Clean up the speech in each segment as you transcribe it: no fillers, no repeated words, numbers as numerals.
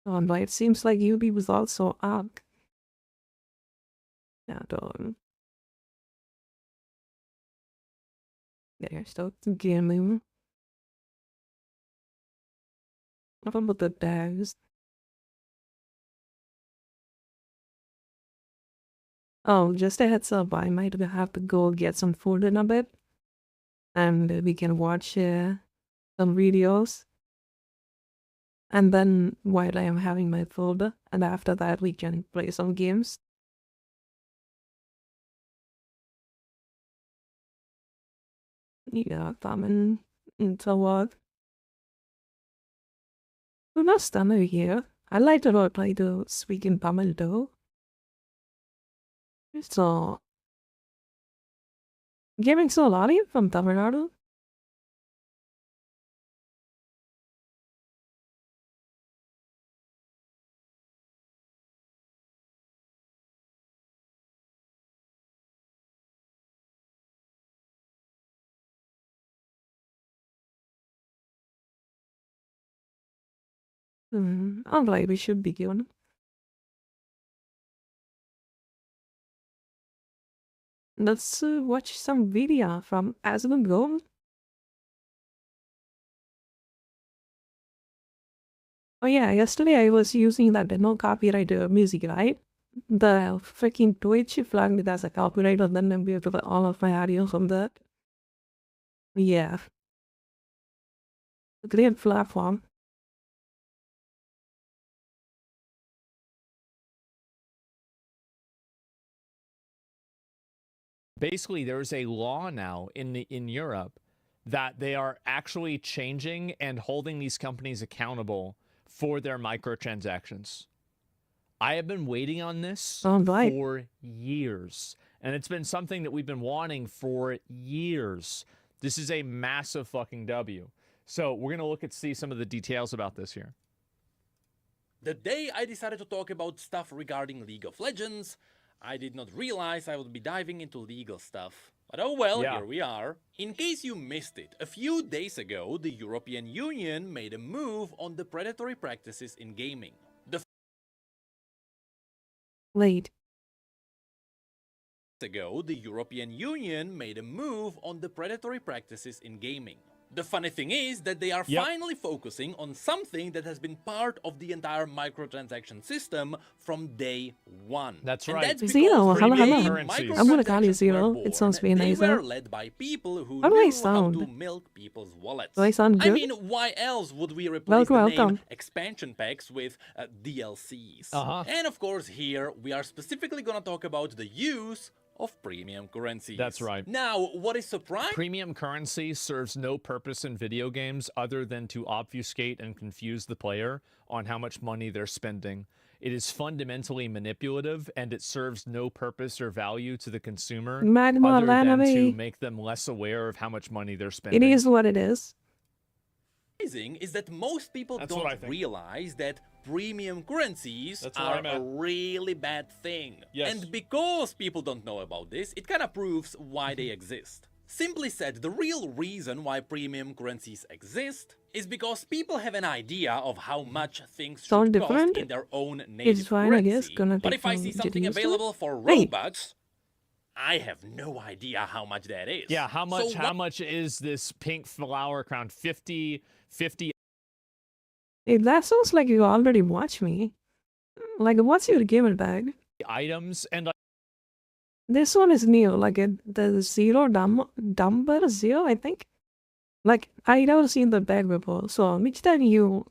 Oh, but it seems like UB was also up. Ja, dan. There, start to gaming. What about the dags? Oh, just a heads up, I might have to go get some food in a bit. And we can watch some videos. And then while I am having my food, and after that we can play some games. Ja, Tamil Vtuber. Hur nästan är here. I like to play to speak in Tamil though. So, gaming Solari from Tamil Nadu. Alright, we should begin. Let's watch some video from Aslan Gold. Oh yeah, yesterday I was using that no copyright music, right? The freaking Twitch flagged it as a copyright and then I'm able to put all of my audio from that. Yeah. Great platform. Basically, there's a law now in Europe that they are actually changing and holding these companies accountable for their microtransactions. I have been waiting on this for years, and it's been something that we've been wanting for years. This is a massive fucking W. So we're going to look at see some of the details about this here. The day I decided to talk about stuff regarding League of Legends, I did not realize I would be diving into legal stuff. But oh well, Here we are. In case you missed it, a few days ago, the European Union made a move on the predatory practices in gaming. The European Union made a move on the predatory practices in gaming. The funny thing is that they are finally focusing on something that has been part of the entire microtransaction system from day one. That's right. And that's Zero, hello. I'm gonna call you Zero. It sounds very nice. They were led by people who how do I knew sound? how to milk people's wallets. Do I sound good? I mean, why else would we replace the name expansion packs with DLCs? And of course, here we are specifically gonna talk about the use of premium currencies. That's right. Now, what is surprising? Premium currency serves no purpose in video games other than to obfuscate and confuse the player on how much money they're spending. It is fundamentally manipulative, and it serves no purpose or value to the consumer other than to make them less aware of how much money they're spending. It is what it is. Is that most people don't realize that premium currencies are a really bad thing. And because people don't know about this, it kind of proves why they exist. Simply said, the real reason why premium currencies exist is because people have an idea of how much things should cost in their own native currency. But if I see something available for Robux, I have no idea how much that is. Yeah, how much? So how much is this pink flower crown? 50. Hey, that sounds like you already watched me. Like, what's your gamer bag? Items and. This one is new. Like the zero dumber zero, I think. Like I never seen the bag before. So which time you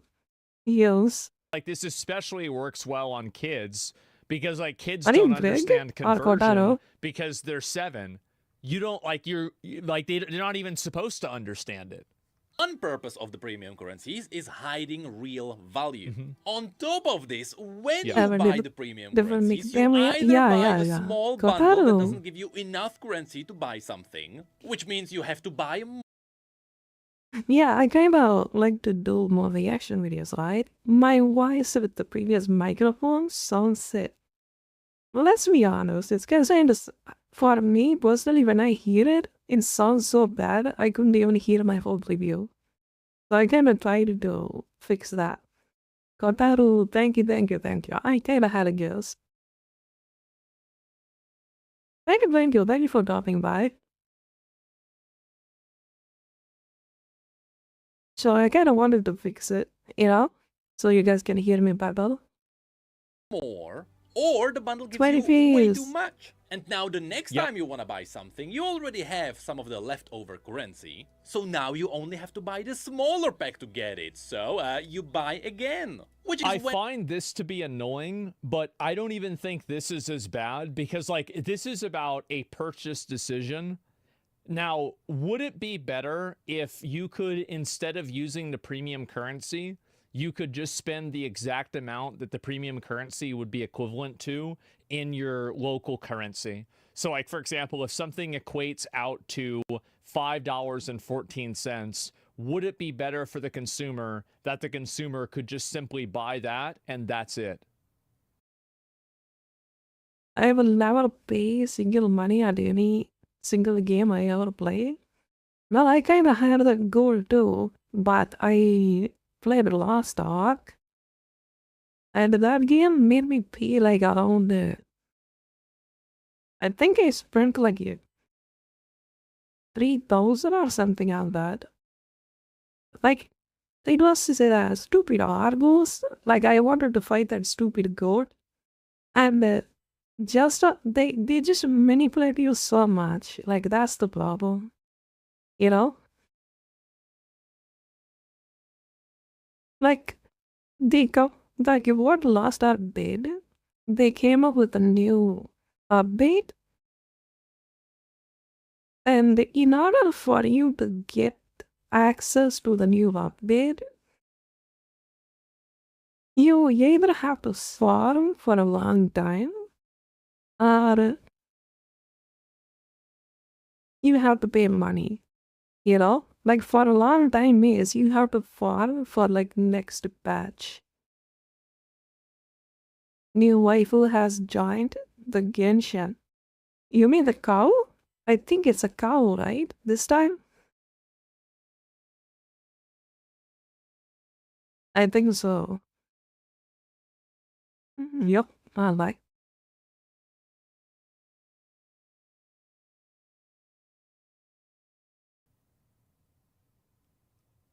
use? Like this especially works well on kids. Because like kids don't understand conversion because they're 7. You don't like they're not even supposed to understand it. One purpose of the premium currencies is hiding real value. On top of this, when you buy the premium currencies, you either buy a small bundle that doesn't give you enough currency to buy something, which means you have to buy more. Yeah, I kind of like to do more reaction videos, right? My voice with the previous microphone sounds it. Let's be honest, it's kind of, for me personally, when I hear it, it sounds so bad, I couldn't even hear my whole preview. So I kind of tried to fix that. Kotaru, thank you, thank you, thank you. I kinda had a guess. Thank you for dropping by. So I kinda wanted to fix it, you know? So you guys can hear me better. More, or the bundle gives 20 you way too piece. much. And now the next time you want to buy something, you already have some of the leftover currency. So now you only have to buy the smaller pack to get it. So you buy again. Which is I find this to be annoying, but I don't even think this is as bad because, like, this is about a purchase decision. Now, would it be better if you could, instead of using the premium currency, you could just spend the exact amount that the premium currency would be equivalent to in your local currency? So, like, for example, if something equates out to $5.14, would it be better for the consumer that the consumer could just simply buy that and that's it? I will never pay single money at any single game I ever play. Well, I kinda had the goal too, but I played Lost Ark. And that game made me pay like around, I think I spent like 3,000 or something on that. Like, it was stupid Argos. Like, I wanted to fight that stupid goat. And they just manipulate you so much. Like, that's the problem. You know? Like, like what Lost Ark did, they came up with a new update. And in order for you to get access to the new update, you either have to farm for a long time or you have to pay money. You know? Like for a long time is you have to farm for like next patch. New waifu has joined the Genshin. You mean the cow? I think it's a cow, right? This time? I think so. Yep, I like.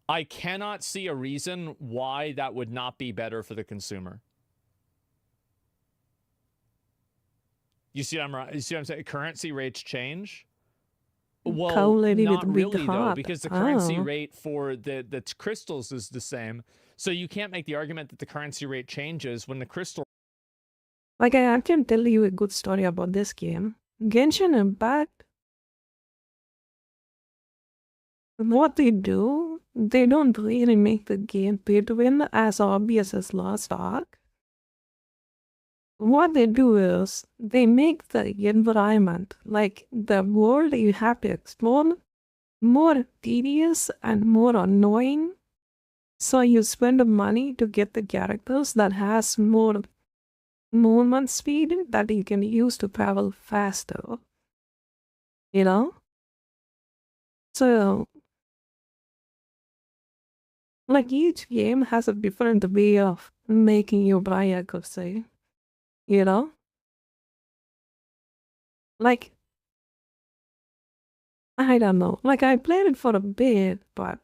I cannot see a reason why that would not be better for the consumer. You see what I'm saying? Currency rates change. Well, not really though, because the currency rate for the crystals is the same. So you can't make the argument that the currency rate changes when the crystal. Like I can tell you a good story about this game. Genshin Impact. What they do, they don't really make the game pay to win as obvious as Lost Ark. What they do is they make the environment, like the world you have to explore, more tedious and more annoying. So you spend money to get the characters that has more movement speed that you can use to travel faster. You know? So, like each game has a different way of making you buy, I could say. You know? Like, I don't know. Like, I played it for a bit, but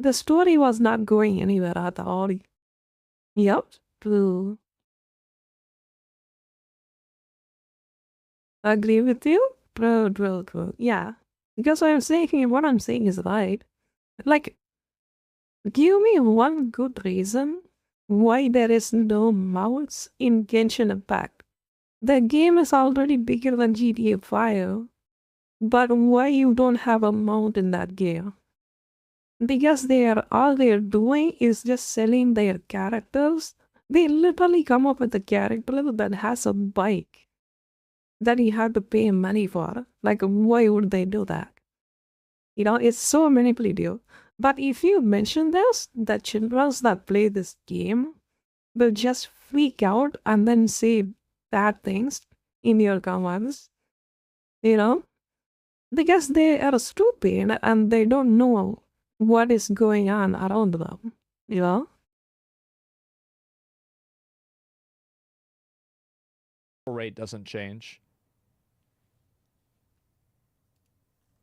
the story was not going anywhere at all. Yep, true. Agree with you? True. Yeah. Because what I'm saying is right. Like, give me one good reason why there is no mounts in Genshin Impact. The game is already bigger than GTA 5, but why you don't have a mount in that game? Because all they're doing is just selling their characters. They literally come up with a character that has a bike that you have to pay money for. Like, why would they do that? You know, it's so manipulative. But if you mention this, the children that play this game will just freak out and then say bad things in your comments, you know, because they are stupid and they don't know what is going on around them, you know. rate doesn't change.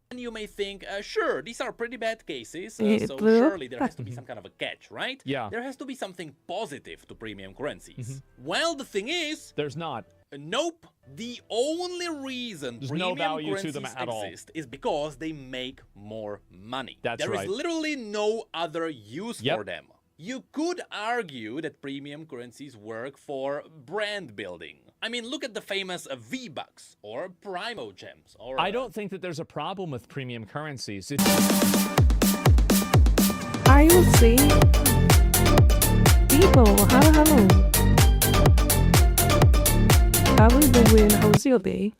And you may think, sure, these are pretty bad cases, so surely there has to be some kind of a catch, right? Yeah. There has to be something positive to premium currencies. Well, the thing is... There's not. Nope. The only reason There's premium no value currencies to them at exist is because they make more money. That's right. There is literally no other use for them. You could argue that premium currencies work for brand building. I mean, look at the famous V-Bucks or Primo Gems or... I don't think that there's a problem with premium currencies. I will say, people, hello. How are you doing? How's your day?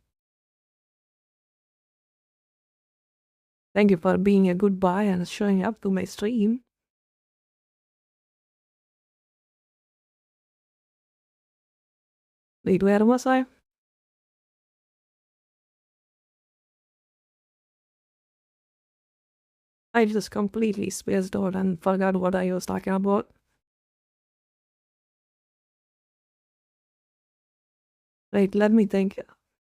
Thank you for being a good boy and showing up to my stream. Wait, where was I? I just completely spaced out and forgot what I was talking about. Wait, let me think.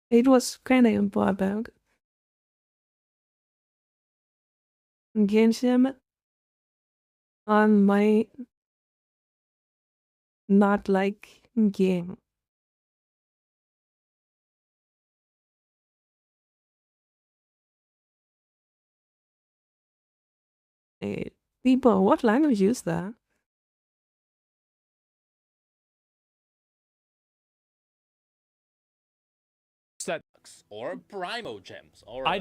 It was kind of important. Genshin on my not like game. Hey, people, what language is that? Or Primo Gems or...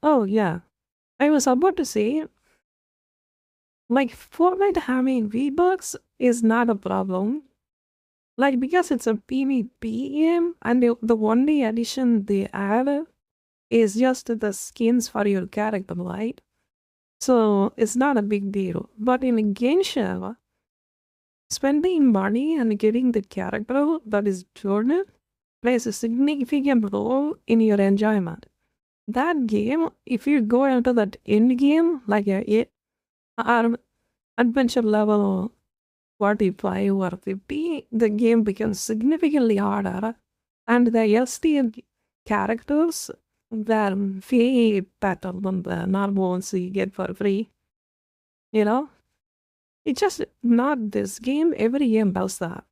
Oh, yeah. I was about to say, like, Fortnite having V-Bucks is not a problem. Like, because it's a PvP game, and the only addition they add is just the skins for your character, right? So, it's not a big deal. But in Genshin, spending money and getting the character that is turned plays a significant role in your enjoyment. That game, if you go into that end game, like a adventure level 45 or 50, the game becomes significantly harder, and the ST characters were way better than the normal ones you get for free. You know? It's just not this game, every game does that.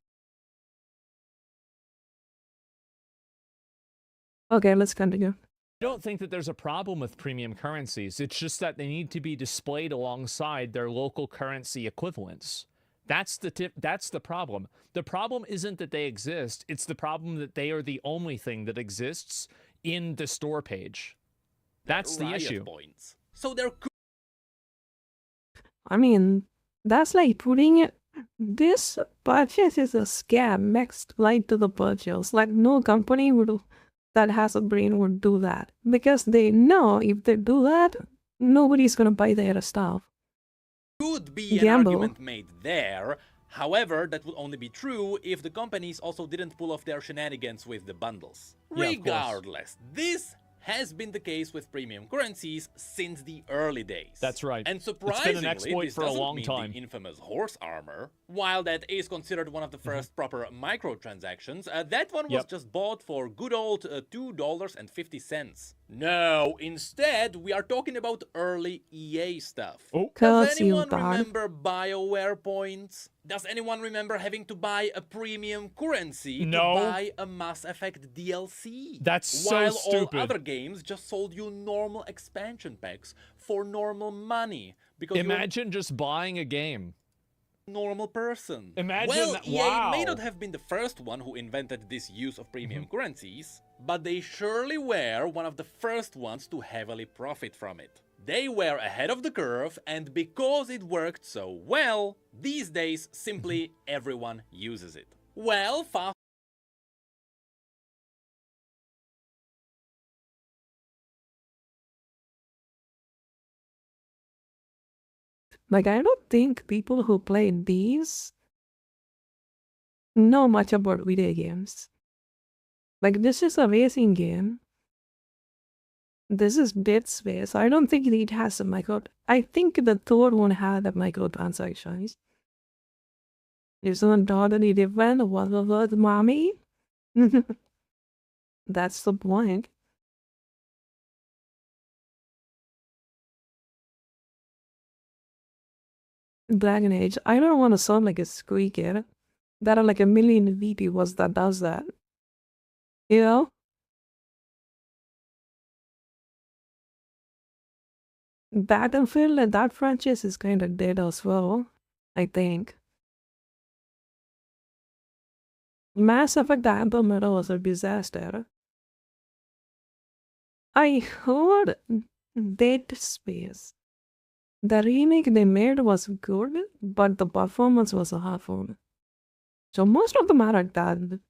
Okay, let's continue. I don't think that there's a problem with premium currencies. It's just that they need to be displayed alongside their local currency equivalents. That's the problem. The problem isn't that they exist. It's the problem that they are the only thing that exists in the store page. That's the issue. Points. So they're... I mean, that's like putting it... This purchase is a scam next right to the purchase. Like, no company that has a brain would do that. Because they know if they do that, nobody's gonna buy their stuff. Could be an argument made there. However, that would only be true if the companies also didn't pull off their shenanigans with the bundles. Yeah, regardless, this has been the case with premium currencies since the early days. That's right. And surprisingly, it's been an exploit this for a doesn't long mean time. The infamous horse armor, while that is considered one of the first proper microtransactions, that one was just bought for good old $2.50. No, instead, we are talking about early EA stuff. Oh. Does anyone remember BioWare points? Does anyone remember having to buy a premium currency to buy a Mass Effect DLC? That's so stupid. While all other games just sold you normal expansion packs for normal money. Because imagine just buying a game. Normal person. Imagine well, wow. EA may not have been the first one who invented this use of premium currencies, but they surely were one of the first ones to heavily profit from it. They were ahead of the curve, and because it worked so well, these days simply everyone uses it. Well, fast. Like, I don't think people who play these know much about video games. Like, this is a racing game. This is Dead Space. I don't think it has a I think the third one had a microtransactions. Isn't totally different. What about mommy? That's the point. Dragon Age. I don't want to sound like a squeaker. There are like a million videos that does that. You know? Battlefield and that franchise is kind of dead as well, I think. Mass Effect Andromeda was a disaster. I heard Dead Space. The remake they made was good, but the performance was awful. So most of them are dead.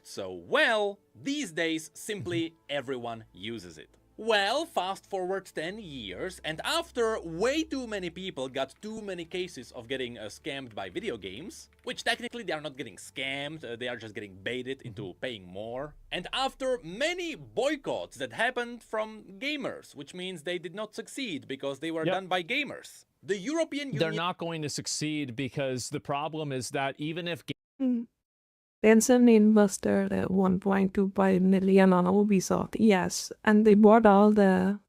So well, these days simply everyone uses it. Well, fast forward 10 years, and after way too many people got too many cases of getting scammed by video games, which technically they are not getting scammed, they are just getting baited into paying more, and after many boycotts that happened from gamers, which means they did not succeed because they were done by gamers, the European Union... They're not going to succeed because the problem is that even if... Tencent invested at 1.25 million on Ubisoft, yes, and they bought all the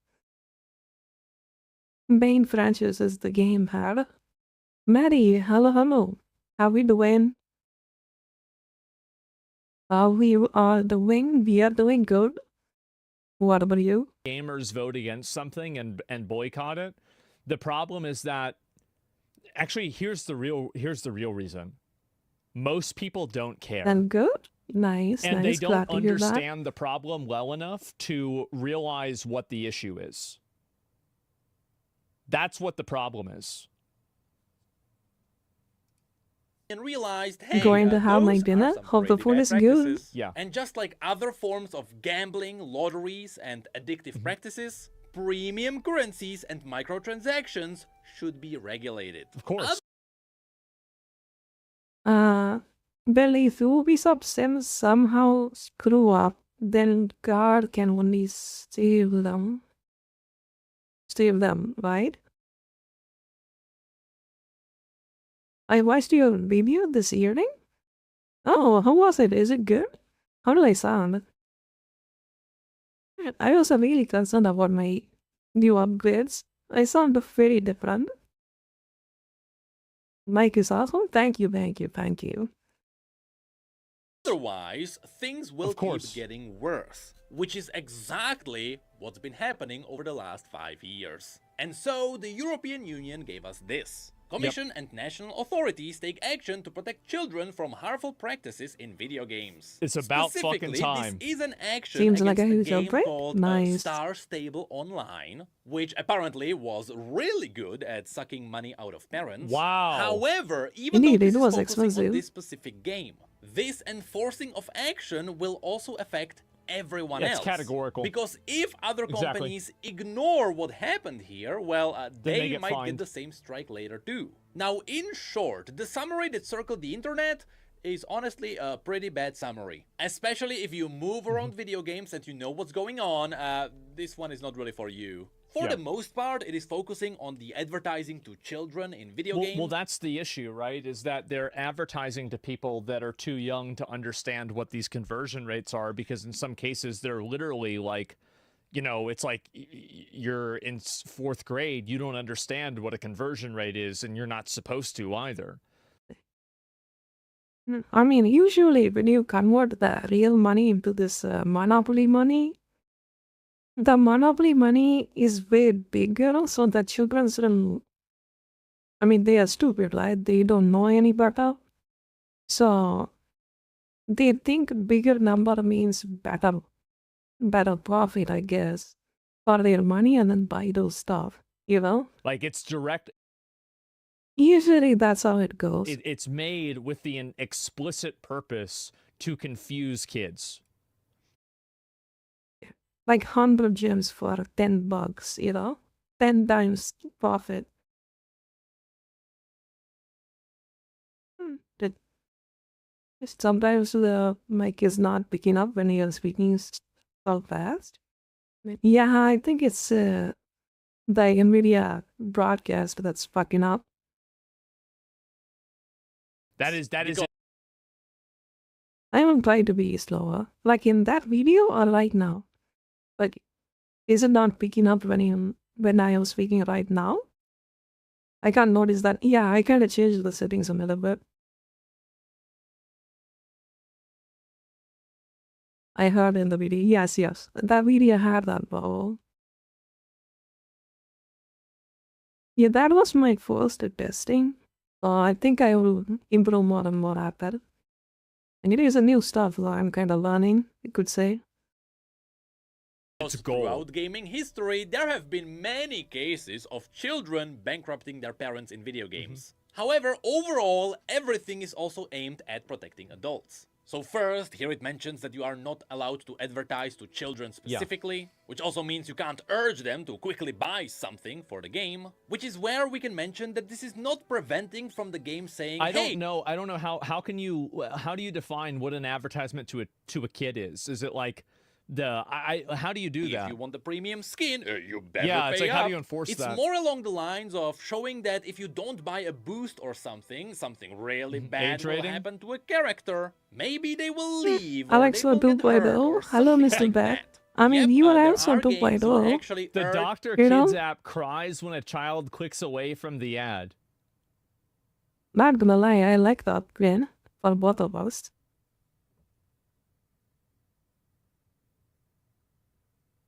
main franchises the game had. Maddie, hello. How we doing? We are doing good. What about you? Gamers vote against something and boycott it. The problem is that actually here's the real reason. Most people don't care. And good? Nice, and nice. they don't understand the problem well enough to realize what the issue is. That's what the problem is. And realized, hey, going to have my dinner? Hope the food is good. Yeah. And just like other forms of gambling, lotteries, and addictive practices, premium currencies and microtransactions should be regulated. Of course. Billy, if Ubisoft Sims somehow screw up, then God can only save them. Save them, right? I watched your review this evening. Oh, how was it? Is it good? How do I sound? I was really concerned about my new upgrades. I sound very different. Mike is awesome. Thank you. Otherwise, things will keep getting worse, which is exactly what's been happening over the last 5 years. And so the European Union gave us this. Commission and national authorities take action to protect children from harmful practices in video games. It's about fucking time. This is an action Seems against like a game called nice. Star Stable Online, which apparently was really good at sucking money out of parents. Wow. However, even though this is focusing expensive on this specific game, this enforcing of action will also affect everyone else. It's categorical. Because if other companies ignore what happened here, well, they might get the same strike later too. Now, in short, the summary that circled the internet is honestly a pretty bad summary. Especially if you move around video games and you know what's going on, this one is not really for you. For the most part, it is focusing on the advertising to children in video games. Well, that's the issue, right? Is that they're advertising to people that are too young to understand what these conversion rates are, because in some cases they're literally like, you know, it's like you're in 4th grade, you don't understand what a conversion rate is, and you're not supposed to either. I mean, usually when you convert the real money into this monopoly money, the monopoly money is way bigger, so the children shouldn't... I mean, they are stupid, right? They don't know any better. So, they think bigger number means better profit, I guess, for their money, and then buy those stuff, you know? Like, it's direct... Usually that's how it goes. It's made with the explicit purpose to confuse kids. Like 100 gems for $10, you know? 10 times profit. Sometimes the mic is not picking up when you're speaking so fast. Yeah, I think it's the NVIDIA broadcast that's fucking up. That is I will try to be slower. Like in that video or right now? Like, is it not picking up when I am speaking right now? I can't notice that. Yeah, I kind of changed the settings a little bit. I heard in the video. Yes, yes. That video had that bubble. Yeah, that was my first testing. I think I will improve more and more at that. And it is a new stuff that I'm kind of learning, you could say. Throughout gaming history, there have been many cases of children bankrupting their parents in video games. However, overall, everything is also aimed at protecting adults. So first, here it mentions that you are not allowed to advertise to children specifically, which also means you can't urge them to quickly buy something for the game, which is where we can mention that this is not preventing from the game saying, I don't know how do you define what an advertisement to a kid is? Is it like how do you do that? If you want the premium skin, you better pay it's like, up. how do you enforce it's that? It's more along the lines of showing that if you don't buy a boost or something really bad will happen to a character. Maybe they will leave. Alexa 2.0. Hello, Mr. Bat. I mean, you are also 2.0. The Dr. Kids app cries when a child clicks away from the ad. Not gonna lie, I like that grin for both of us.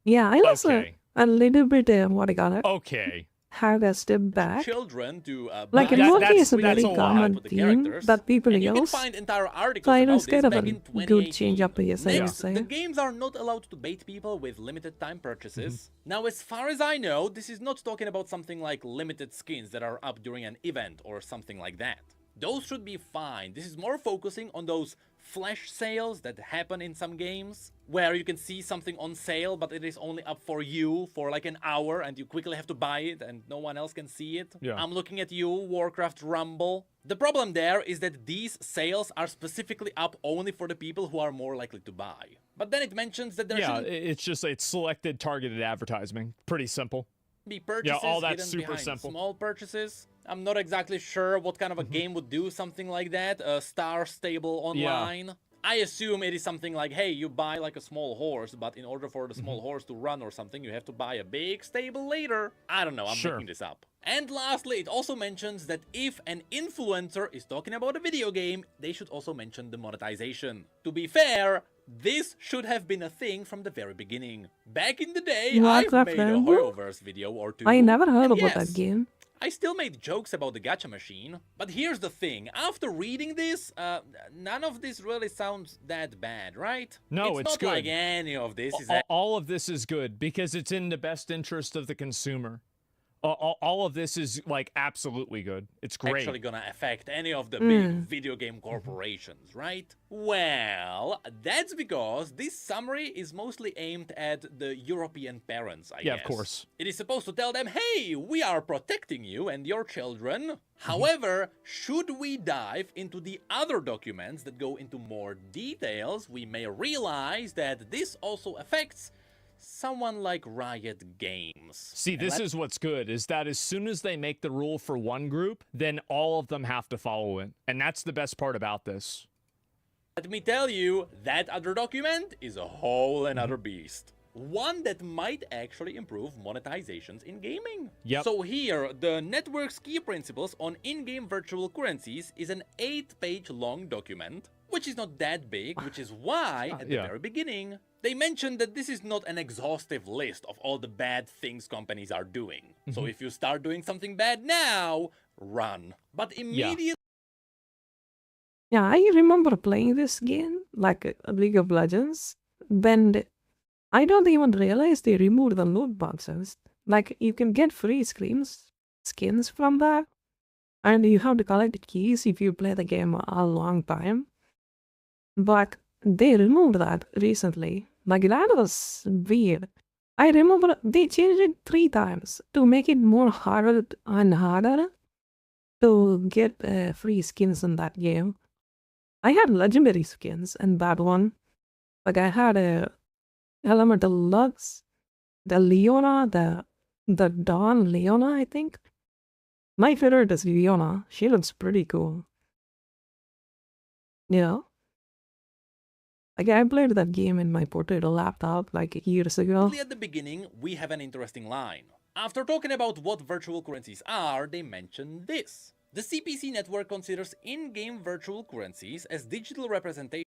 Yeah, I was a little bit, what I got it. Okay. How to step back. Children to like in Loki is a very common theme that people use. So I don't get a good change up here, I would say. The games are not allowed to bait people with limited time purchases. Now, as far as I know, this is not talking about something like limited skins that are up during an event or something like that. Those should be fine. This is more focusing on those flash sales that happen in some games, where you can see something on sale, but it is only up for you for like an hour, and you quickly have to buy it, and no one else can see it. I'm looking at you, Warcraft Rumble. The problem there is that these sales are specifically up only for the people who are more likely to buy. But then it mentions that there it's selected targeted advertising. Pretty simple. Be purchases all that's hidden super behind simple. Small purchases. I'm not exactly sure what kind of a game would do something like that. A star stable online. I assume it is something like, hey, you buy like a small horse, but in order for the small horse to run or something, you have to buy a big stable later. I don't know, I'm making this up. And lastly, it also mentions that if an influencer is talking about a video game, they should also mention the monetization. To be fair, this should have been a thing from the very beginning. Back in the day, I've made a Hoyoverse video or two. I never heard about that game. I still made jokes about the gacha machine, but here's the thing. After reading this, none of this really sounds that bad, right? No, it's good. Not like any of this is... All of this is good because it's in the best interest of the consumer. All of this is like absolutely good. It's great. Actually gonna affect any of the big video game corporations, right? Well, that's because this summary is mostly aimed at the European parents, I guess. Yeah, of course. It is supposed to tell them, hey, we are protecting you and your children. However, should we dive into the other documents that go into more details, we may realize that this also affects someone like Riot Games. See, this is what's good, is that as soon as they make the rule for one group, then all of them have to follow it. And that's the best part about this. Let me tell you, that other document is a whole another beast. One that might actually improve monetizations in gaming. So here, the network's key principles on in-game virtual currencies is an 8-page long document, which is not that big, which is why, at the very beginning, they mentioned that this is not an exhaustive list of all the bad things companies are doing. So if you start doing something bad now, run. But immediately... Yeah, I remember playing this game, like League of Legends, when I don't even realize they removed the loot boxes. Like, you can get free skins from that, and you have to collect keys if you play the game a long time. But they removed that recently. Like, that was weird. I remember they changed it 3 times to make it more harder and harder to get free skins in that game. I had legendary skins in that one. Like, I had a Elemental Lux, the Leona, the Dawn Leona, I think. My favorite is Leona. She looks pretty cool. Yeah. Like, I played that game in my potato laptop like years ago. At the beginning, we have an interesting line. After talking about what virtual currencies are, they mention this. The CPC network considers in-game virtual currencies as digital representation.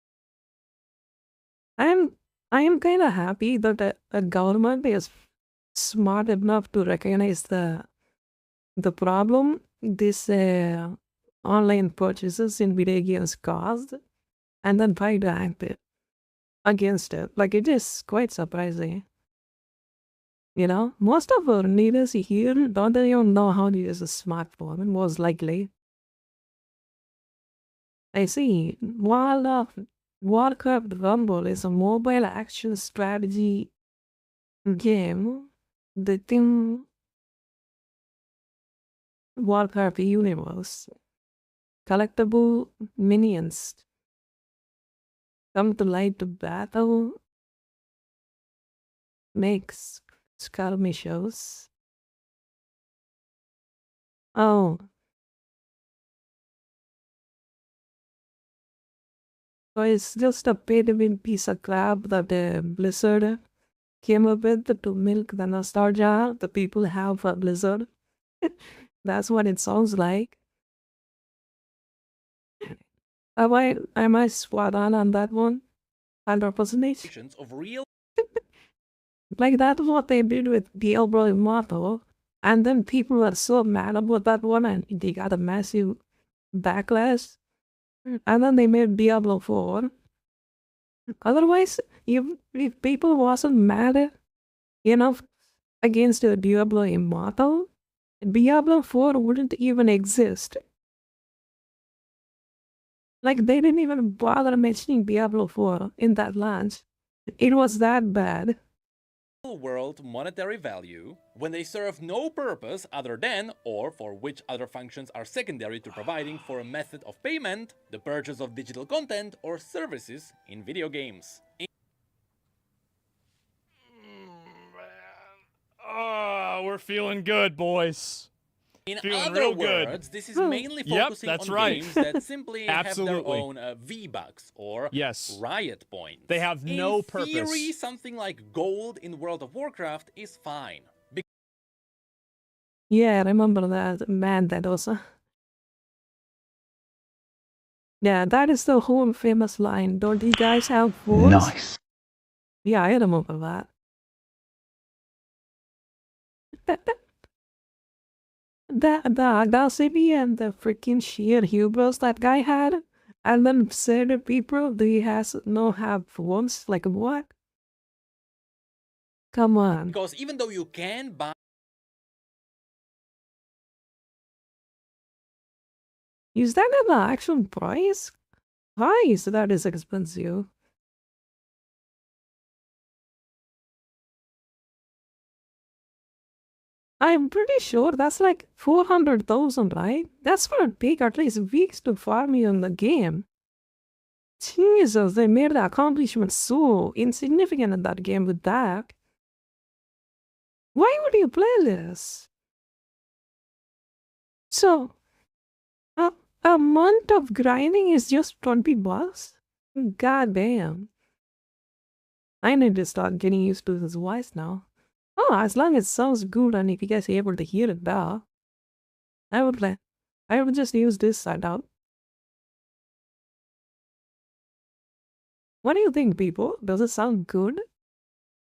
I am kind of happy that the government is smart enough to recognize the problem this online purchases in video games caused, and then try to act against it. Like, it is quite surprising. You know, most of our leaders here don't even know how to use a smartphone, most likely. I see. While Warcraft Rumble is a mobile action strategy game, the Team Warcraft universe, collectible minions come to light to battle, makes skirmishes. Oh. So it's just a pay-to-win piece of crap that the Blizzard came up with to milk the nostalgia the people have for Blizzard. That's what it sounds like. Am I spot on that one? 100%? Of real like, that's what they did with Diablo Immortal. And then people were so mad about that one and they got a massive backlash. And then they made Diablo 4. Otherwise, if people wasn't mad enough against Diablo Immortal, Diablo 4 wouldn't even exist. Like, they didn't even bother mentioning Diablo 4 in that launch. It was that bad. World monetary value when they serve no purpose other than, or for which other functions are secondary to providing for a method of payment, the purchase of digital content or services in video games. We're feeling good, boys. In other words, this is mainly focusing on games that simply have their own V-Bucks or riot points. They have no purpose. In theory, something like gold in World of Warcraft is fine. Yeah, I remember that. Man, that was... Yeah, that is the whole famous line. Don't you guys have votes? Nice. Yeah, I remember that. The audacity and the freaking sheer hubris that guy had, and then said to people that he has no have phones. Like, what? Come on. Because even though you can buy... Is that an actual price? Why is that is expensive? I'm pretty sure that's like 400,000, right? That's what it take at least weeks to farm you in the game. Jesus, they made the accomplishment so insignificant in that game with that. Why would you play this? So, a month of grinding is just 20 bucks? God damn. I need to start getting used to this voice now. Oh, as long as it sounds good and if you guys are able to hear it now, I would play. I would just use this side out. What do you think, people? Does it sound good?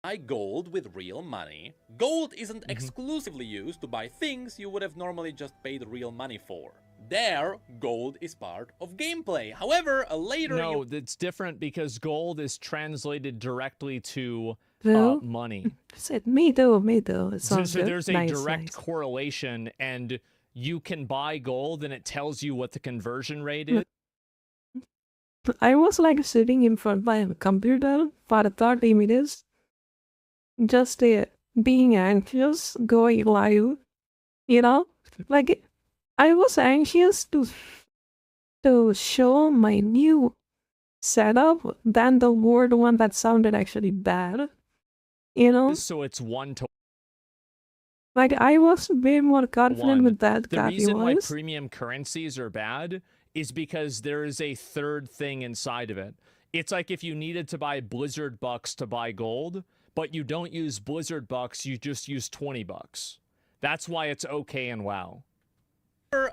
Buy gold with real money. Gold isn't exclusively used to buy things you would have normally just paid real money for. There, gold is part of gameplay. However, later... No, it's different because gold is translated directly to money. Me too. So there's a direct correlation, and you can buy gold and it tells you what the conversion rate is. I was like sitting in front of my computer for 30 minutes, just being anxious, going live, you know? Like, I was anxious to show my new setup than the old one that sounded actually bad, you know? So it's 1 to... Like, I was way more confident with that. The reason why premium currencies are bad is because there is a third thing inside of it. It's like if you needed to buy Blizzard bucks to buy gold, but you don't use Blizzard bucks, you just use 20 bucks. That's why it's okay in WoW.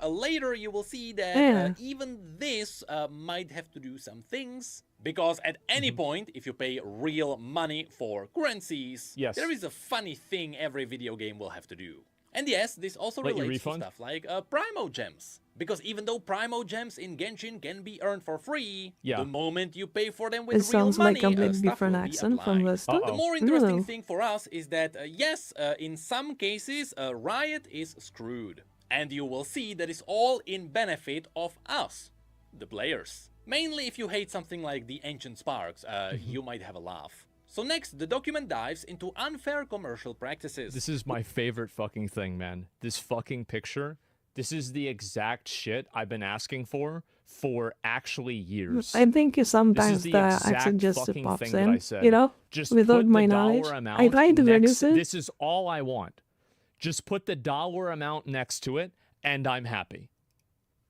Later you will see that even this might have to do some things, because at any point, if you pay real money for currencies, there is a funny thing every video game will have to do. And yes, this also relates to stuff like Primo Gems. Because even though Primo Gems in Genshin can be earned for free, the moment you pay for them with real money, like a completely different accent from Western. The more interesting thing for us is that, yes, in some cases, Riot is screwed. And you will see that it's all in benefit of us, the players. Mainly if you hate something like the Ancient Sparks, you might have a laugh. So next, the document dives into unfair commercial practices. This is my favorite fucking thing, man. This fucking picture. This is the exact shit I've been asking for actually years. I think sometimes the accent just pops in, you know, just without my knowledge. I try to reduce it. This is all I want. Just put the dollar amount next to it, and I'm happy.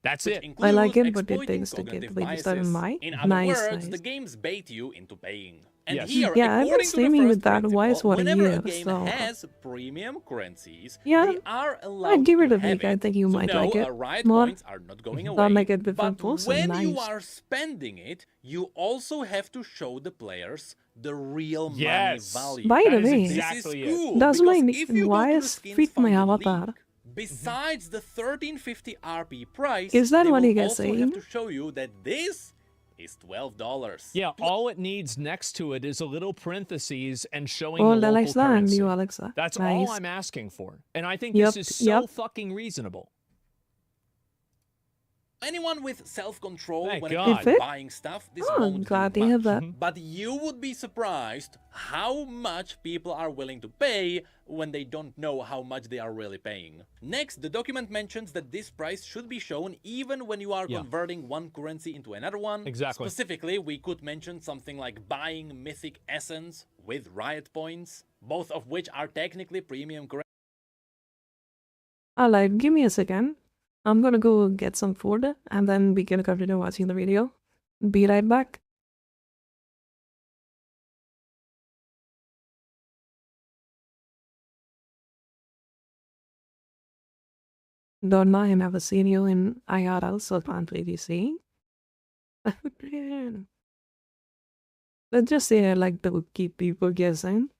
That's it. I like it, but it takes to get based on my In other words, the games bait you into paying. And here, I've been streaming with that voice for a year, a game so has premium currencies, they are allowed I'd give it a to week. have I think you might no, like it Riot more. points are not going away. Don't make it different but when nice. you are spending it, you also have to show the players the real money value. By the way, exactly this is cool, does my voice fit my avatar? Besides the 1350 RP price, Is that they what will you guys also saying? have to show you that this is $12. Yeah, all it needs next to it is a little parentheses and showing Oh, the local Alexa, currency. new Alexa. That's nice. all I'm asking for. And I think this is so fucking reasonable. Anyone with self-control when buying stuff, this won't glad do to hear much. that. But you would be surprised how much people are willing to pay when they don't know how much they are really paying. Next, the document mentions that this price should be shown even when you are converting one currency into another one. Exactly. Specifically, we could mention something like buying Mythic Essence with Riot points, both of which are technically premium currency. Alright, give me a second. I'm gonna go get some food, and then we can continue watching the video. Be right back. Don't know, I've never seen you in IRL, so can't really see. Let's just say I like to keep people guessing.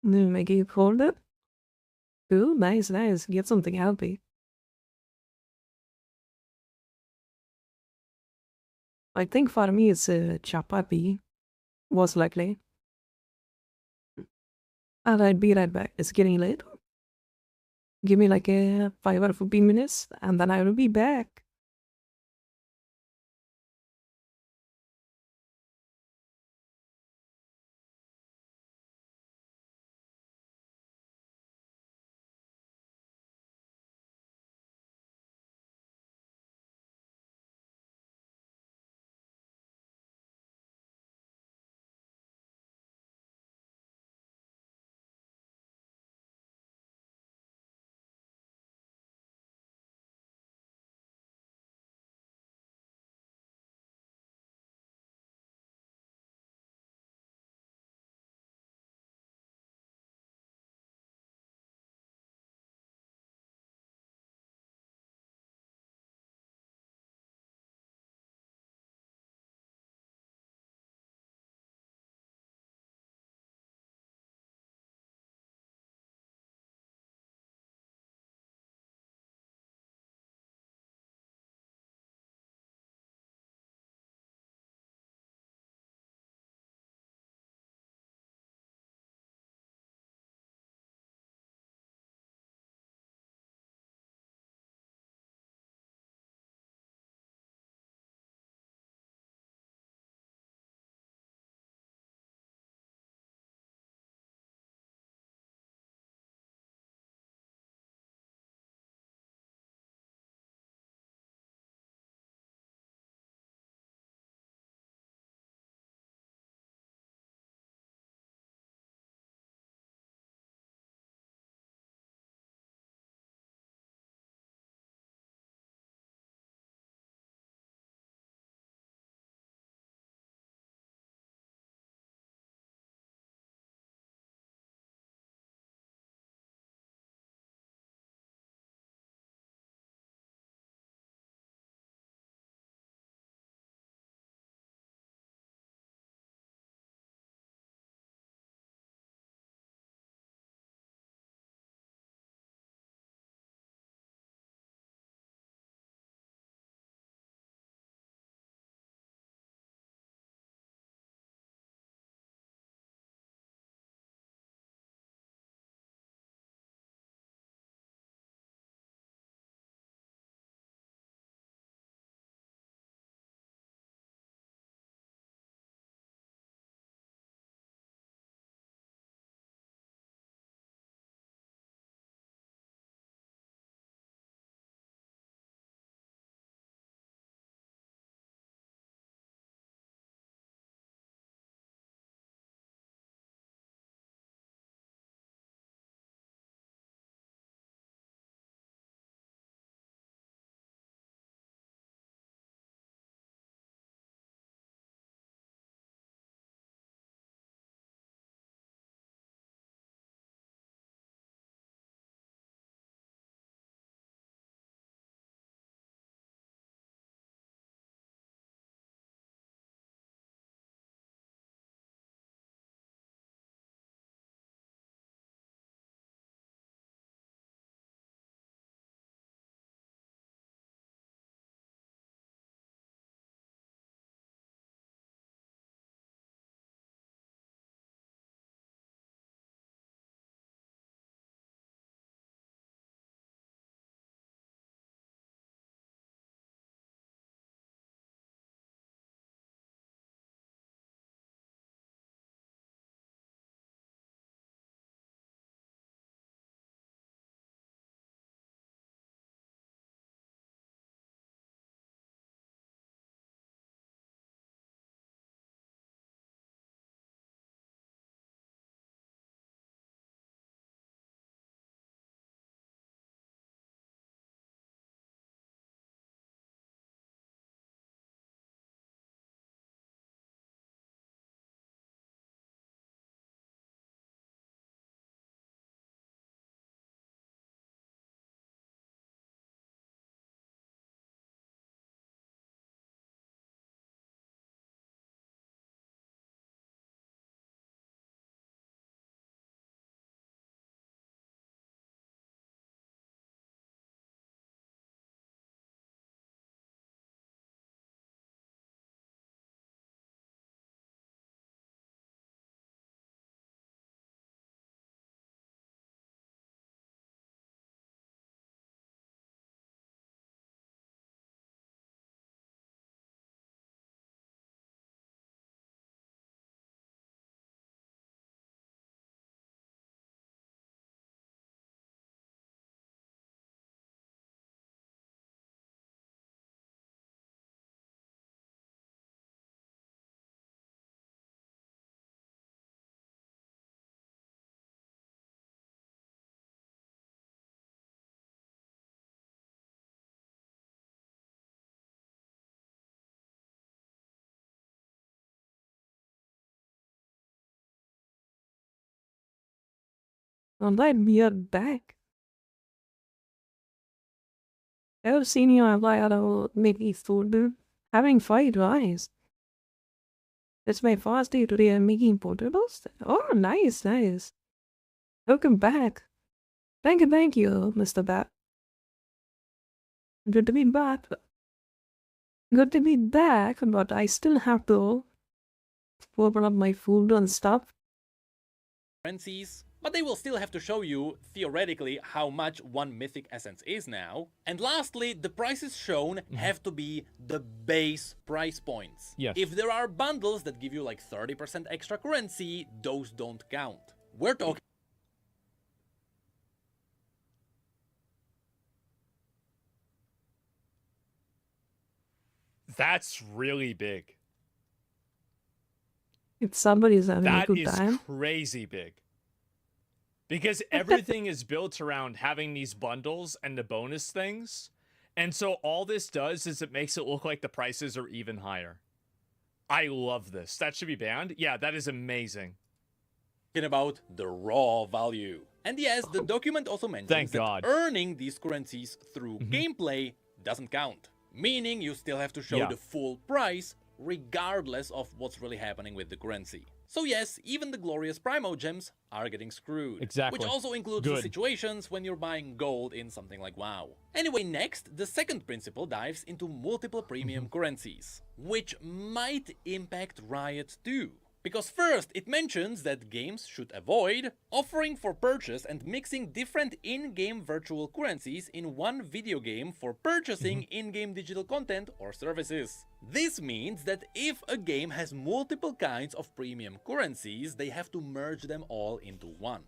Make it colder. Cool, nice, nice. Get something healthy. I think for me it's a chapati, most likely. Alright, be right back. It's getting late. Give me like a 5 or 15 minutes, and then I will be back. on that weird back. I've seen you apply out maybe food, having fried rice. It's my first day today. I'm making potatoes. Oh, nice, nice. Welcome back. Thank you, Mr. Bat. Good to be back. Good to be back, but I still have to open up my food and stuff. Currencies, but they will still have to show you, theoretically, how much one mythic essence is now. And lastly, the prices shown have to be the base price points. Yes. If there are bundles that give you like 30% extra currency, those don't count. We're talking... That's really big. If somebody's having a good time. That is crazy big. Because everything is built around having these bundles and the bonus things. And so all this does is it makes it look like the prices are even higher. I love this. That should be banned. Yeah, that is amazing. About the raw value. And yes, the document also mentions that earning these currencies through gameplay doesn't count. Meaning you still have to show the full price regardless of what's really happening with the currency. So yes, even the glorious Primo gems are getting screwed. Exactly. Which also includes the situations when you're buying gold in something like WoW. Anyway, next, the second principle dives into multiple premium currencies, which might impact Riot too. Because first, it mentions that games should avoid offering for purchase and mixing different in-game virtual currencies in one video game for purchasing in-game digital content or services. This means that if a game has multiple kinds of premium currencies, they have to merge them all into one.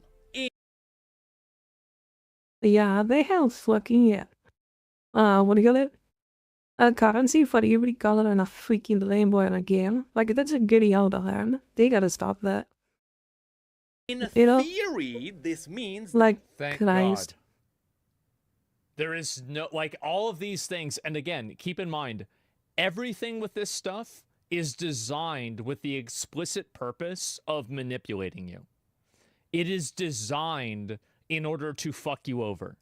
Yeah, they have fucking, what do you call it? A currency for every color in a freaking rainbow in a game. Like, that's a giddy out of hand. They gotta stop that. In theory, this means... Like, thank Christ. God. There is no... Like, all of these things... And again, keep in mind, everything with this stuff is designed with the explicit purpose of manipulating you. It is designed in order to fuck you over.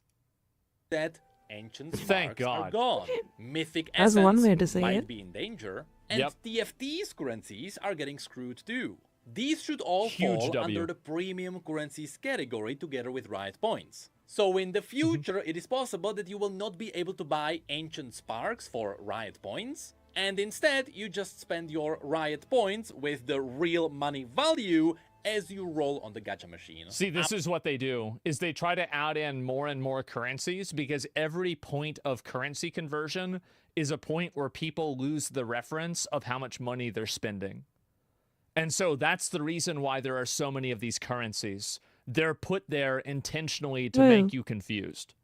That... ancient sparks are gone. Mythic That's essence one way to say might be in danger, and TFT's currencies are getting screwed too. These should all fall under the premium currencies category together with Riot points. So in the future, it is possible that you will not be able to buy ancient sparks for Riot points, and instead you just spend your Riot points with the real money value as you roll on the gacha machine. See, this is what they do, is they try to add in more and more currencies because every point of currency conversion is a point where people lose the reference of how much money they're spending. And so that's the reason why there are so many of these currencies. They're put there intentionally to make you confused.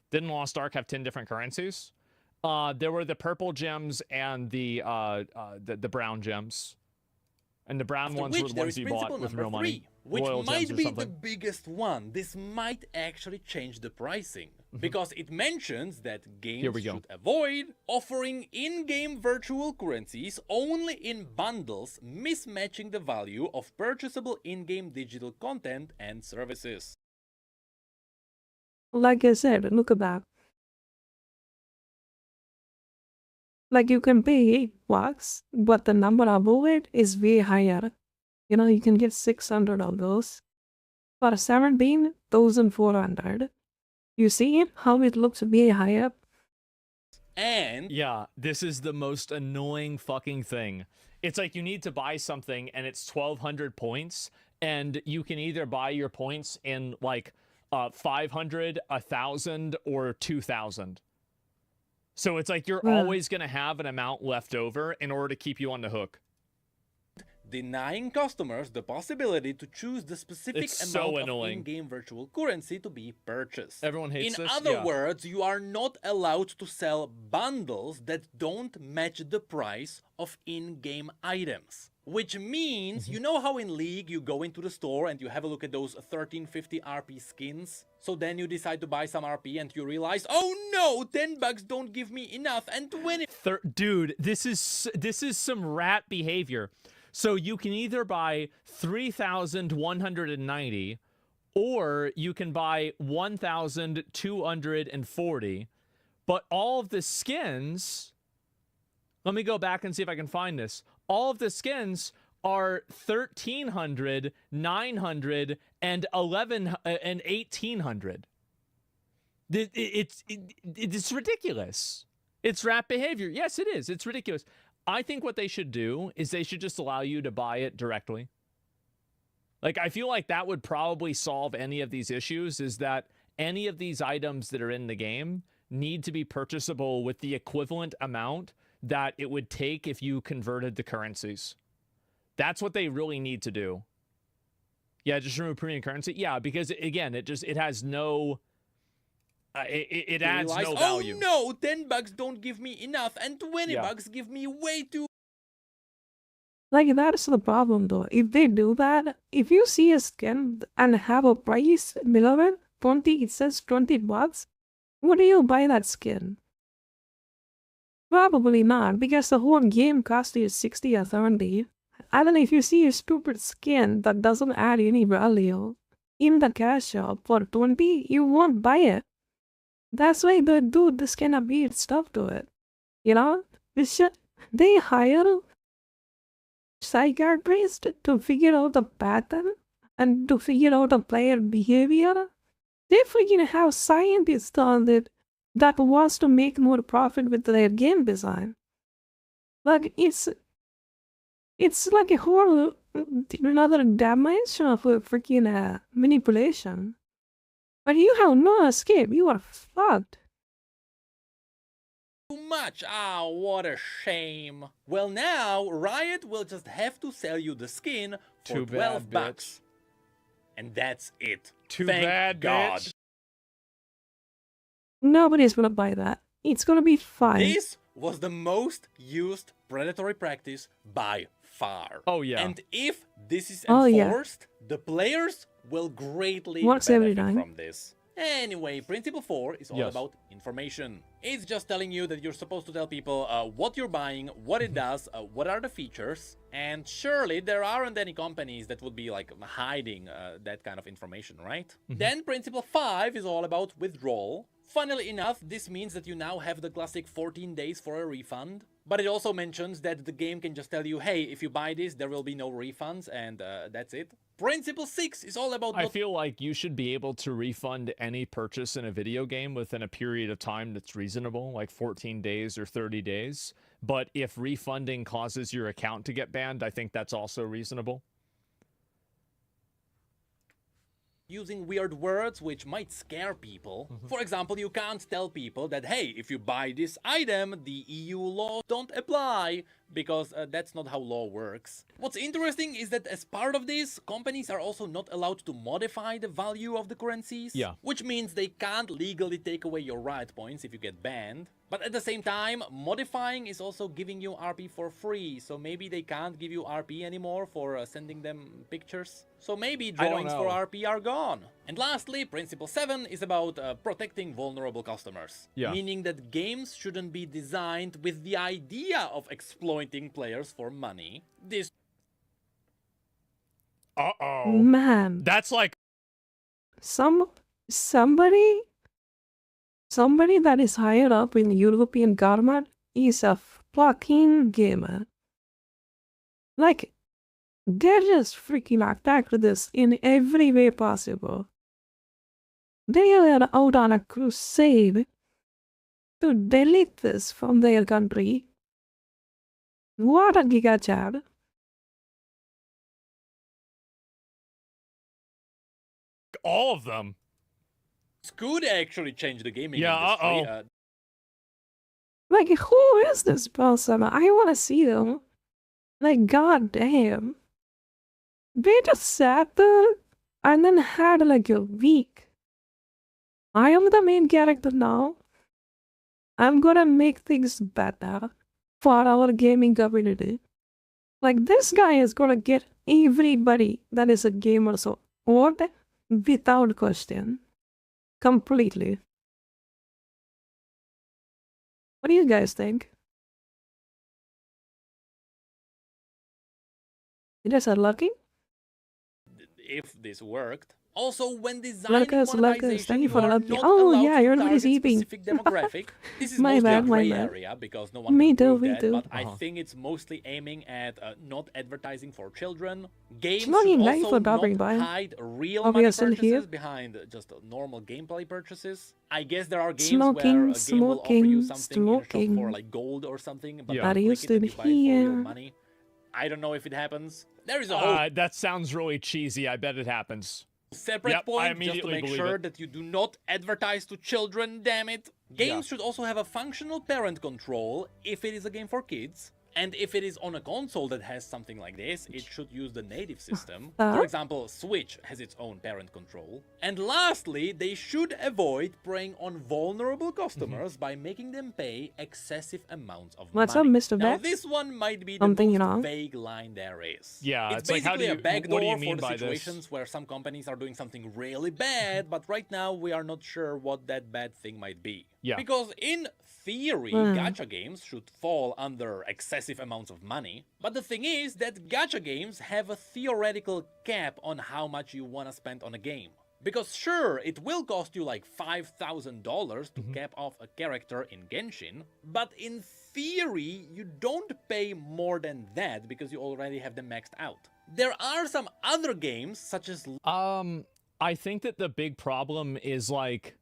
Didn't Lost Ark have 10 different currencies? There were the purple gems and the brown gems. And the brown ones were the ones you bought with real money. Which might be the biggest one. This might actually change the pricing. Because it mentions that games should avoid offering in-game virtual currencies only in bundles, mismatching the value of purchasable in-game digital content and services. Like I said, look at that. Like, you can pay $8, but the number above it is way higher. You know, you can get 600 of those. For 17,400. You see how it looks way higher? And... yeah, this is the most annoying fucking thing. It's like you need to buy something and it's 1,200 points, and you can either buy your points in, like, 500, 1,000, or 2,000. So it's like you're always going to have an amount left over in order to keep you on the hook. Denying customers the possibility to choose the specific amount of in-game virtual currency to be purchased. Everyone hates this. In other words, you are not allowed to sell bundles that don't match the price of in-game items. Which means, you know how in League you go into the store and you have a look at those 1350 RP skins? So then you decide to buy some RP and you realize, oh no, $10 don't give me enough, and 20... Dude, this is some rat behavior. So you can either buy 3,190 or you can buy 1,240, but all of the skins, let me go back and see if I can find this. All of the skins are 1,300, 900, and 1,800. It's ridiculous. It's rat behavior. Yes, it is. It's ridiculous. I think what they should do is they should just allow you to buy it directly. Like, I feel like that would probably solve any of these issues, is that any of these items that are in the game need to be purchasable with the equivalent amount that it would take if you converted the currencies. That's what they really need to do. Yeah, just remove premium currency. Yeah, because again, it has no... it adds no value. Oh no, $10 don't give me enough, and $20 give me way too... Like, that's the problem though. If they do that, if you see a skin and have a price below it, 20, it says $20, would you buy that skin? Probably not, because the whole game cost you 60 or 70. I don't know, if you see a stupid skin that doesn't add any value in the cash shop for 20, you won't buy it. That's why they do this kind of weird stuff to it. You know? They hire psychiatrists to figure out the pattern and to figure out the player behavior. They freaking have scientists on it that wants to make more profit with their game design. Like, it's like a whole another dimension of a freaking manipulation. But you have no escape. You are fucked. Too much. Ah, what a shame. Well, now Riot will just have to sell you the skin for $12. And that's it. Too Thank bad, God. bitch. Nobody's gonna buy that. It's gonna be fine. This was the most used predatory practice by far. Oh, yeah. And if this is enforced, the players will greatly benefit from this. Anyway, Principle 4 is all about information. It's just telling you that you're supposed to tell people what you're buying, what it does, what are the features, and surely there aren't any companies that would be like hiding that kind of information, right? Then Principle 5 is all about withdrawal. Funnily enough, this means that you now have the classic 14 days for a refund. But it also mentions that the game can just tell you, hey, if you buy this, there will be no refunds, and that's it. Principle 6 is all about... I feel like you should be able to refund any purchase in a video game within a period of time that's reasonable, like 14 days or 30 days. But if refunding causes your account to get banned, I think that's also reasonable. Using weird words which might scare people. For example, you can't tell people that, hey, if you buy this item, the EU laws don't apply, because that's not how law works. What's interesting is that as part of this, companies are also not allowed to modify the value of the currencies, which means they can't legally take away your riot points if you get banned. But at the same time, modifying is also giving you RP for free, so maybe they can't give you RP anymore for sending them pictures. So maybe drawings for RP are gone. And lastly, Principle 7 is about protecting vulnerable customers. Meaning that games shouldn't be designed with the idea of exploiting players for money. This... Man. That's like... Somebody that is higher up in the European government is a fucking gamer. Like, they're just freaking attacked this in every way possible. They are out on a crusade to delete this from their country. What a giga chat. All of them. This could actually change the gaming industry. Like, who is this person? I want to see them. Like, goddamn. They just sat there and then had like a week. I am the main character now. I'm gonna make things better for our gaming community. Like, this guy is gonna get everybody that is a gamer so what? Without question. Completely. What do you guys think? You guys are lucky? If this worked, Also, when designing Lucas, monetization, thank you you for the are love. not Oh allowed yeah, to everybody's target eating. specific demographic. This is My mostly bad, a my gray bad. area because no one Me can too, prove me that, too. but I think it's mostly aiming at not advertising for children. Games should Slugging, thank you also for dropping not by. hide real Hope money you're still here. purchases behind just normal gameplay purchases. I guess there are games Smoking, where a game will offer you something in a shop for smoking. like gold or something, but Yeah. then you Are you click it still and you buy it for real here? money. I don't know if it happens. There is a whole That sounds really cheesy. I bet it happens. separate Yep, I point just to immediately make believe sure it. that you do not advertise to children, damn it. Games should also have a functional parent control if it is a game for kids. And if it is on a console that has something like this, it should use the native system. For example, Switch has its own parent control. And lastly, they should avoid preying on vulnerable customers by making them pay excessive amounts of What's money. up, Mr. Now, Beck? this one might be the Something, you most know? vague line there is. Yeah, it's it's like, how basically do a you- backdoor what do you for mean the by this? situations where some companies are doing something really bad, but right now we are not sure what that bad thing might be. Yeah. Because in theory, gacha games should fall under excessive amounts of money. But the thing is that gacha games have a theoretical cap on how much you want to spend on a game. Because sure, it will cost you like $5,000 to cap off a character in Genshin, but in theory, you don't pay more than that because you already have them maxed out. There are some other games, such as... I think that the big problem is, like,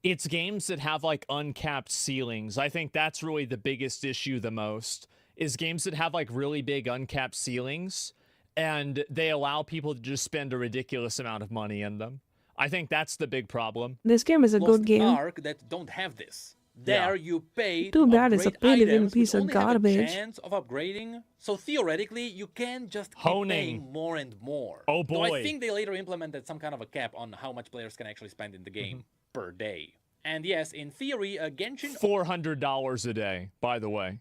it's games that have, like, uncapped ceilings. I think that's really the biggest issue the most, is games that have, like, really big uncapped ceilings, and they allow people to just spend a ridiculous amount of money in them. I think that's the big problem. This game is a good game. Ark that don't have this. There you pay Too to bad it's a upgrade pretty little items piece which of only have a garbage. chance of upgrading. So theoretically, you can just keep Honing. paying more and more. Oh Though I boy. think they later implemented some kind of a cap on how much players can actually spend in the game per day. And yes, in theory, Genshin $400 a day, by the way.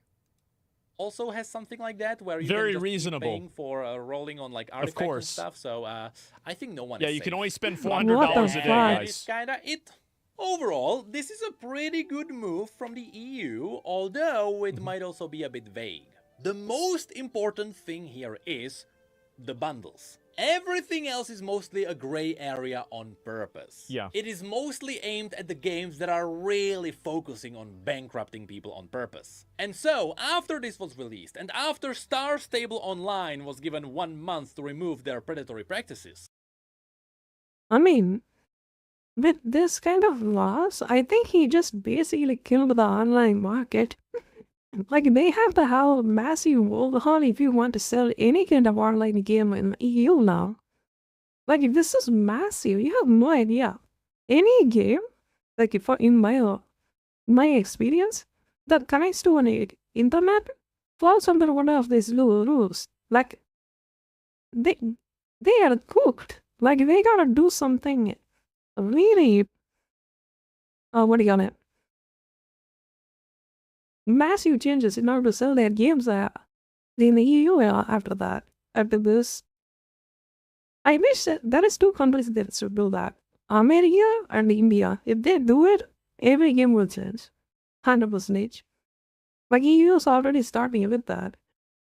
also has something like that, where you Very can just reasonable. keep paying for rolling on like artifacts and course. stuff. So I think no one. Yeah, is you can safe. only spend What $400 the a day, fuck? That is guys. kinda it. Overall, this is a pretty good move from the EU, although it might also be a bit vague. The most important thing here is the bundles. Everything else is mostly a gray area on purpose. Yeah. It is mostly aimed at the games that are really focusing on bankrupting people on purpose. And so, after this was released, and after Star Stable Online was given 1 month to remove their predatory practices, I mean, with this kind of loss, I think he just basically killed the online market. Like, they have to have a massive overhaul if you want to sell any kind of online game in the EU now. Like, this is massive. You have no idea. Any game, like, if in my experience, that connects to an internet falls under one of these rules. Like, they are cooked. Like, they gotta do something really, what do you call it? Massive changes in order to sell their games in the EU after that. After this, I wish that there is 2 countries that should do that. America and India. If they do it, every game will change. 100%. Like, EU is already starting with that.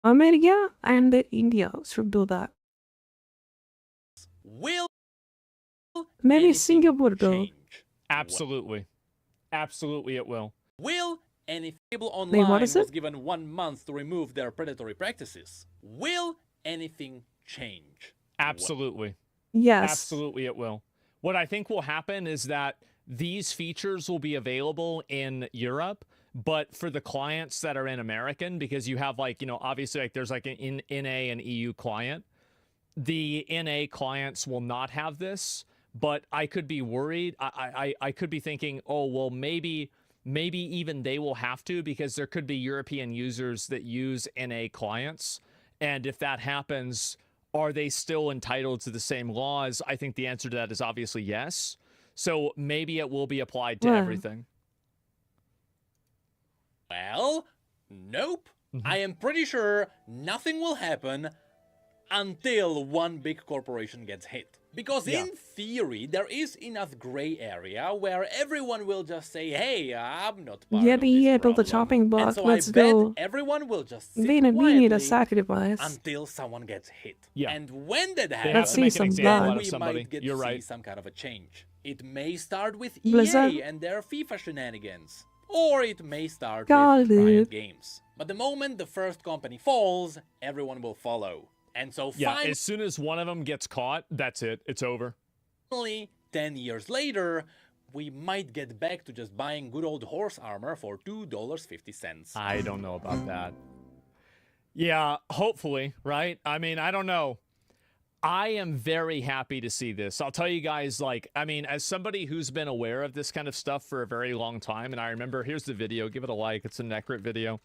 America and India should do that. will Maybe anything Singapore too. change? Absolutely. Absolutely it will. Will any Stable what Online is was it? given 1 month to remove their predatory practices? Will anything change? Absolutely. Yes. Absolutely it will. What I think will happen is that these features will be available in Europe, but for the clients that are in American, because you have, like, you know, obviously, like, there's like an NA and EU client. The NA clients will not have this, but I could be worried. I could be thinking, oh, well, maybe even they will have to, because there could be European users that use NA clients. And if that happens, are they still entitled to the same laws? I think the answer to that is obviously yes. So maybe it will be applied to everything. Well, nope. I am pretty sure nothing will happen until one big corporation gets hit. Because in theory, there is enough gray area where everyone will just say, hey, I'm not part of this problem. The chopping block, and so let's I bet go. everyone will just sit We need a sacrifice. until someone gets hit. Yeah. And when that happens, Let's see some blood. we might get to see some kind of a change. It may start with Blizzard. EA and their FIFA shenanigans. Or it may start God, with Riot Games. But the moment the first company falls, everyone will follow. And so finally, as soon as one of them gets caught, that's it. It's over. Finally, 10 years later, we might get back to just buying good old horse armor for $2.50. I don't know about that. Yeah, hopefully, right? I mean, I don't know. I am very happy to see this. I'll tell you guys, like, I mean, as somebody who's been aware of this kind of stuff for a very long time, and I remember, here's the video, give it a like, it's an accurate video.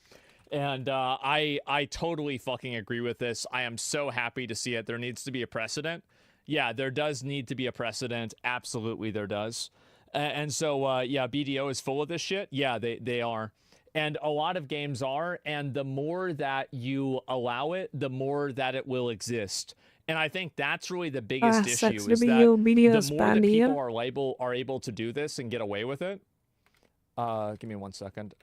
And I totally fucking agree with this. I am so happy to see it. There needs to be a precedent. Yeah, there does need to be a precedent. Absolutely, there does. And so, yeah, BDO is full of this shit. Yeah, they are. And a lot of games are. And the more that you allow it, the more that it will exist. And I think that's really the biggest issue, is that the more that people are able to do this and get away with it. Give me 1 second.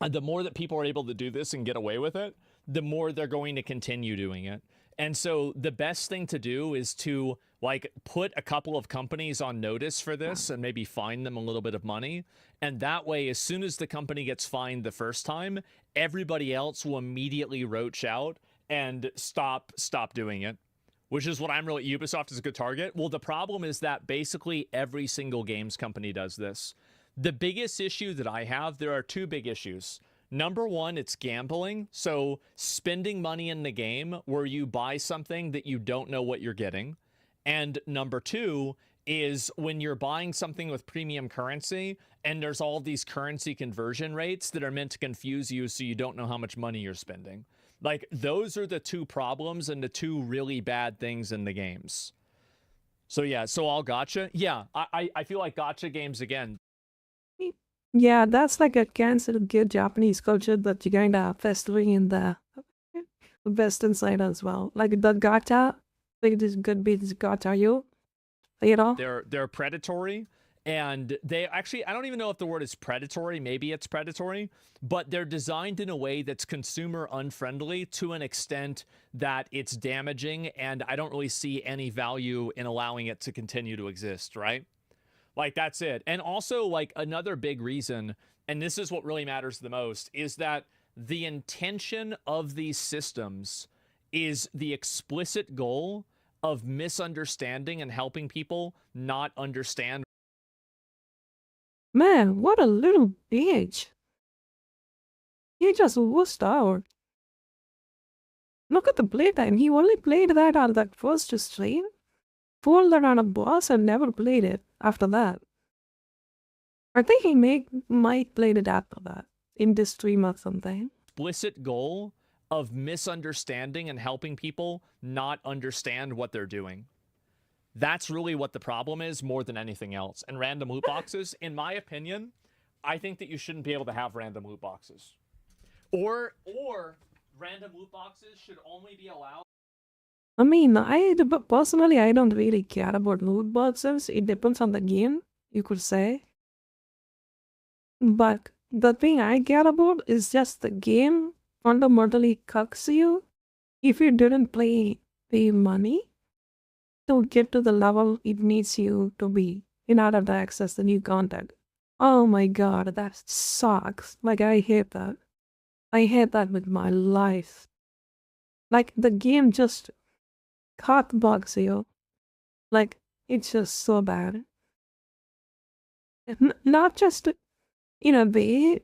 The more that people are able to do this and get away with it, the more they're going to continue doing it. And so the best thing to do is to, like, put a couple of companies on notice for this and maybe fine them a little bit of money. And that way, as soon as the company gets fined the first time, everybody else will immediately roach out and stop doing it, which is what I'm really... Ubisoft is a good target. Well, the problem is that basically every single games company does this. The biggest issue that I have, there are two big issues. Number one, it's gambling. So spending money in the game where you buy something that you don't know what you're getting. And number two is when you're buying something with premium currency and there's all these currency conversion rates that are meant to confuse you so you don't know how much money you're spending. Like, those are the two problems and the two really bad things in the games. So yeah, so all gacha. Yeah, I feel like gacha games, again, yeah, that's like a cancelled good Japanese culture that you're going to festering in the Western side as well. Like the gacha, like this good be this gacha, you know? They're predatory, and they actually, I don't even know if the word is predatory. Maybe it's predatory, but they're designed in a way that's consumer unfriendly to an extent that it's damaging, and I don't really see any value in allowing it to continue to exist, right? Like, that's it. And also, like, another big reason, and this is what really matters the most, is that the intention of these systems is the explicit goal of misunderstanding and helping people not understand. Man, what a little bitch. He just wussed out. Look at the playtime. He only played that on that first stream. Pulled that on a boss and never played it after that. I think he might play it after that in this stream or something. Explicit goal of misunderstanding and helping people not understand what they're doing. That's really what the problem is more than anything else. And random loot boxes, in my opinion, I think that you shouldn't be able to have random loot boxes. Or random loot boxes should only be allowed. I mean, personally, I don't really care about loot boxes. It depends on the game, you could say. But the thing I care about is just the game fundamentally cucks you if you didn't pay money to get to the level it needs you to be in order to access the new content. Oh my god, that sucks. Like, I hate that. I hate that with my life. Like, the game just hotbox you. Like, it's just so bad. Not just in a way,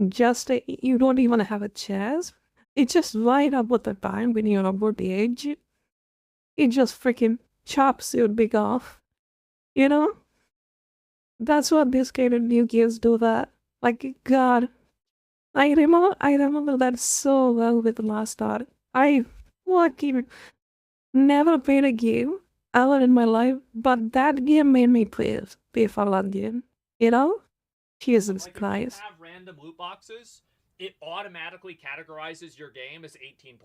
just you don't even have a chance. It's just right up with the time when you're about the age. It just freaking chops your big off. You know? That's what this kind of new games do that. Like, god. I remember that so well with Last Art. I fucking never played a game ever in my life, but that game made me pay for that game. You know? Jesus Christ. If you have random loot boxes, it automatically categorizes your game as 18+.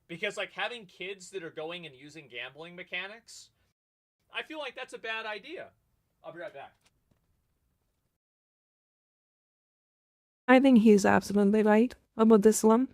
Because, like, having kids that are going and using gambling mechanics, I feel like that's a bad idea. I'll be right back. I think he's absolutely right about this one.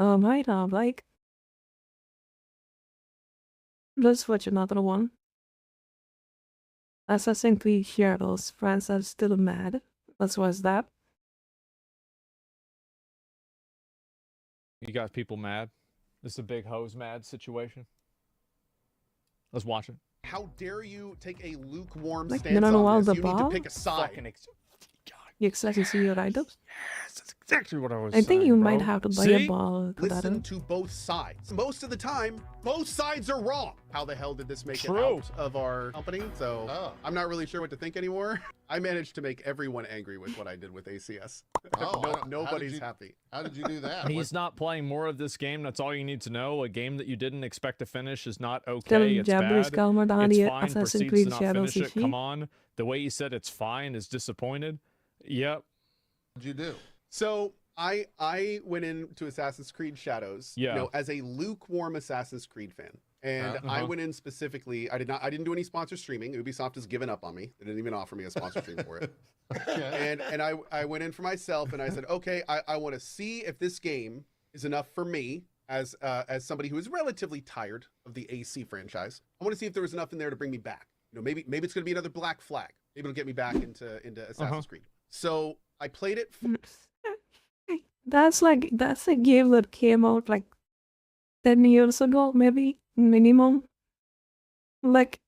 Right on, like, let's watch another one. Assassin's Creed Shadows, friends are still mad. Let's watch that. You got people mad. This is a big hose mad situation. Let's watch it. How dare you take a lukewarm Like, stance on this? You need to pick a side. You exactly see your items? Yes, that's exactly what I was I think saying, you bro. might have to buy a ball. Listen to both sides. Most of the time, both sides are wrong. How the hell did this make it out of our company? So I'm not really sure what to think anymore. I managed to make everyone angry with what I did with ACS. Nobody's happy. How did you do that? He's not playing more of this game. That's all you need to know. A game that you didn't expect to finish is not okay. It's bad. It's fine. Proceeds to not finish it. Come on. The way he said it's fine is disappointed. Yep. What did you do? So I went into Assassin's Creed Shadows, as a lukewarm Assassin's Creed fan. And I went in specifically, I didn't do any sponsor streaming. Ubisoft has given up on me. They didn't even offer me a sponsor stream for it. And I went in for myself and I said, okay, I want to see if this game is enough for me as somebody who is relatively tired of the AC franchise. I want to see if there was enough in there to bring me back. Maybe it's going to be another Black Flag. Maybe it'll get me back into Assassin's Creed. So I played it. That's a game that came out like 10 years ago, maybe minimum. Like,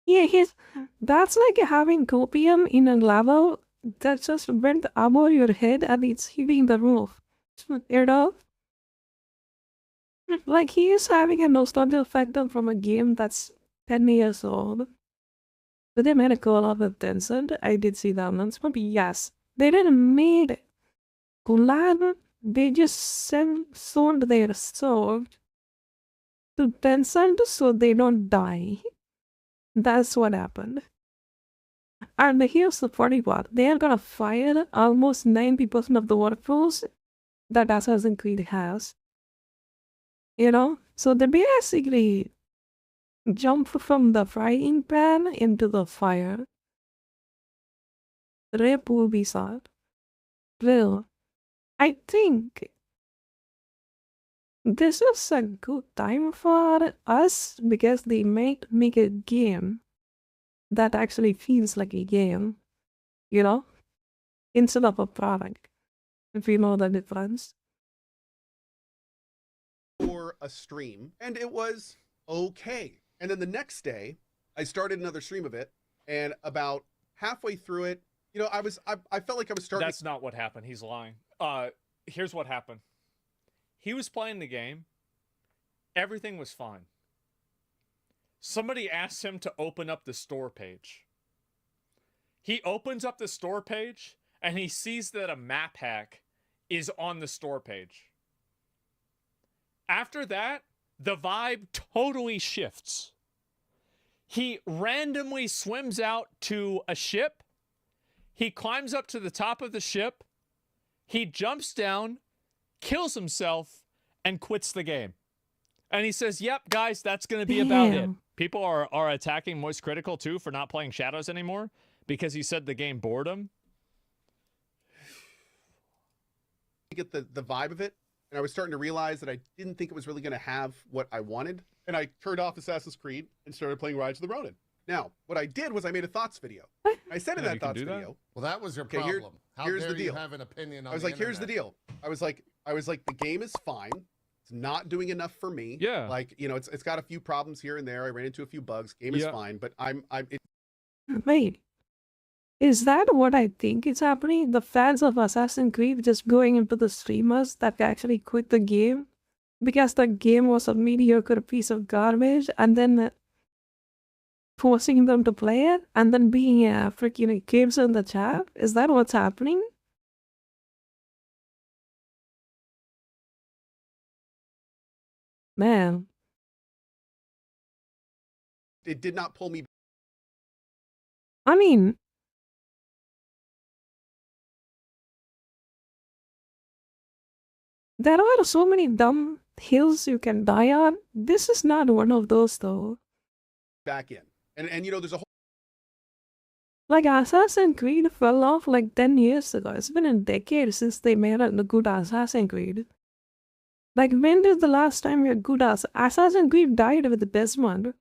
that's like having copium in a level that just went above your head and it's hitting the roof. Like, he is having a nostalgia factor from a game that's 10 years old. But they made a collab with Tencent. I did see that announcement, but yes, they didn't make it. Collab, they just sold their soul to Tencent so they don't die. That's what happened. And here's the funny part. They are gonna fire almost 90% of the workforce that Assassin's Creed has. So they basically jump from the frying pan into the fire. Rip Ubisoft. Well, I think this is a good time for us because they might make a game that actually feels like a game, instead of a product. If you know the difference. For a stream, and it was okay. And then the next day, I started another stream of it, and about halfway through it, you know, I felt like I was starting. That's not what happened. He's lying. Here's what happened. He was playing the game. Everything was fine. Somebody asked him to open up the store page. He opens up the store page, and he sees that a map hack is on the store page. After that, the vibe totally shifts. He randomly swims out to a ship. He climbs up to the top of the ship. He jumps down, kills himself, and quits the game. And he says, yep, guys, that's going to be about it. People are attacking Moist Critical, too, for not playing Shadows anymore because he said the game bored him. You get the vibe of it. And I was starting to realize that I didn't think it was really going to have what I wanted. And I turned off Assassin's Creed and started playing Rise of the Ronin. Now, what I did was I made a thoughts video. I said in that thoughts video. Well, that was your problem. Here's the deal. You have an opinion on I was like, here's the deal. I was like, the game is fine. It's not doing enough for me. Yeah. Like, you know, it's got a few problems here and there. I ran into a few bugs. Game is fine, but Wait. Is that what I think is happening? The fans of Assassin's Creed just going into the streamers that actually quit the game because the game was a mediocre piece of garbage, and then forcing them to play it, and then being freaking kids in the chat? Is that what's happening? Man. It did not pull me. I mean, there are so many dumb hills you can die on. This is not one of those, though. Back in. And you know, there's a whole... Like, Assassin's Creed fell off like 10 years ago. It's been a decade since they made a good Assassin's Creed. Like, when did the last time we had good Assassin's Creed died with the Desmond?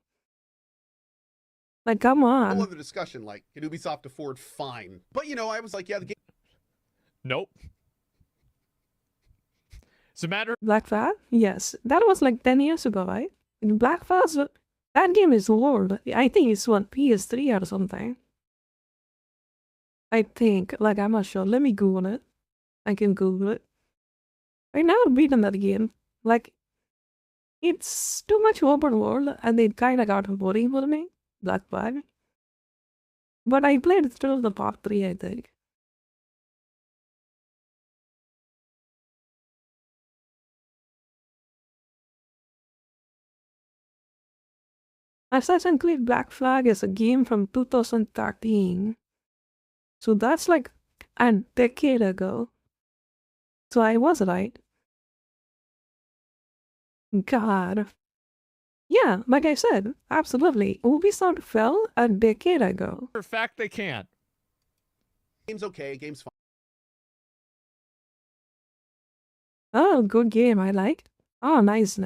Like, come on. Whole other discussion, like, can Ubisoft afford? Fine. But, you know, I was like, yeah, the game... Nope. It's a matter... Black Flag? Yes. That was like 10 years ago, right? In Black Flag, that game is old. I think it's on PS3 or something. I think. Like, I'm not sure. Let me Google it. I can Google it. I never beaten that game. Like, it's too much open world, and it kind of got boring for me. Black Flag. But I played through the part 3, I think. Assassin's Creed Black Flag is a game from 2013. So that's like a decade ago. So I was right. God. Yeah, like I said, absolutely. Ubisoft fell a decade ago. For fact, they can't. Game's okay, game's fine. Oh, good game, I liked. Oh, nice.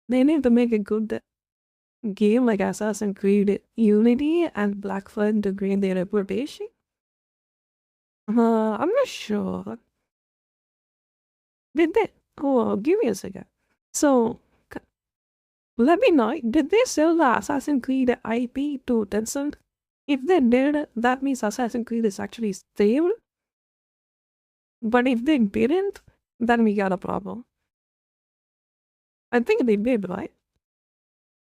They need to make a good game like Assassin's Creed Unity and Black Flag to gain their reputation. I'm not sure. Did they? Oh, give me a second. So, let me know, did they sell the Assassin's Creed IP to Tencent? If they did, that means Assassin's Creed is actually stable. But if they didn't, then we got a problem. I think they did, right?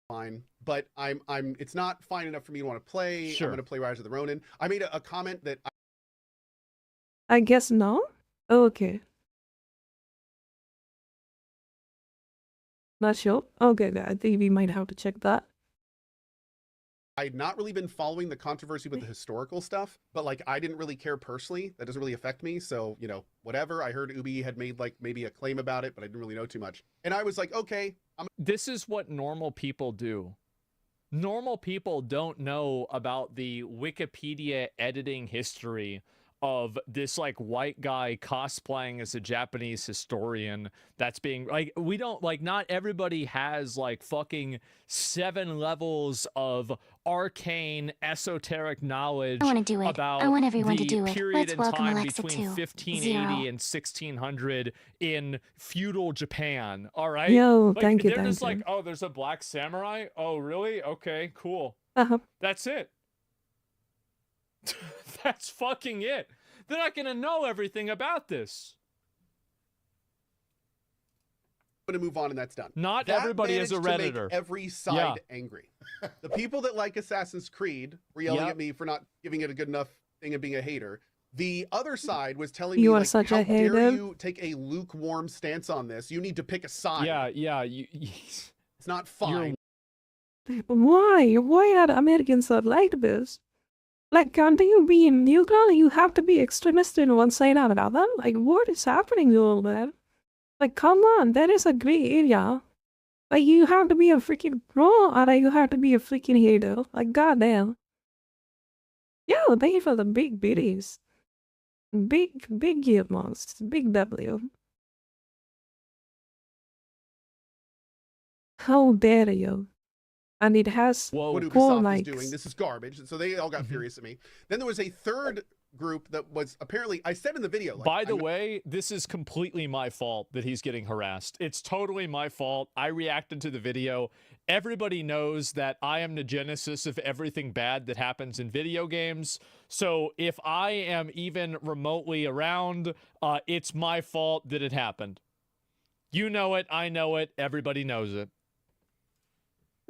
Fine, but it's not fine enough for me to want to play. Sure. I'm going to play Rise of the Ronin. I made a comment that I guess no? Okay. Not sure? Okay, I think we might have to check that. I'd not really been following the controversy with the historical stuff, but like I didn't really care personally. That doesn't really affect me. So, you know, whatever. I heard Ubi had made like maybe a claim about it, but I didn't really know too much. And I was like, okay. This is what normal people do. Normal people don't know about the Wikipedia editing history of this like white guy cosplaying as a Japanese historian that's being like, we don't like, not everybody has like fucking 7 levels of arcane esoteric knowledge about I want everyone to the do it. period Let's in welcome time Alexa between too. 1580 Zero. and 1600 in feudal Japan. All right. Yo, Like, thank you, they're just thank like, oh, there's a black samurai. Oh, really? Okay, cool. you. That's it. That's fucking it. They're not gonna know everything about this. I'm gonna move on, and that's done. Not that everybody is a Redditor. To make Redditor. every side angry. The people that like Assassin's Creed were yelling at me for not giving it a good enough thing and being a hater. The other side was telling me, like, how dare you take a lukewarm stance on this? You need to pick a side. Yeah. It's not fine. Why are Americans not like this? Like, can't you be neutral? You have to be extremist in one side or another? Like, what is happening to all that? Like, come on, there is a gray area. Like, you have to be a freaking pro or you have to be a freaking hater. Like, goddamn. Yo, thank you for the big biddies. Big gear monsters. Big W. How dare you? And it has what Ubisoft is doing. This is garbage. So they all got furious at me. Then there was a third group that was apparently, I said in the video, like, by the way, this is completely my fault that he's getting harassed. It's totally my fault. I reacted to the video. Everybody knows that I am the genesis of everything bad that happens in video games. So if I am even remotely around, it's my fault that it happened. You know it. I know it. Everybody knows it.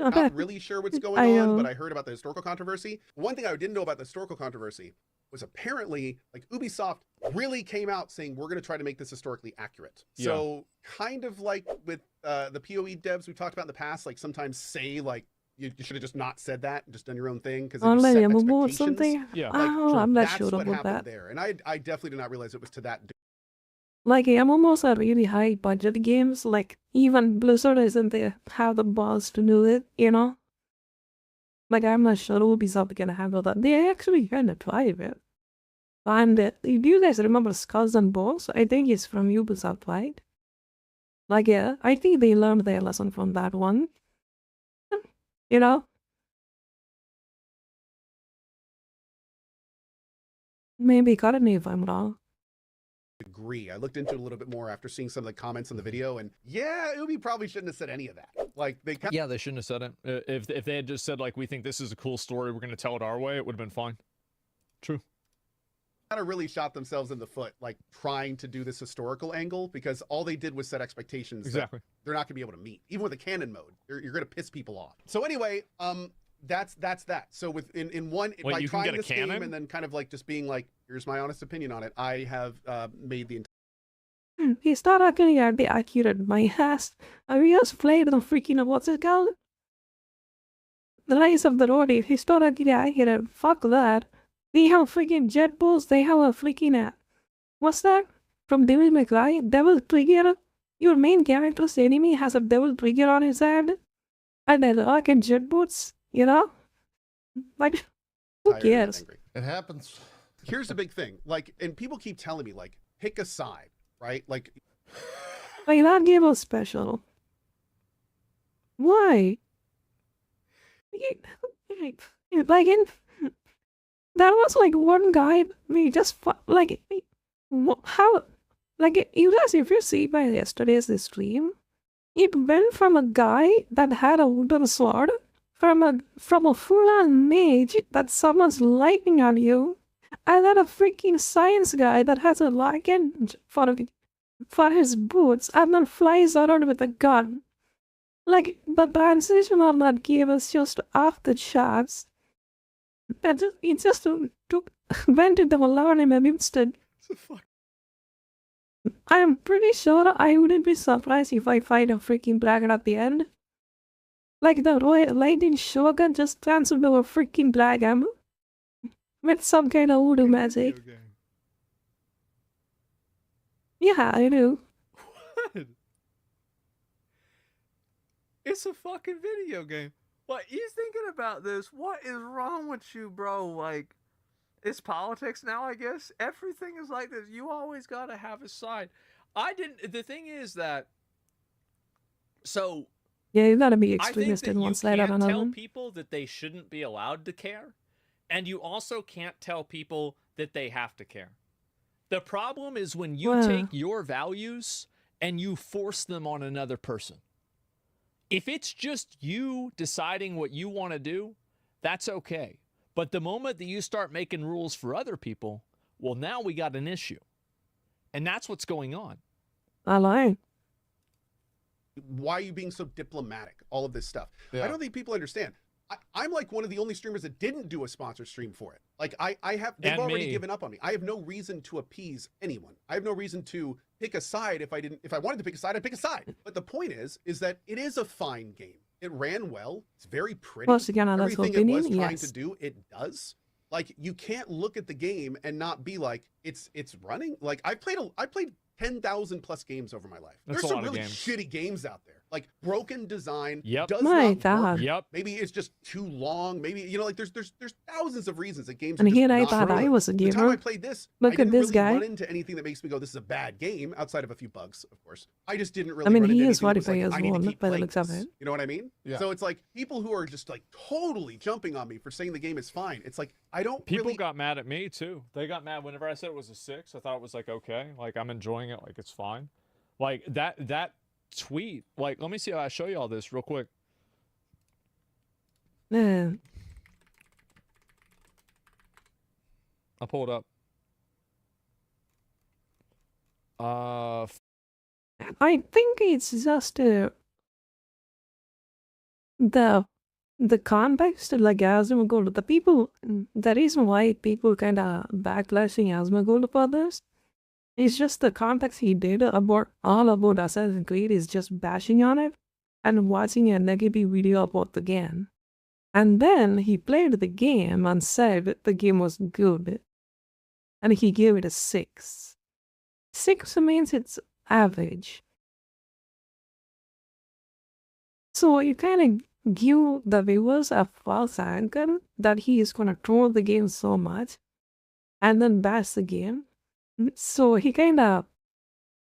Not really sure what's going on, but I heard about the historical controversy. One thing I didn't know about the historical controversy was apparently, like, Ubisoft really came out saying, we're going to try to make this historically accurate. Yeah. So kind of like with the PoE devs we've talked about in the past, like sometimes say, like, you should have just not said that and just done your own thing because it set expectations. Something? Yeah. Like, I'm not sure about that. Happened there. And I definitely did not realize it was to that degree. Like, MMOs are really high budget games. Like, even Blizzard isn't there, have the balls to do it, you know? Like, I'm not sure Ubisoft can handle that. They actually kind of tried it. And if you guys remember Skulls and Bones, I think it's from Ubisoft, right? Like, yeah, I think they learned their lesson from that one. You know? Maybe correct me if I'm wrong. Agree. I looked into it a little bit more after seeing some of the comments on the video, and yeah, Ubi probably shouldn't have said any of that. Like, they they shouldn't have said it. If they had just said, like, we think this is a cool story, we're going to tell it our way, it would have been fine. True. Kind of really shot themselves in the foot, like, trying to do this historical angle, because all they did was set expectations exactly. That they're not going to be able to meet. Even with the canon mode, you're going to piss people off. So anyway, that's that. So with in one, by trying this game and then kind of like just being like, here's my honest opinion on it, I have made the entire. He's not actually at the accurate. My ass. I just played the freaking what's it called? The Rise of the Ronin. He's not actually accurate. Fuck that. They have freaking jet balls. They have a freaking what's that? From Devil May Cry? Devil Trigger. Your main character's enemy has a devil trigger on his head, and then fucking jet boots. You know, like, who cares? It happens. Here's the big thing. Like, and people keep telling me, like, pick a side, right? Like that game was special. Why? Like, there was like one guy. We just like how, like, you guys, if you see by yesterday's stream, it went from a guy that had a wooden sword. From a full-on mage that summons lightning on you, and then a freaking science guy that has a lichen for his boots, and then flies around with a gun. Like, the transition on that game was just off the charts. It just went into a lot in an instant. I'm pretty sure I wouldn't be surprised if I find a freaking dragon at the end. Like, the lightning shogun just turns into a freaking dragon with some kind of voodoo magic. Yeah, I do. What? It's a fucking video game. What, you thinking about this? What is wrong with you, bro? Like, It's politics now, I guess. Everything is like this. You always got to have a side. The thing is that, so. Yeah, you gotta be I think extremist that in one you side or can't tell another. people that they shouldn't be allowed to care, and you also can't tell people that they have to care. The problem is when you take your values and you force them on another person. If it's just you deciding what you want to do, that's okay. But the moment that you start making rules for other people, well, now we got an issue. And that's what's going on. I like. Why are you being so diplomatic? All of this stuff. Yeah. I don't think people understand. I'm like one of the only streamers that didn't do a sponsor stream for it. Like they've already given up on me. I have no reason to appease anyone. I have no reason to pick a side. If I wanted to pick a side, I'd pick a side. But the point is that it is a fine game. It ran well. It's very pretty. Everything it was trying to do, it does. Like, you can't look at the game and not be like, it's running. Like, I played 10,000 plus games over my life. There's some really shitty games out there. Like, broken design does not work. Yep. Maybe it's just too long. Maybe, you know, like there's thousands of reasons that games And are here I just thought not I was a gamer. The time I played this, Look I didn't at this really guy. run into anything that makes me go, this is a bad game, outside of a few bugs, of course. I just didn't really I mean, run into he is anything that was 45 like, years I need to old keep by the playing looks of this. it. You know what I mean? Yeah. So it's like people who are just like totally jumping on me for saying the game is fine. It's like, I don't People got mad at me too. They got mad whenever I said it was a 6. I thought it was like, okay, like I'm enjoying it, like it's fine. Like that tweet, like, let me see how I show you all this real quick. Yeah. I'll pull it up. I think it's just the context, like Asmongold. The people, the reason why people kind of backlashing Asmongold for this is just the context he did about Assassin's Creed is just bashing on it and watching a negative video about the game. And then he played the game and said the game was good. And he gave it a 6. 6 means it's average. So you kind of give the viewers a false anchor that he is going to troll the game so much and then bash the game. So he kind of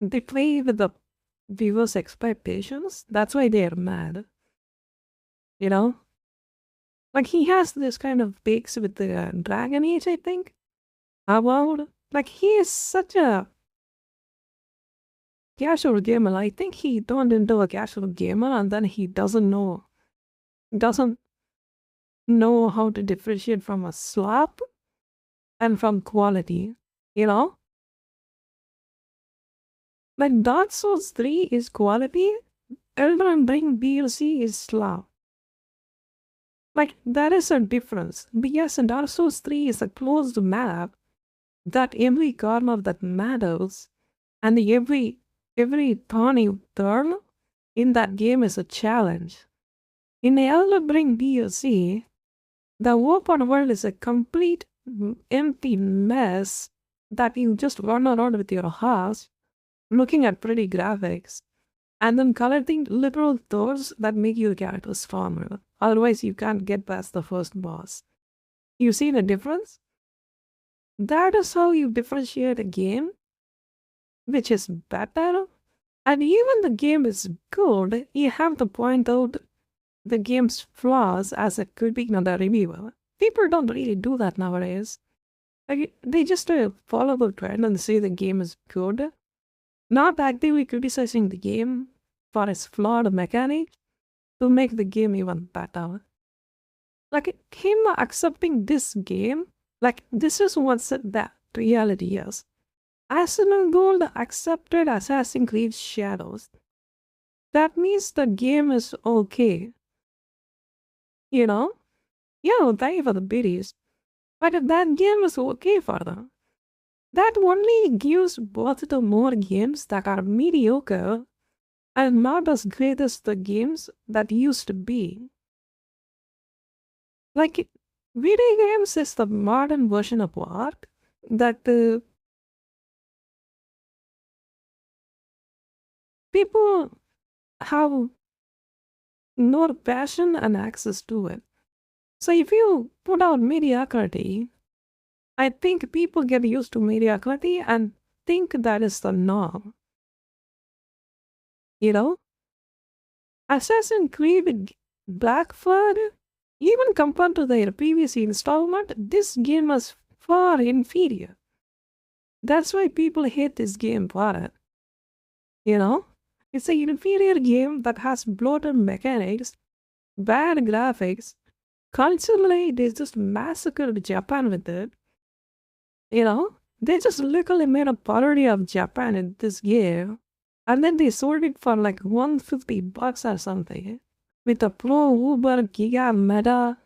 deflated the viewers' expectations. That's why they're mad. You know? Like, he has this kind of bakes with the Dragon Age, I think. About, like, he is such a casual gamer. I think he turned into a casual gamer and then he doesn't know how to differentiate from a slap and from quality, you know? Like, Dark Souls 3 is quality, Elden Ring DLC is slap. Like, there is a difference. But yes, Dark Souls 3 is a closed map that every corner that matters and every thorny turn in that game is a challenge. In Elden Ring DLC, the open world is a complete empty mess that you just run around with your house, looking at pretty graphics, and then collecting literal doors that make your character stronger. Otherwise, you can't get past the first boss. You see the difference? That is how you differentiate a game, which is better. And even the game is good, you have to point out the game's flaws as a critic, not a reviewer. People don't really do that nowadays. Like, they just follow the trend and say the game is good, not actively criticizing the game for its flawed mechanics to make the game even better. Like, him accepting this game, like, this is what the reality is. Asmongold accepted Assassin's Creed Shadows. That means the game is okay. You know? Yeah, thank you for the biddies. But if that game is okay for them, that only gives both the more games that are mediocre and not as great as the games that used to be. Like, video games is the modern version of art that people have no passion and access to it. So if you put out mediocrity I think people get used to mediocrity and think that is the norm. You know? Assassin's Creed Black Flag, even compared to their previous installment, this game was far inferior. That's why people hate this game for it. You know? It's an inferior game that has bloated mechanics, bad graphics. Culturally, they just massacred Japan with it. You know? They just literally made a parody of Japan in this game. And then they sold it for like $150 or something. With a Pro Uber Giga Meta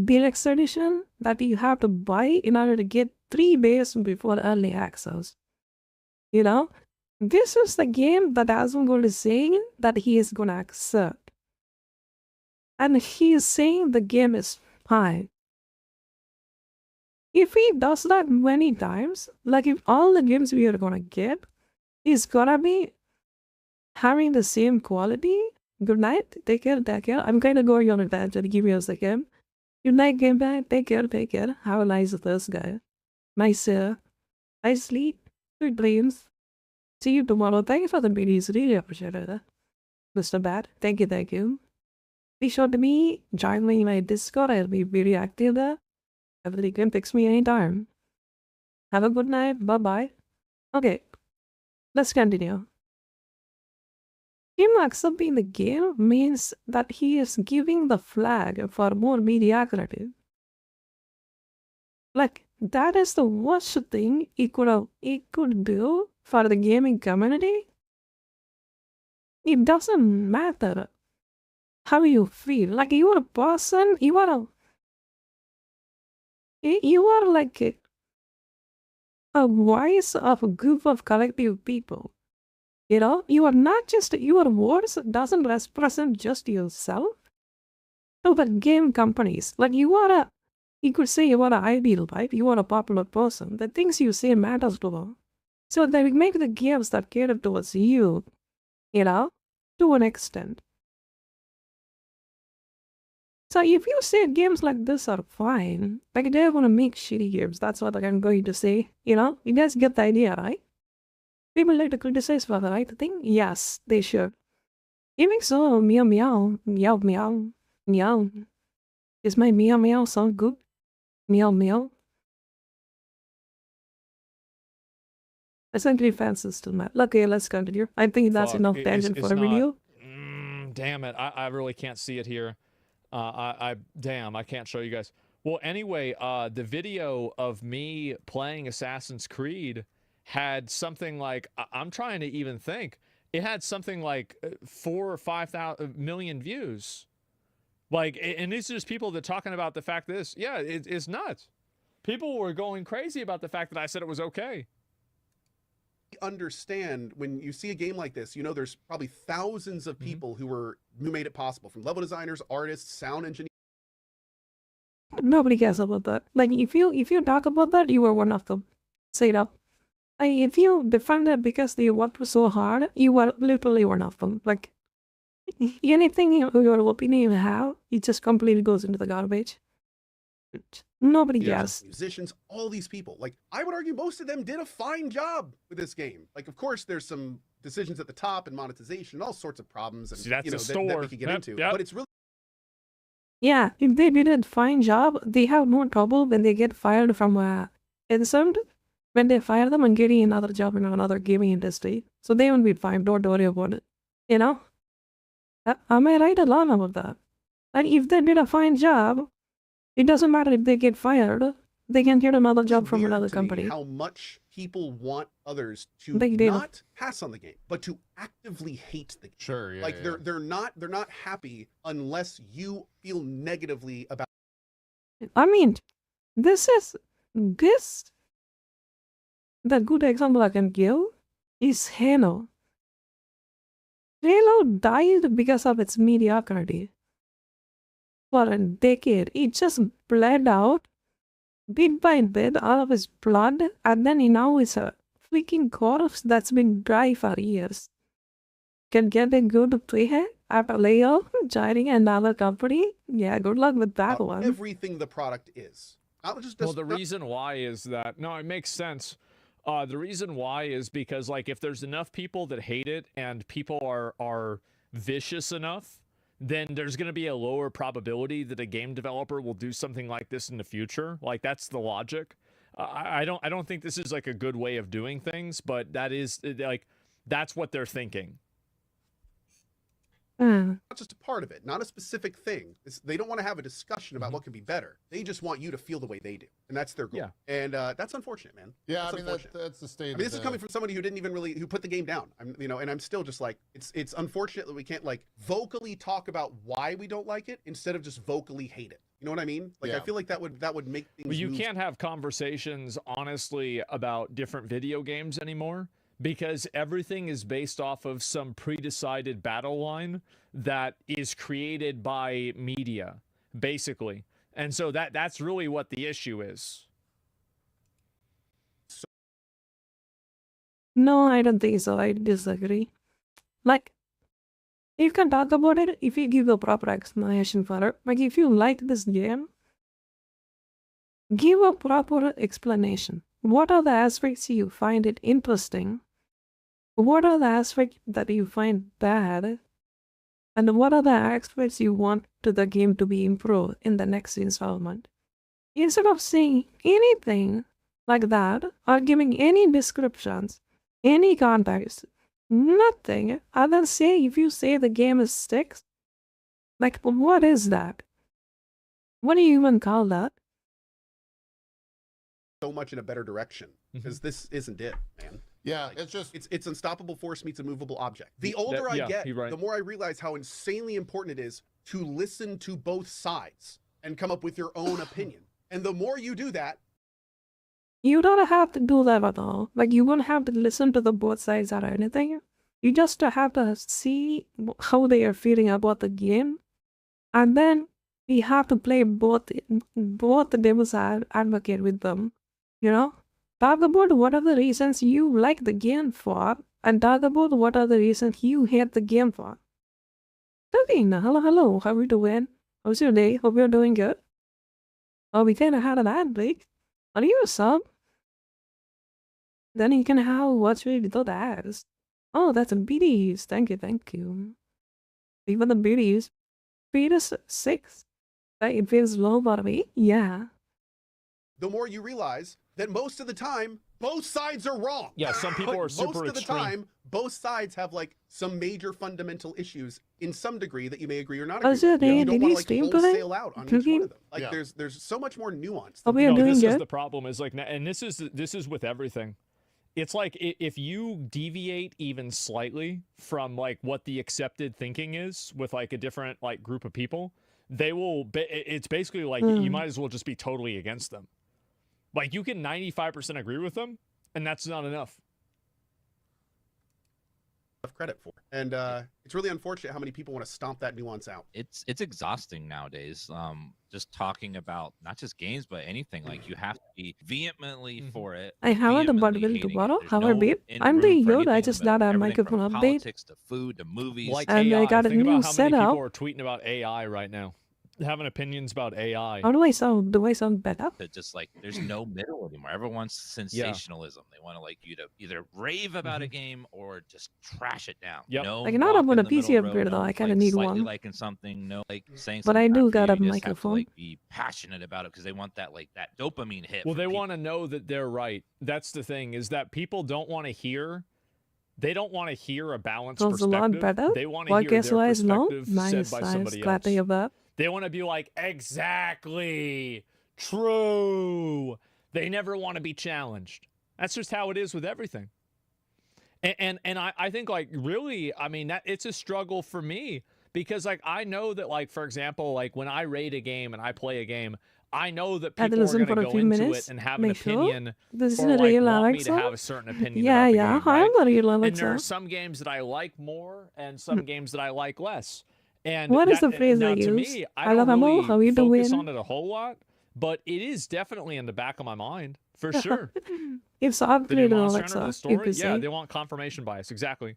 Deluxe Edition that you have to buy in order to get 3 days before early access. You know? This is the game that Asmongold is saying that he is going to accept. And he is saying the game is fine. If he does that many times, like if all the games we are going to get is going to be having the same quality, good night, take care. I'm going to go on a tangent, give me a second. Good night, game back, take care. Have a nice Thursday. Nice sleep, sweet dreams. See you tomorrow. Thank you for the videos, really appreciate it. Mr. Bat, thank you. Be sure to join me in my Discord, I'll be very active there. Everybody can text me anytime. Have a good night, bye-bye. Okay, let's continue. Him accepting the game means that he is giving the flag for more mediocrity. Like, that is the worst thing he could do for the gaming community. It doesn't matter how you feel. Like, you are a person, you are like a voice of a group of collective people. You know, you are not just, your words doesn't represent just yourself. No, but game companies, like you could say you are an ideal, right? You are a popular person. The things you say matters to them. So they make the games that cater towards you, you know, to an extent. So if you say games like this are fine, like they're gonna make shitty games, that's what I'm going to say, you know? You guys get the idea, right? People like to criticize for the right thing? Yes, they should. Even so, meow meow, meow meow, meow. Is my meow meow sound good? Meow meow. Essentially fan system, Matt. Okay, let's continue. I think that's enough tangent for a video. Damn it, I really can't see it here. Damn, I can't show you guys. Well, anyway, the video of me playing Assassin's Creed had something like, I'm trying to even think, it had something like 4 or 5 million views. Like, and these are just people that are talking about the fact that this, yeah, it's nuts. People were going crazy about the fact that I said it was okay. Understand when you see a game like this, you know, there's probably thousands of people who made it possible, from level designers, artists, sound engineers. Nobody cares about that. Like, if you talk about that, you are one of them. Say it up. If you defend it because they worked so hard, you are literally one of them. Like, anything your opinion you have, it just completely goes into the garbage. Nobody cares. Musicians, all these people. Like, I would argue most of them did a fine job with this game. Like, of course, there's some decisions at the top and monetization and all sorts of problems, and see, that's that we could get into. But it's really, yeah, if they did a fine job, they have no trouble when they get fired from Insert, when they fire them and getting another job in another gaming industry. So they won't be fine. Don't worry about it. You know? Am I right or wrong about that? And if they did a fine job, it doesn't matter if they get fired. They can get another job from another company. How much people want others to not pass on the game, but to actively hate the game. Sure, yeah. Like they're not happy unless you feel negatively about. I mean, the good example I can give is Halo. Halo died because of its mediocrity. For a decade, it just bled out, bit by bit, all of his blood, and then now is a freaking corpse that's been dry for years. Can get a good player after layoff, joining another company? Yeah, good luck with that one. Everything the product is. Well, the reason why is that no, it makes sense. The reason why is because like if there's enough people that hate it and people are vicious enough, then there's going to be a lower probability that a game developer will do something like this in the future. Like that's the logic. I don't think this is like a good way of doing things, but that is like that's what they're thinking. Not just a part of it, not a specific thing. They don't want to have a discussion about what can be better. They just want you to feel the way they do, and that's their goal. Yeah. And that's unfortunate, man. Yeah, I mean that's the state. I mean, this is coming from somebody who didn't even really who put the game down. And I'm still just like it's unfortunate that we can't like vocally talk about why we don't like it instead of just vocally hate it. You know what I mean? Like I feel like that would make things. Well, you can't have conversations honestly about different video games anymore, because everything is based off of some pre-decided battle line that is created by media, basically. And so that's really what the issue is. No, I don't think so. I disagree. Like, you can talk about it if you give a proper explanation for it. Like, if you like this game, give a proper explanation. What are the aspects you find it interesting? What are the aspects that you find bad? And what are the aspects you want to the game to be improved in the next installment? Instead of saying anything like that, or giving any descriptions, any context, nothing other than say if you say the game is sticks, like what is that? What do you even call that? So much in a better direction, because this isn't it, man. Yeah, like, it's just it's unstoppable force meets a movable object. The older I get, the more I realize how insanely important it is to listen to both sides and come up with your own opinion. And the more you do that, you don't have to do that at all. Like, you won't have to listen to the both sides or anything. You just have to see how they are feeling about the game, and then you have to play both the devil's advocate with them. You know. Talk about what are the reasons you like the game for, and talk about what are the reasons you hate the game for. Okay, now, hello, how are you doing? How's your day? Hope you're doing good. Oh, we kinda had an ad break. Are you a sub? Then you can have what's really without ads. Oh, that's a BDs. Thank you. Even the BDs. Feed us 6. It feels low, by the way. Yeah. The more you realize that most of the time, both sides are wrong. Yeah, some people are super extreme. Most of the time, both sides have like some major fundamental issues in some degree that you may agree or not agree with. You don't want to like wholesale out on each one of them. Like there's so much more nuance. This is the problem is like, and this is with everything. It's like if you deviate even slightly from like what the accepted thinking is with like a different like group of people, they will. It's basically like you might as well just be totally against them. Like, you can 95% agree with them, and that's not enough. Credit for. And it's really unfortunate how many people want to stomp that nuance out. It's exhausting nowadays. Just talking about not just games, but anything. Like, you have to be vehemently for it. I haven't about Will tomorrow. How are you? I'm doing good. I just got a microphone update. Politics to food to movies. Like and AI. I got a Think new about how many setup. people are tweeting about AI right now. Having opinions about AI. How do I sound? Do I sound better? Just like there's no middle anymore. Everyone's sensationalism. They want to like you to either rave about a game or just trash it down. Yep. No, like not about a PC upgrade though. I kind of need one. Liking something, no, like saying. But I do got a you just microphone. have to, like, be passionate about it because they want that that dopamine hit. Well, they want to know that they're right. That's the thing is that people don't want to hear. They don't want to hear a balanced perspective. A lot better. They want to hear their perspective said by somebody glad to hear that. They want to be like, exactly, true. They never want to be challenged. That's just how it is with everything. And I think, like, really, I mean, that it's a struggle for me because, like, I know that, like, for example, like, when I rate a game and I play a game, I know that people are going to go into it and have an opinion this or, is like, real want Alexa? me to have a certain opinion yeah, about the yeah, game, right? I'm a real Alexa. And there are some games that I like more and some games that I like less. And what is the phrase I use? Me, I don't really how you focus doing? on it a whole lot, but it is definitely in the back of my mind, for sure. If so, I've played Alexa. You could say. They want confirmation bias, exactly.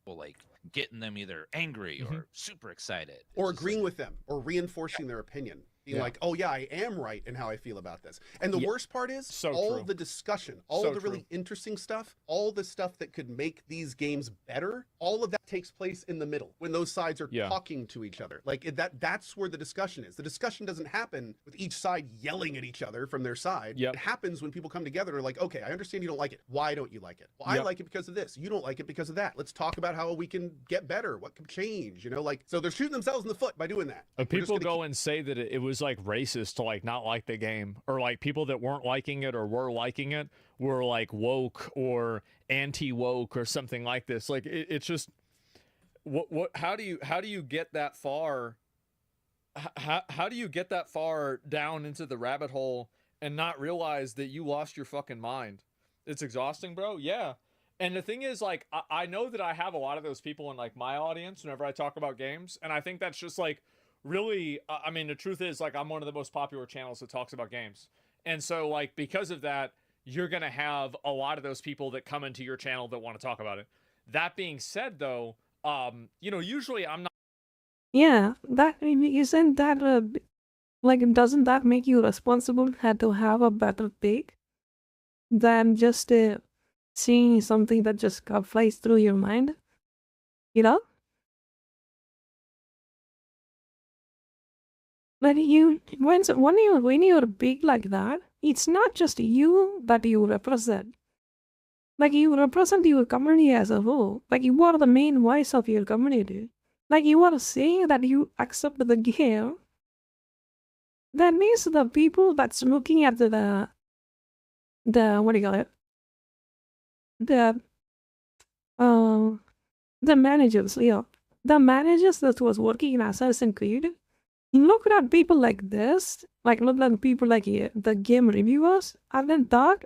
Well, like getting them either angry or super excited. Or agreeing with them, or reinforcing their opinion. being like, oh yeah, I am right in how I feel about this. And the worst part is all the discussion, all the really interesting stuff, all the stuff that could make these games better, all of that takes place in the middle when those sides are talking to each other. Like that's where the discussion is. The discussion doesn't happen with each side yelling at each other from their side. It happens when people come together and are like, okay, I understand you don't like it. Why don't you like it? Well, I like it because of this. You don't like it because of that. Let's talk about how we can get better. What can change? You know, like, so they're shooting themselves in the foot by doing that. But people go and say that it was like racist to like not like the game, or like people that weren't liking it or were liking it were like woke or anti-woke or something like this. Like it's just how do you get that far? How do you get that far down into the rabbit hole and not realize that you lost your fucking mind? It's exhausting, bro. Yeah. And the thing is, like, I know that I have a lot of those people in like my audience whenever I talk about games, and I think that's just like really, I mean, the truth is, like, I'm one of the most popular channels that talks about games. And so, like, because of that, you're going to have a lot of those people that come into your channel that want to talk about it. That being said, though, you know, usually I'm not. Yeah, that, isn't that, like, doesn't that make you responsible had to have a better take than just seeing something that just flies through your mind? You know? But when you're big like that, it's not just you that you represent. Like, you represent your community as a whole. Like, you are the main voice of your community. Like, you are saying that you accept the game. That means the people that's looking at the what do you call it? The managers, the managers that was working in Assassin's Creed. Look at people like this, like look at people like the game reviewers, and then thought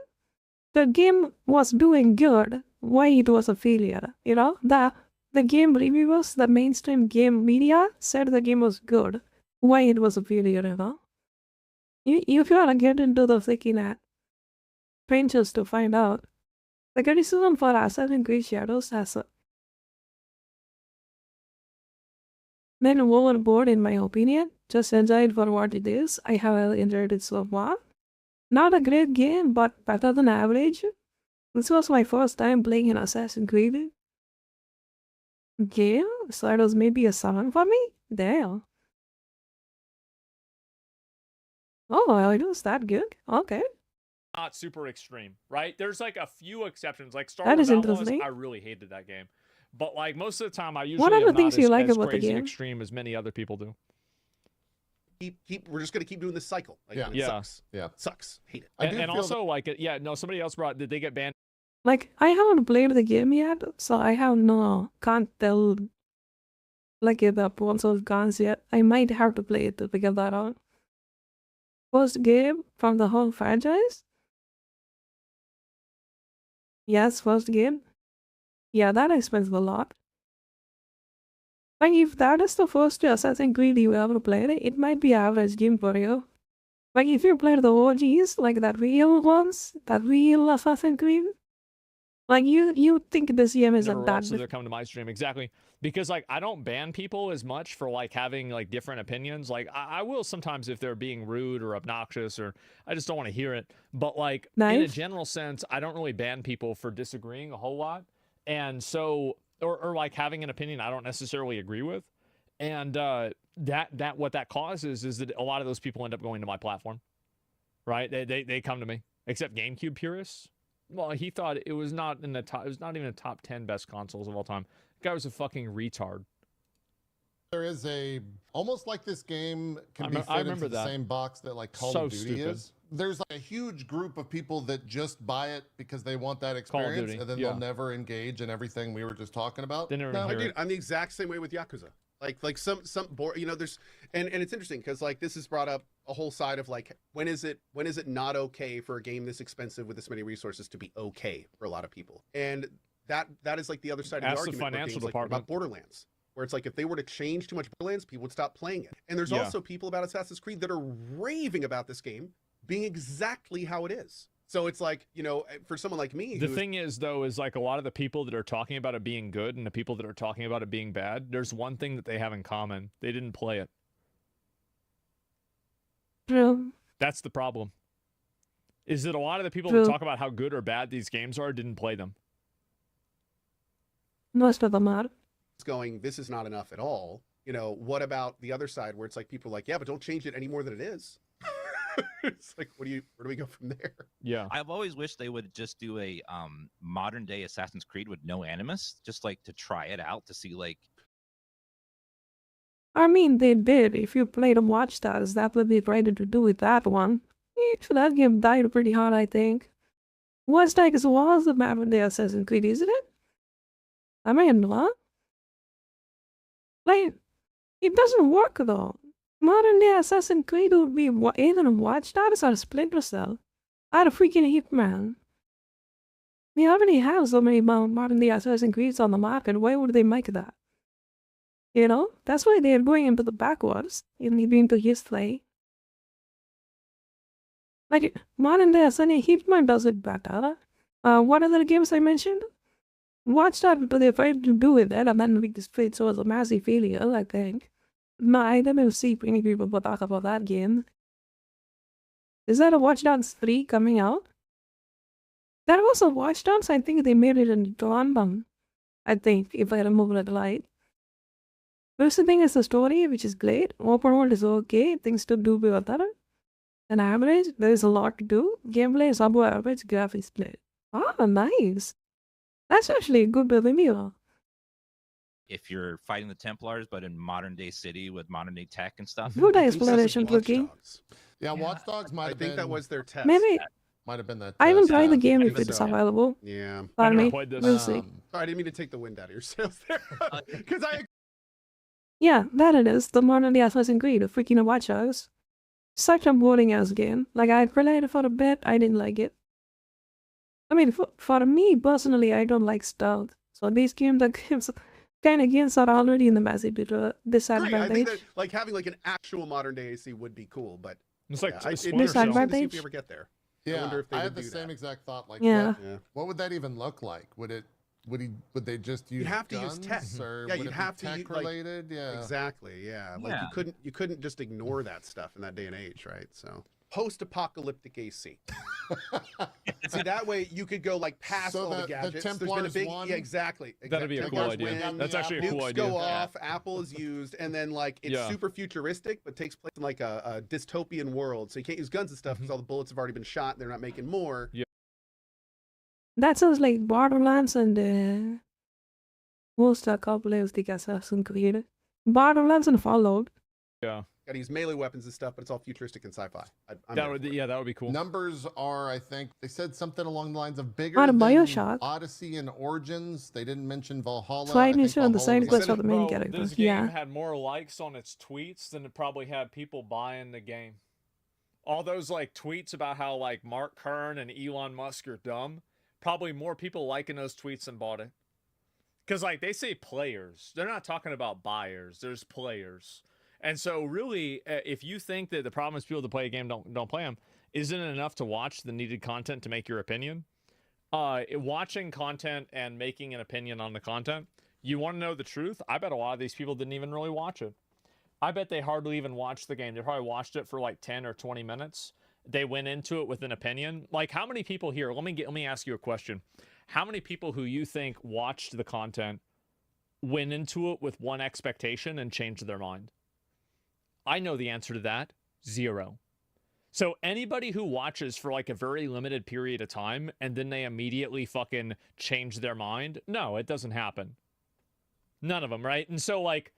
the game was doing good. Why it was a failure? You know, the game reviewers, the mainstream game media said the game was good. Why it was a failure? You know, if you wanna get into the freaking trenches to find out, the criticism for Assassin's Creed Shadows has been overboard in my opinion. Just enjoy it for what it is. I have enjoyed it so far. Not a great game, but better than average. This was my first time playing an Assassin's Creed game, so it was maybe a 7 for me? Damn. Oh, it was that good? Okay. Not super extreme, right? There's like a few exceptions, like Star Wars Outlaws, I really hated that game. But like most of the time, I usually am not as crazy extreme as many other people do. We're just gonna keep doing this cycle. Like, yeah, it sucks. Yeah, sucks. Hate it. And also, like, somebody else brought. Did they get banned? Like, I haven't played the game yet, so I can't tell like the pros or cons yet. I might have to play it to figure that out. First game from the whole franchise? Yes, first game. Yeah, that explains a lot. Like, if that is the first Assassin's Creed you ever played, it might be average game for you. Like, if you played the OGs, like that real ones, that real Assassin's Creed, like, you think this game isn't that... So they're coming to my stream, exactly. Because, like, I don't ban people as much for, like, having, like, different opinions. Like, I will sometimes if they're being rude or obnoxious or I just don't want to hear it. But, like, in a general sense, I don't really ban people for disagreeing a whole lot. And so... Or like having an opinion I don't necessarily agree with, and that what that causes is that a lot of those people end up going to my platform, right? They come to me, except GameCube purists. Well, he thought it was not in the top. It was not even a top 10 best consoles of all time. The guy was a fucking retard. There is almost like this game can be fit into the same box that like Call of Duty is. There's like a huge group of people that just buy it because they want that experience, and then they'll never engage in everything we were just talking about. I'm the exact same way with Yakuza. Like some there's and it's interesting because like this has brought up a whole side of like when is it not okay for a game this expensive with this many resources to be okay for a lot of people, and that is like the other side of the argument. The financial department about Borderlands. Where it's like if they were to change too much Borderlands, people would stop playing it. And there's also people about Assassin's Creed that are raving about this game being exactly how it is. So it's like, for someone like me... The thing is, though, is like a lot of the people that are talking about it being good and the people that are talking about it being bad, there's one thing that they have in common. They didn't play it. True. That's the problem. Is that a lot of the people that talk about how good or bad these games are didn't play them. Most of them are. It's going, this is not enough at all. You know, what about the other side where it's like people are like, yeah, but don't change it any more than it is. It's like, where do we go from there? Yeah. I've always wished they would just do a modern day Assassin's Creed with no animus, just like to try it out to see like. I mean, they did. If you played on Watch Dogs, that would be ready to do with that one. That game died pretty hard, I think. Watch Dogs was the modern day Assassin's Creed, isn't it? I mean, what? Like, it doesn't work though. Modern day Assassin's Creed would be either Watch Dogs or Splinter Cell. I'd a freaking Hitman. We already have so many modern day Assassin's Creeds on the market. Why would they make that? You know? That's why they're going into the backwards, into history. Like, modern day Assassin's Hitman does it better. What other games I mentioned? Watch Dogs, but they're afraid to do it, and then we just played so as a massive failure, I think. I never see many people talk about that game. Is that a Watch Dogs 3 coming out? That was a Watch Dogs, I think they made it in London. I think, if I remember it right. First thing is the story, which is great. Open world is okay, things to do better. And average, there is a lot to do. Gameplay is above average, graphics split. Ah, nice. That's actually a good review. If you're fighting the Templars, but in modern day city with modern day tech and stuff. Good exploration looking. Yeah, Watch Dogs might have been. I think that was their test. Maybe. Might have been that. I haven't tried the game if it's available. Yeah. Pardon me. We'll see. Sorry, I didn't mean to take the wind out of your sails there. Because Yeah, that it is. The modern day Assassin's Creed, a freaking Watch Dogs. Such a boring ass game. Like, I played it for a bit, I didn't like it. I mean, for me personally, I don't like stealth. So these games are kind of games are already in the massive disadvantage. I think that like having like an actual modern day AC would be cool, but it's like disadvantage. If we ever get there. Yeah, I had the same exact thought. Like, what would that even look like? Would they just use? You have to use tech, or you have to tech related. Yeah, exactly. Yeah, like you couldn't just ignore that stuff in that day and age, right? So. Post-apocalyptic AC. See, that way you could go like past all the gadgets. The Templars There's been a big, exactly. That'd be a cool idea. That's actually a cool idea. Nukes go off, Apple is used, and then like it's super futuristic, but takes place in like a dystopian world. So you can't use guns and stuff because all the bullets have already been shot. And they're not making more. Yeah. That sounds like Borderlands and most a couple of the Assassin's Creed. Borderlands and Fallout. Yeah. Gotta use melee weapons and stuff, but it's all futuristic and sci-fi. That would be cool. Numbers are, I think, they said something along the lines of bigger than BioShock, Odyssey, and Origins. They didn't mention Valhalla. So I didn't show the side quest for the main character. This game had more likes on its tweets than it probably had people buying the game. All those like tweets about how like Mark Kern and Elon Musk are dumb. Probably more people liking those tweets than bought it. Because like they say players, they're not talking about buyers. There's players. And so really, if you think that the problem is people that play a game don't play them, isn't it enough to watch the needed content to make your opinion? Watching content and making an opinion on the content, you want to know the truth? I bet a lot of these people didn't even really watch it. I bet they hardly even watched the game. They probably watched it for like 10 or 20 minutes. They went into it with an opinion. Like how many people here, let me ask you a question. How many people who you think watched the content went into it with one expectation and changed their mind? I know the answer to that. 0. So anybody who watches for like a very limited period of time and then they immediately fucking change their mind, no, it doesn't happen. None of them, right? And so like,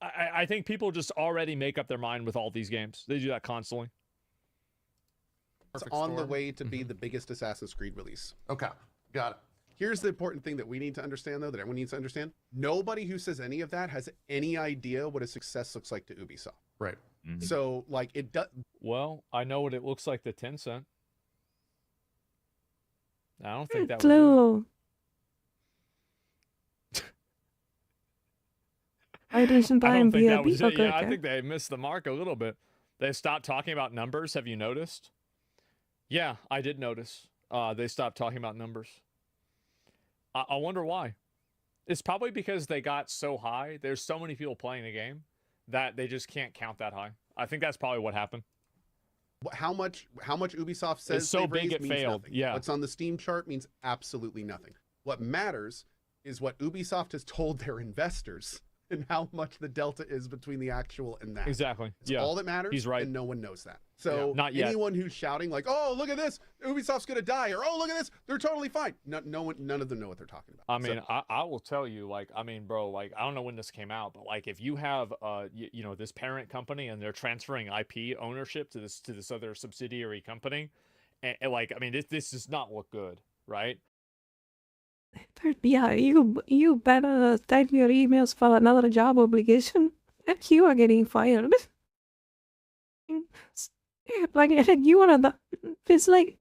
I think people just already make up their mind with all these games. They do that constantly. It's on the way to be the biggest Assassin's Creed release. Okay, got it. Here's the important thing that we need to understand, though, that everyone needs to understand. Nobody who says any of that has any idea what a success looks like to Ubisoft. Right. Mm-hmm. So, like, it does. Well, I know what it looks like to Tencent. I don't think that was I don't think that was it. Yeah, I think they missed the mark a little bit. They stopped talking about numbers. Have you noticed? Yeah, I did notice. They stopped talking about numbers. I wonder why. It's probably because they got so high. There's so many people playing the game that they just can't count that high. I think that's probably what happened. How much Ubisoft says it's so big it means failed. Nothing. Yeah. What's on the Steam chart means absolutely nothing. What matters is what Ubisoft has told their investors and how much the delta is between the actual and that. Exactly. It's yeah. all that matters. He's right. And no one knows that. So not yet. anyone who's shouting like, "Oh, look at this, Ubisoft's gonna die," or "Oh, look at this, they're totally fine." None of them know what they're talking about. I mean, so, I will tell you, like, I mean, bro, like, I don't know when this came out, but like, if you have, you know, this parent company and they're transferring IP ownership to this other subsidiary company, and like, I mean, this does not look good, right? Yeah, you better type your emails for another job obligation, and you are getting fired. Like you are the. It's like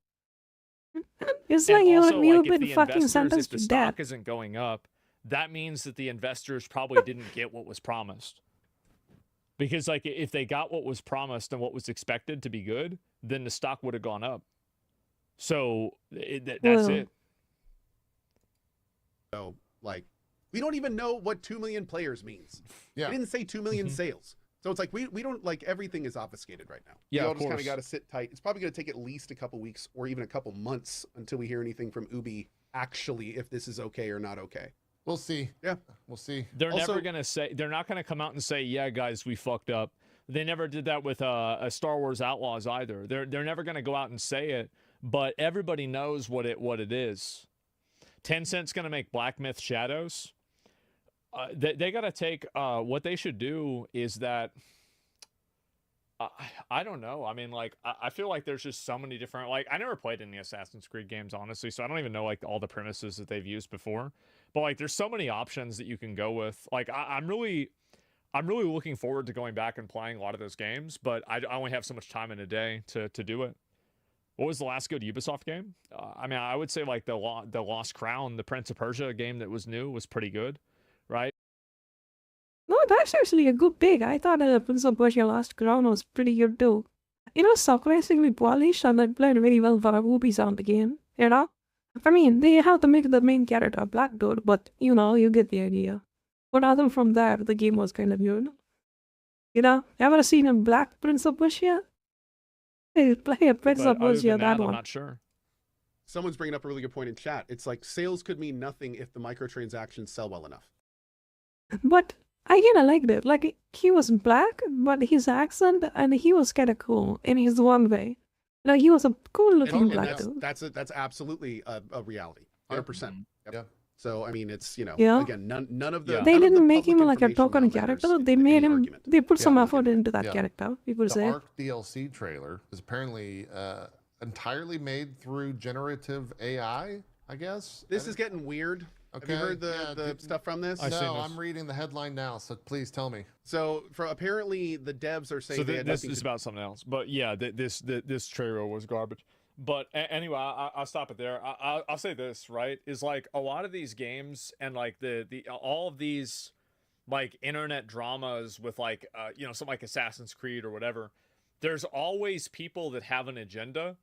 you've been fucking sentenced to death. If the stock isn't going up, that means that the investors probably didn't get what was promised. Because like if they got what was promised and what was expected to be good, then the stock would have gone up. So that's it. So like we don't even know what 2 million players means. Yeah. They didn't say 2 million sales. So it's like we don't, like, everything is obfuscated right now. Yeah, we all just kind of got to sit tight. It's probably going to take at least a couple weeks or even a couple months until we hear anything from Ubi actually if this is okay or not okay. We'll see. Yeah, we'll see. They're never going to say, they're not going to come out and say, "Yeah, guys, we fucked up." They never did that with a Star Wars Outlaws either. They're never going to go out and say it, but everybody knows what it is. Tencent's going to make Black Myth Shadows. They got to take, what they should do is that, I don't know. I mean, like, I feel like there's just so many different, like, I never played any Assassin's Creed games, honestly, so I don't even know, like, all the premises that they've used before. But, like, there's so many options that you can go with. Like, I'm really looking forward to going back and playing a lot of those games, but I only have so much time in a day to do it. What was the last good Ubisoft game? I mean, I would say, like, the Lost Crown, the Prince of Persia game that was new was pretty good. Right? No, that's actually a good pick. I thought Prince of Persia Lost Crown was pretty good too. You know, surprisingly polished and they played very well for a Ubisoft game, you know? I mean, they have to make the main character a black dude, but, you know, you get the idea. But other from that, the game was kind of good. You know, ever seen a black Prince of Persia? Hey, play a Prince of Persia, that one. I'm not sure. Someone's bringing up a really good point in chat. It's like sales could mean nothing if the microtransactions sell well enough. But I kind of liked it. Like, he was black, but his accent, and he was kind of cool in his one way. Like, he was a cool-looking black dude. That's absolutely a reality. 100%. Yep. Yeah. So, I mean, it's, you know, again, none of the... They didn't make him like a token character. They made him... They put some effort into that character, people say. The Ark DLC trailer is apparently entirely made through generative AI, I guess. This is getting weird. Okay. Have you heard the stuff from this? No, I'm reading the headline now, so please tell me. So, apparently, the devs are saying this is about something else. But yeah, this trailer was garbage. But anyway, I'll stop it there. I'll say this, right? Is like a lot of these games and like all of these like internet dramas with like you know, something like Assassin's Creed or whatever. There's always people that have an agenda,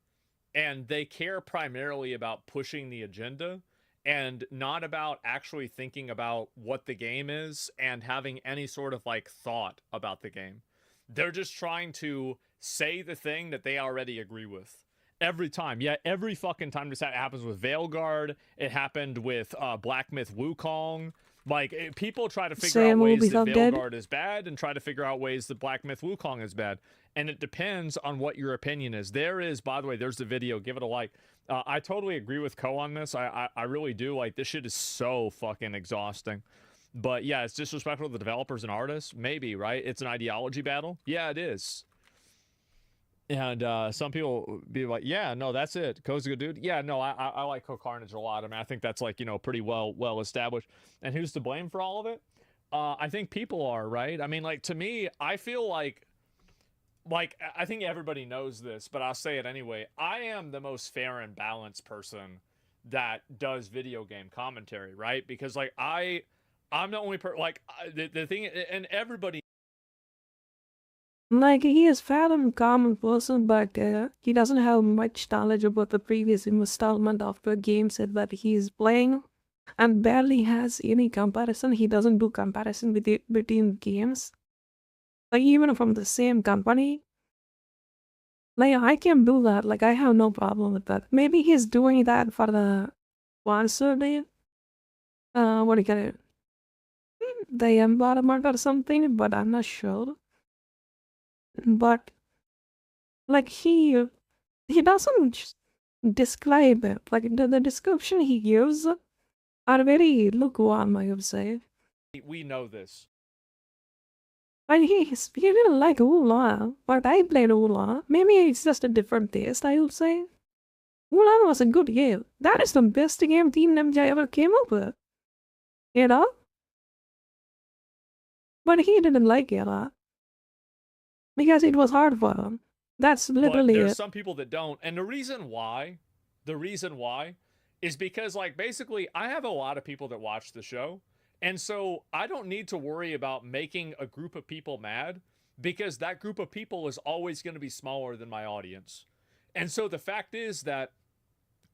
and they care primarily about pushing the agenda, and not about actually thinking about what the game is and having any sort of like thought about the game. They're just trying to say the thing that they already agree with. Every time. Yeah, every fucking time this happens with Veilguard. It happened with Black Myth Wukong. Like, people try to figure out ways that Veilguard is bad and try to figure out ways that Black Myth Wukong is bad. And it depends on what your opinion is. There is, by the way, there's the video. Give it a like. I totally agree with Ko on this. I really do. Like, this shit is so fucking exhausting. But yeah, it's disrespectful to the developers and artists. Maybe, right? It's an ideology battle. Yeah, it is. And some people be like, yeah, no, that's it. Ko's a good dude. Yeah, no, I like Ko Carnage a lot. I mean, I think that's like, you know, pretty well established. And who's to blame for all of it? I think people are, right? I mean, like, to me, I feel like I think everybody knows this, but I'll say it anyway. I am the most fair and balanced person that does video game commentary, right? Because like I'm the only the thing, and everybody. Like, he is fair and common person, but he doesn't have much knowledge about the previous installment of the games that he is playing, and barely has any comparison. He doesn't do comparison between games. Like, even from the same company. Like, I can do that. Like, I have no problem with that. Maybe he's doing that for the sponsor name. What do you call it? The embodiment or something, but I'm not sure. But, like, he doesn't describe it. Like, the description he gives are very lukewarm, I would say. We know this. But he didn't like Oolong, but I played Oolong. Maybe it's just a different taste, I would say. Oolong was a good game. That is the best game Team Ninja ever came up with. You know? But he didn't like it a lot. Because it was hard for him. That's literally there's it. Some people that don't. And the reason why is because, like, basically, I have a lot of people that watch the show. And so I don't need to worry about making a group of people mad, because that group of people is always going to be smaller than my audience. And so the fact is that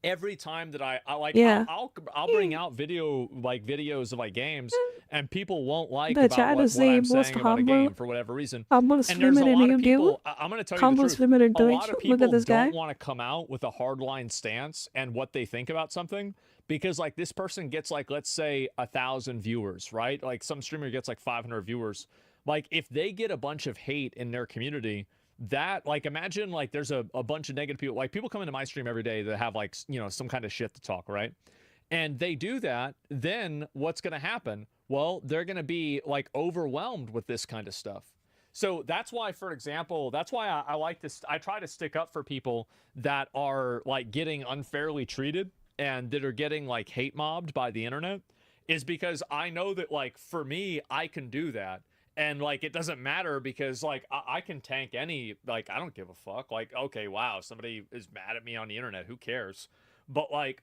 every time that I'll bring out videos of like games, and people won't like what I'm saying about a game for whatever reason. And there's a lot of people, I'm going to tell you the truth, a lot of people don't want to come out with a hardline stance and what they think about something, because like this person gets like, let's say 1,000 viewers, right? Like some streamer gets like 500 viewers. Like if they get a bunch of hate in their community, that, like, imagine like there's a bunch of negative people, like people come into my stream every day that have like, you know, some kind of shit to talk, right? And they do that, then what's going to happen? Well, they're going to be like overwhelmed with this kind of stuff. So that's why, for example, that's why I like this. I try to stick up for people that are like getting unfairly treated and that are getting like hate mobbed by the internet, is because I know that, like, for me, I can do that. And like, it doesn't matter, because like I can tank any, like, I don't give a fuck. Like, okay, wow, somebody is mad at me on the internet, who cares? But like,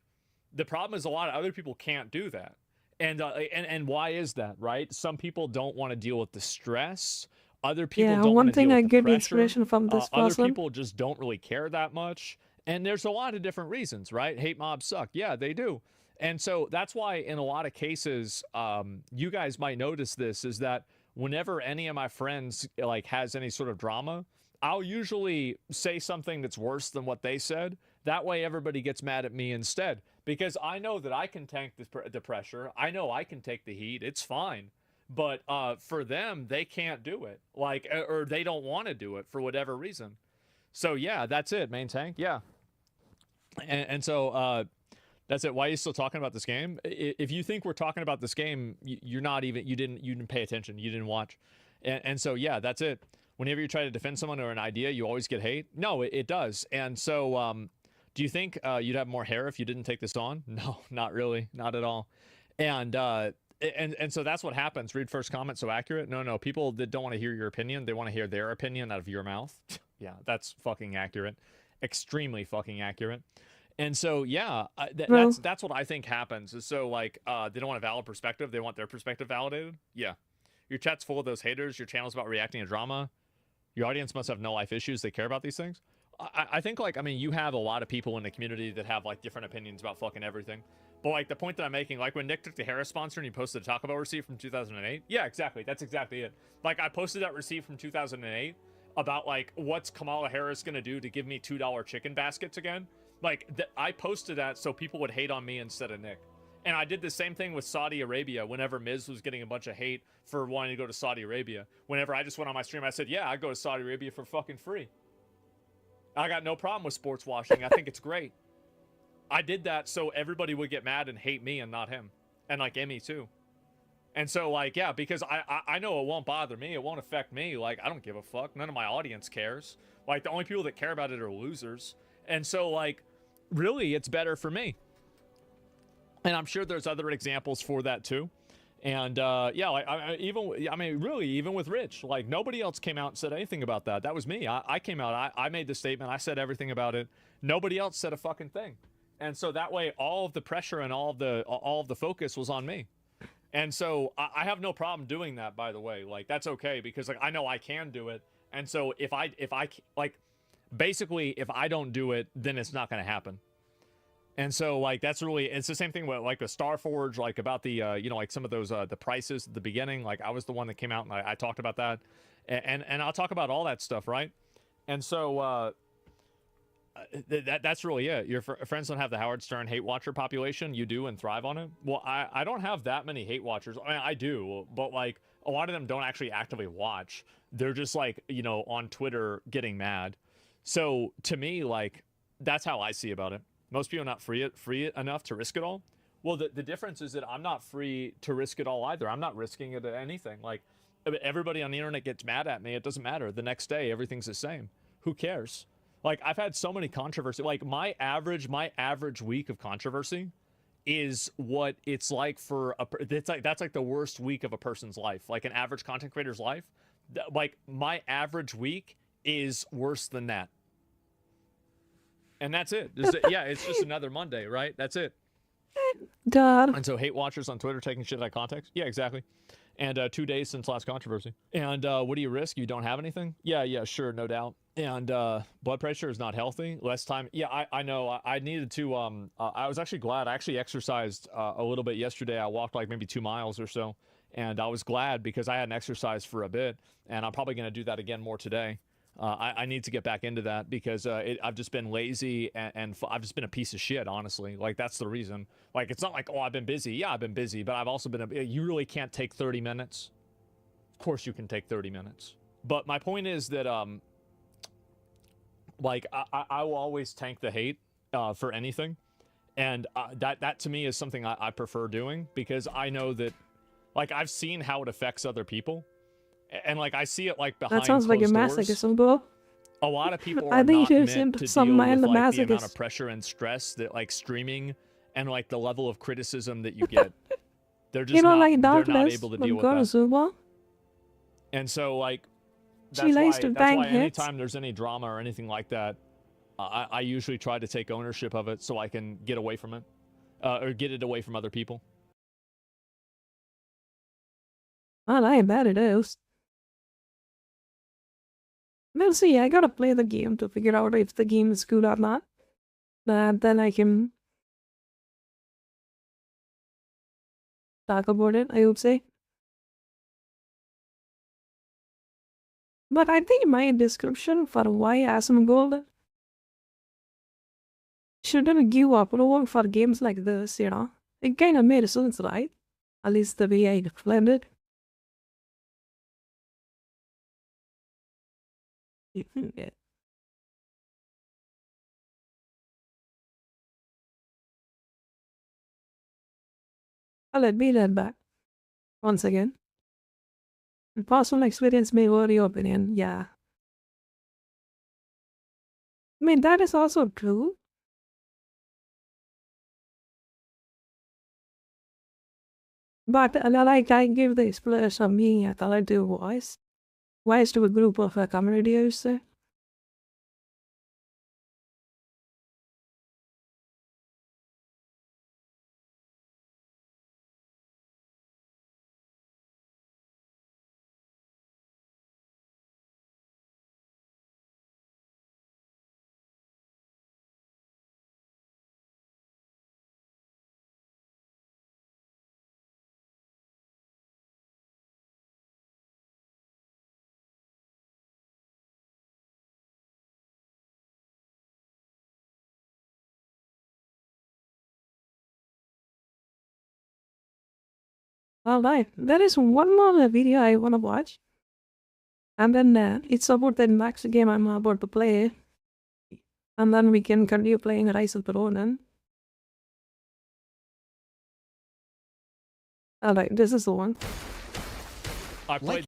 the problem is a lot of other people can't do that. And why is that, right? Some people don't want to deal with the stress. Other people don't want to deal with the pressure. One thing I get inspiration from this person. Other people just don't really care that much. And there's a lot of different reasons, right? Hate mobs suck. Yeah, they do. And so that's why in a lot of cases, you guys might notice this, is that whenever any of my friends like has any sort of drama, I'll usually say something that's worse than what they said. That way everybody gets mad at me instead, because I know that I can tank the pressure. I know I can take the heat. It's fine. But for them, they can't do it, like, or they don't want to do it for whatever reason. So yeah, that's it, main tank. Yeah. And so that's it. Why are you still talking about this game? If you think we're talking about this game, you're not even, you didn't pay attention. You didn't watch. And so, yeah, that's it. Whenever you try to defend someone or an idea, you always get hate. No, it does. And so, do you think you'd have more hair if you didn't take this on? No, not really. Not at all. And so that's what happens. Read first comment, so accurate. No, people that don't want to hear your opinion, they want to hear their opinion out of your mouth. Yeah, that's fucking accurate. Extremely fucking accurate. And so, yeah, that's what I think happens. Is so, like, they don't want a valid perspective. They want their perspective validated. Yeah. Your chat's full of those haters. Your channel's about reacting to drama. Your audience must have no life issues. They care about these things. I think, like, I mean, you have a lot of people in the community that have, like, different opinions about fucking everything. But, like, the point that I'm making, like, when Nick took the Harris sponsor and he posted a Taco Bell receipt from 2008. Yeah, exactly. That's exactly it. Like, I posted that receipt from 2008 about, like, what's Kamala Harris going to do to give me $2 chicken baskets again. Like, I posted that so people would hate on me instead of Nick. And I did the same thing with Saudi Arabia whenever Miz was getting a bunch of hate for wanting to go to Saudi Arabia. Whenever I just went on my stream, I said, yeah, I'd go to Saudi Arabia for fucking free. I got no problem with sports washing. I think it's great. I did that so everybody would get mad and hate me and not him. And, like, Emmy, too. And so, like, yeah, because I know it won't bother me. It won't affect me. Like, I don't give a fuck. None of my audience cares. Like, the only people that care about it are losers. And so, like, really, it's better for me. And I'm sure there's other examples for that too. And yeah, like even with Rich, like, nobody else came out and said anything about that. That was me. I came out. I made the statement. I said everything about it. Nobody else said a fucking thing. And so that way, all of the pressure and all of the focus was on me. And so I have no problem doing that. By the way, like, that's okay, because, like, I know I can do it. And so if I like, basically, if I don't do it, then it's not going to happen. And so, like, that's really, it's the same thing with, like, a Starforge, like, about the, you know, like, some of those, the prices at the beginning. Like, I was the one that came out and I talked about that. And I'll talk about all that stuff, right? And so, that's really it. Your friends don't have the Howard Stern hate watcher population. You do and thrive on it. Well, I don't have that many hate watchers. I mean, I do, but like a lot of them don't actually actively watch. They're just like, you know, on Twitter getting mad. So to me, like, that's how I see about it. Most people are not free enough to risk it all. Well, the difference is that I'm not free to risk it all either. I'm not risking it at anything. Like, everybody on the internet gets mad at me. It doesn't matter. The next day, everything's the same. Who cares? Like, I've had so many controversy. Like, my average week of controversy is what it's like for that's like the worst week of a person's life. Like an average content creator's life. Like, my average week is worse than that. And that's it. Yeah, it's just another Monday, right? That's it. God. And so hate watchers on Twitter taking shit out of context. Yeah, exactly. And 2 days since last controversy. And what do you risk? You don't have anything? Yeah, sure, no doubt. And blood pressure is not healthy. Less time. Yeah, I know. I needed to. I was actually glad. I actually exercised a little bit yesterday. I walked like maybe 2 miles or so. And I was glad because I hadn't exercised for a bit. And I'm probably going to do that again more today. I need to get back into that because I've just been lazy and I've just been a piece of shit, honestly. Like, that's the reason. Like, it's not like, oh, I've been busy. Yeah, I've been busy, but I've also been you really can't take 30 minutes. Of course you can take 30 minutes. But my point is that, like, I will always tank the hate for anything. And that to me is something I prefer doing because I know that, like, I've seen how it affects other people. And like I see it like behind that sounds like a masochism, bro. A lot of people are not meant to deal with like the amount of pressure and stress that like streaming and like the level of criticism that you get. They're just not able to deal with that. And so like that's why anytime there's any drama or anything like that, I usually try to take ownership of it so I can get away from it or get it away from other people. Well, I ain't bad at those. We'll see, I gotta play the game to figure out if the game is good or not. Then I can talk about it, I would say. But I think my description for why Asmongold shouldn't give up role for games like this, you know? It kinda made sense, right? At least the way I explained it. Yeah. I'll admit that back. Once again. Personal experience may vary your opinion, yeah. I mean, that is also true. But like I give the explanation of being a talented voice to a group of community users. Alright, there is one more video I wanna watch. And then it's about the next game I'm about to play. And then we can continue playing Rise of the Ronin. Alright, this is the one. I played.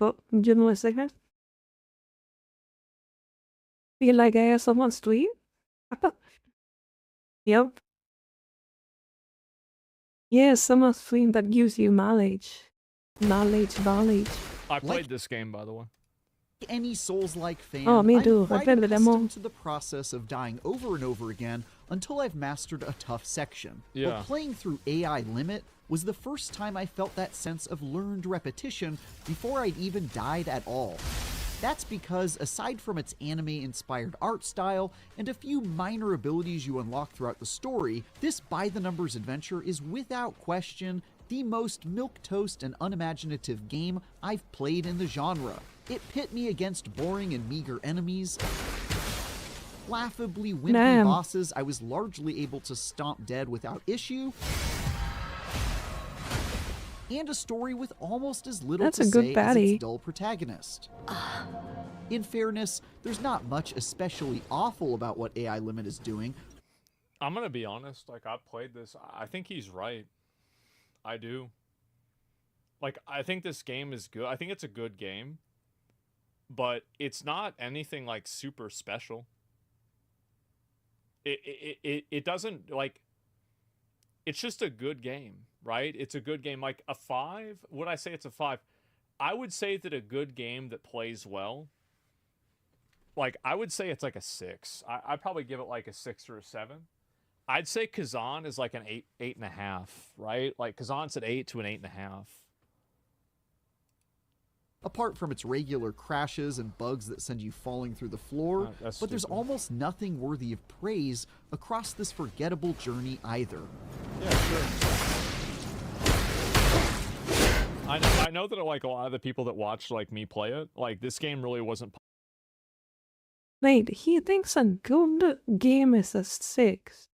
Oh, give me a second. Feel like I have someone's tweet? Yep. Yes, someone's stream that gives you knowledge. Knowledge. I played this game, by the way. Any Souls-like fan, oh, me too. I'm quite accustomed to the process of dying over and over again until I've mastered a tough section. Yeah. But playing through AI Limit was the first time I felt that sense of learned repetition before I'd even died at all. That's because, aside from its anime-inspired art style and a few minor abilities you unlock throughout the story, this by-the-numbers adventure is without question the most milquetoast and unimaginative game I've played in the genre. It pit me against boring and meager enemies, laughably wimpy bosses I was largely able to stomp dead without issue, and a story with almost as little to say as its dull protagonist. In fairness, there's not much especially awful about what AI Limit is doing. I'm gonna be honest, like, I've played this, I think he's right. I do. Like, I think this game is good. I think it's a good game, but it's not anything, like, super special. It doesn't, like, it's just a good game, right? It's a good game. Like, a 5? Would I say it's a 5? I would say that a good game that plays well, like, I would say it's like a 6. I'd probably give it like a 6 or a 7. I'd say Kazan is like an 8.5, right? Like, Kazan's an 8 to an 8.5. Apart from its regular crashes and bugs that send you falling through the floor, but there's almost nothing worthy of praise across this forgettable journey either. Yeah, sure. I know that, like, a lot of the people that watch, like, me play it, like, this game really wasn't... Wait, he thinks a good game is a 6.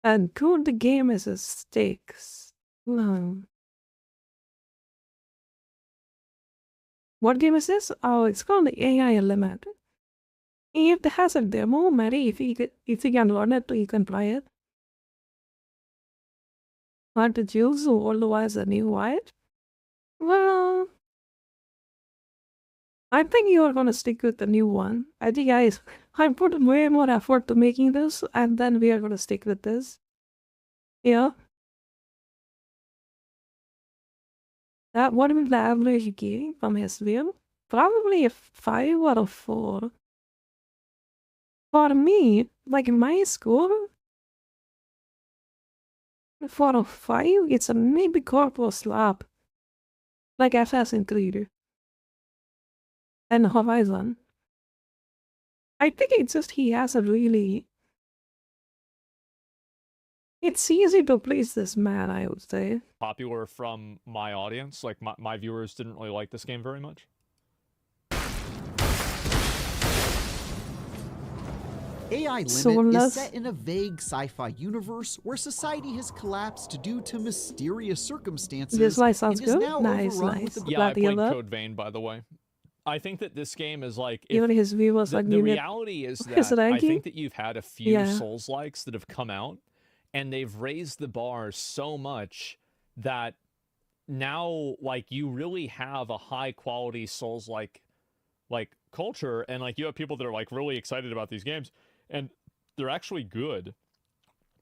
A good game is a 6. What game is this? Oh, it's called the AI Limit. If it has a demo, maybe if you can learn it, you can play it. Hard to choose, or otherwise a new white. Well, I think you're gonna stick with the new one. I think I put way more effort to making this, and then we are gonna stick with this. Yeah. What will the average give from his view? Probably a 5 or a 4. For me, like my score, for a 5, it's a maybe corporal slap. Like Assassin's Creed. And Horizon. I think it's just he has a really... It's easy to please this man, I would say. Popular from my audience. Like, my viewers didn't really like this game very much. AI Limit is set in a vague sci-fi universe where society has collapsed due to mysterious circumstances. This light sounds good. Nice, nice. Yeah, I played Code Vein, by the way. I think that this game is like... Even his viewers the reality is that I think that you've had a few Souls-likes that have come out, and they've raised the bar so much that now, like, you really have a high-quality Souls-like culture, and, like, you have people that are, like, really excited about these games, and they're actually good.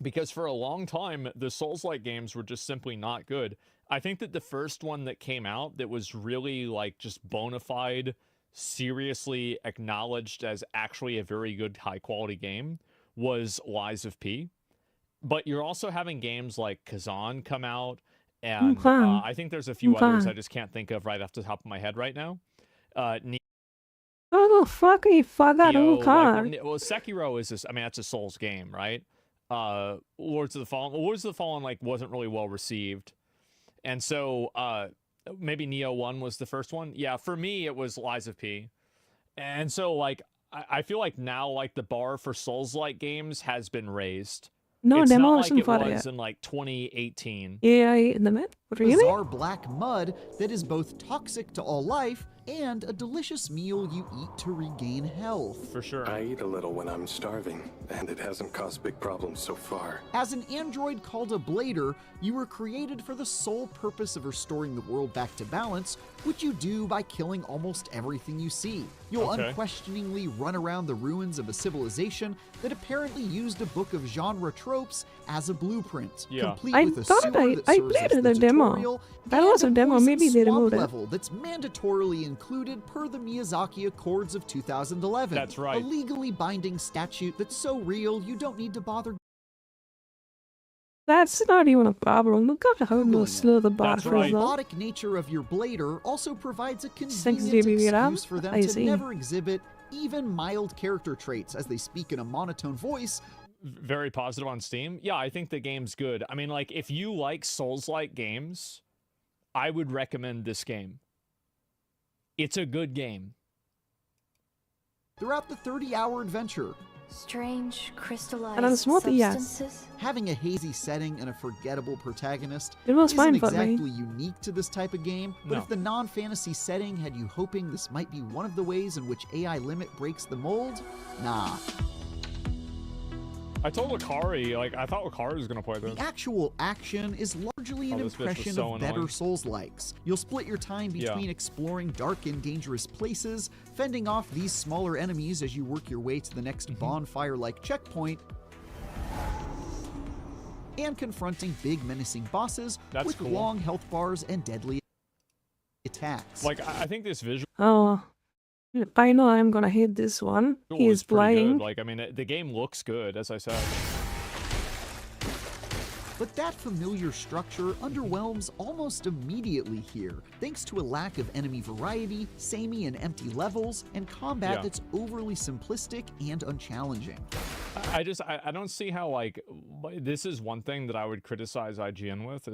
Because for a long time, the Souls-like games were just simply not good. I think that the first one that came out that was really, like, just bona fide, seriously acknowledged as actually a very good high-quality game was Lies of P. But you're also having games like Kazan come out, and I think there's a few others I just can't think of right off the top of my head right now. Oh, fuck me, fuck that well, Sekiro is this, I mean, that's a Souls game, right? Lords of the Fallen, like, wasn't really well received. And so, maybe Neo 1 was the first one. Yeah, for me, it was Lies of P. And so, like, I feel like now, like, the bar for Souls-like games has been raised. No, it's demo not like it was yet. in, like, 2018. Yeah, in the mid? Really? Bizarre black mud that is both toxic to all life and a delicious meal you eat to regain health. For sure. I eat a little when I'm starving, and it hasn't caused big problems so far. As an android called a Blader, you were created for the sole purpose of restoring the world back to balance, which you do by killing almost everything you see. You'll unquestioningly run around the ruins of a civilization that apparently used a book of genre tropes as a blueprint, complete with a sewer that serves as the tutorial, that was a demo, maybe they removed it. Level that's mandatorily included per the Miyazaki Accords of 2011. That's right. A legally binding statute that's so real you don't need to bother. That's not even a problem. Look at how slow the bar The robotic nature of your blader also provides a convenient excuse for them to never exhibit even mild character traits as they speak in a monotone voice. Very positive on Steam. Yeah, I think the game's good. I mean, like, if you like Souls-like games, I would recommend this game. It's a good game. Throughout the 30-hour adventure, strange crystallized substances. Having a hazy setting and a forgettable protagonist it was isn't fine for exactly me. unique to this type of game, but if the non-fantasy setting had you hoping this might be one of the ways in which AI Limit breaks the mold, nah. I told Akari, like, I thought Akari was going to play this. The actual action is largely an impression of better Souls-likes. You'll split your time between exploring dark and dangerous places, fending off these smaller enemies as you work your way to the next bonfire-like checkpoint, and confronting big menacing bosses with long health bars and deadly attacks. Like, I think this visual... Oh, I know I'm gonna hate this one. He's playing. Like, I mean, the game looks good, as I said. But that familiar structure underwhelms almost immediately here, thanks to a lack of enemy variety, samey and empty levels, and combat that's overly simplistic and unchallenging. I don't see how, like, this is one thing that I would criticize IGN with.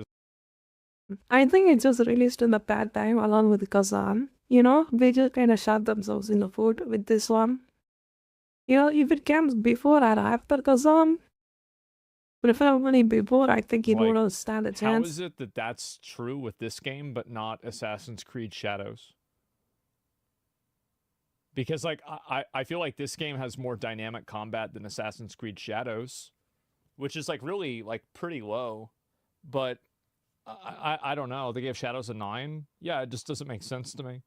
I think it just released in a bad time along with Kazan. You know, they just kind of shot themselves in the foot with this one. You know, if it comes before or after Kazan, preferably before, I think it would stand a chance. How is it that that's true with this game, but not Assassin's Creed Shadows? Because, like, I feel like this game has more dynamic combat than Assassin's Creed Shadows, which is, like, really, like, pretty low. But I don't know. They gave Shadows a 9. Yeah, it just doesn't make sense to me.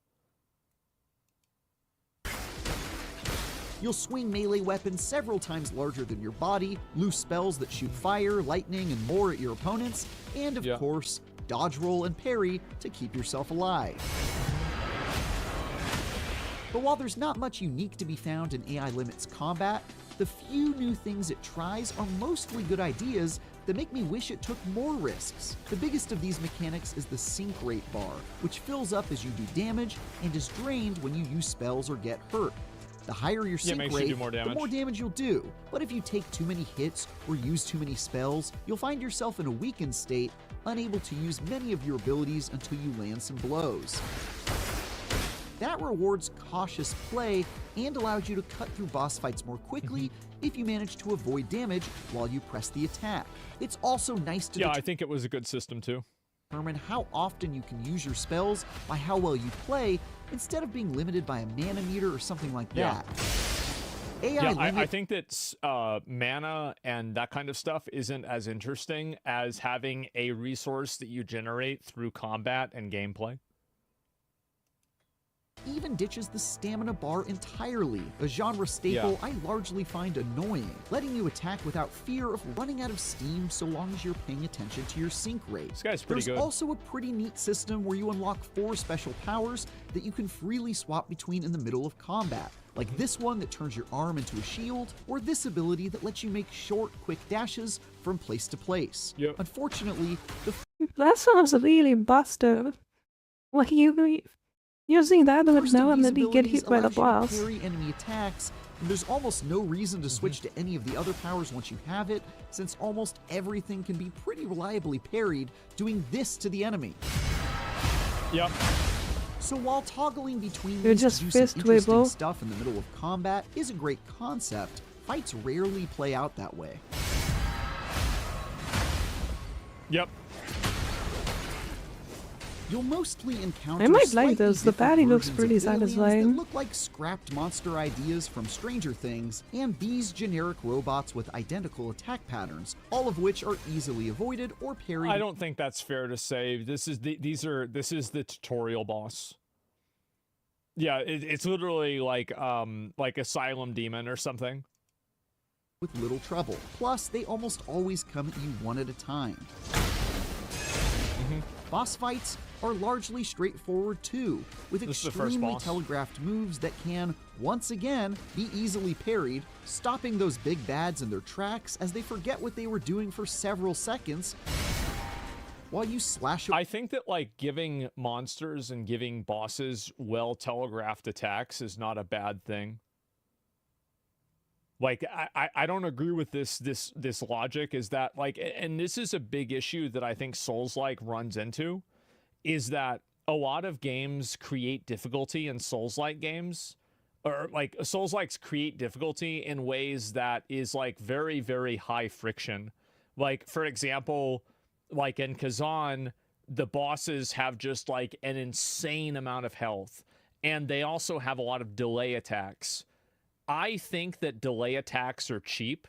You'll swing melee weapons several times larger than your body, loose spells that shoot fire, lightning, and more at your opponents, and of course, dodge roll and parry to keep yourself alive. But while there's not much unique to be found in AI Limit's combat, the few new things it tries are mostly good ideas that make me wish it took more risks. The biggest of these mechanics is the sync rate bar, which fills up as you do damage and is drained when you use spells or get hurt. The higher your sync rate, the more damage you'll do. But if you take too many hits or use too many spells, you'll find yourself in a weakened state, unable to use many of your abilities until you land some blows. That rewards cautious play and allows you to cut through boss fights more quickly if you manage to avoid damage while you press the attack. It's also nice to I think it was a good system too. Determine how often you can use your spells by how well you play, instead of being limited by a mana meter or something like that. I think that mana and that kind of stuff isn't as interesting as having a resource that you generate through combat and gameplay. Even ditches the stamina bar entirely, a genre staple I largely find annoying, letting you attack without fear of running out of steam so long as you're paying attention to your sync rate. This guy's pretty good. There's also a pretty neat system where you unlock 4 special powers that you can freely swap between in the middle of combat, like this one that turns your arm into a shield, or this ability that lets you make short, quick dashes from place to place. Unfortunately, that sounds really busted. Like using that one now and then you get hit by the boss. Parry enemy attacks, and there's almost no reason to switch to any of the other powers once you have it, since almost everything can be pretty reliably parried doing this to the enemy. So while toggling between these to do some interesting stuff in the middle of combat is a great concept, fights rarely play out that way. You'll mostly encounter I might like this. The parry looks pretty satisfying. That look like scrapped monster ideas from Stranger Things, and these generic robots with identical attack patterns, all of which are easily avoided or parried. I don't think that's fair to say. This is the tutorial boss. Yeah, it's literally like Asylum Demon or something. With little trouble. Plus, they almost always come at you one at a time. Boss fights are largely straightforward too, with extremely telegraphed moves that can, once again, be easily parried, stopping those big bads in their tracks as they forget what they were doing for several seconds while you slash. I think that, like, giving monsters and giving bosses well telegraphed attacks is not a bad thing. Like, I don't agree with this logic, is that, like, and this is a big issue that I think Souls-like runs into, is that a lot of games create difficulty in Souls-like games, or like Souls-likes create difficulty in ways that is like very, very high friction. Like, for example, like in Kazan, the bosses have just like an insane amount of health, and they also have a lot of delay attacks. I think that delay attacks are cheap.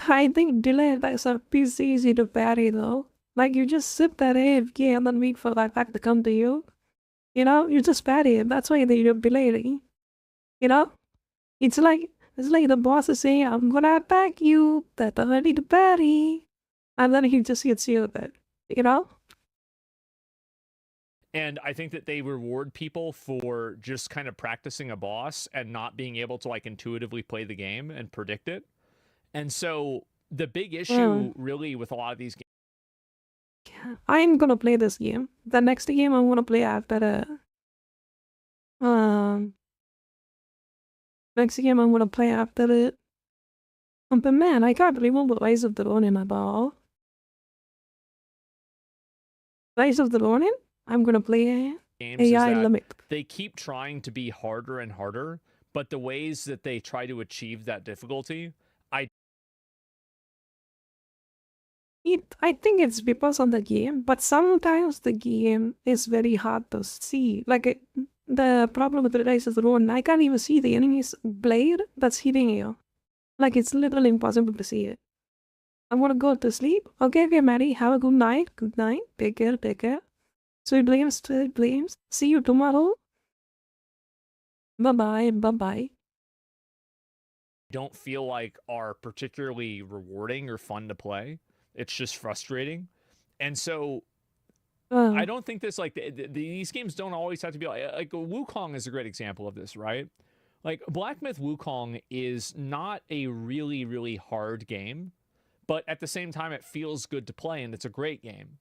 I think delay attacks are piece easy to parry though. Like, you just sit there AFK and then wait for that attack to come to you. You know, you just parry it. That's why they're delaying. You know? It's like the boss is saying, I'm gonna attack you, that's ready to parry. And then he just hits you with it. You know? And I think that they reward people for just kind of practicing a boss and not being able to like intuitively play the game and predict it. And so the big issue really with a lot of these games, I'm gonna play this game. The next game I'm gonna play after next game I'm gonna play after it. But man, I can't remember Rise of the Ronin at all. Rise of the Ronin? I'm gonna play AI Limit. They keep trying to be harder and harder, but the ways that they try to achieve that difficulty, I think it's because of the game, but sometimes the game is very hard to see. Like, the problem with the Rise of the Ronin, I can't even see the enemy's blade that's hitting you. Like, it's literally impossible to see it. I'm gonna go to sleep. Okay, Mary, have a good night. Good night. Take care, take care. Sweet dreams, sweet dreams. See you tomorrow. Bye-bye, bye-bye. Don't feel like are particularly rewarding or fun to play. It's just frustrating. And so I don't think this, like, these games don't always have to be like Wukong is a great example of this, right? Like, Black Myth Wukong is not a really, really hard game, but at the same time, it feels good to play, and it's a great game.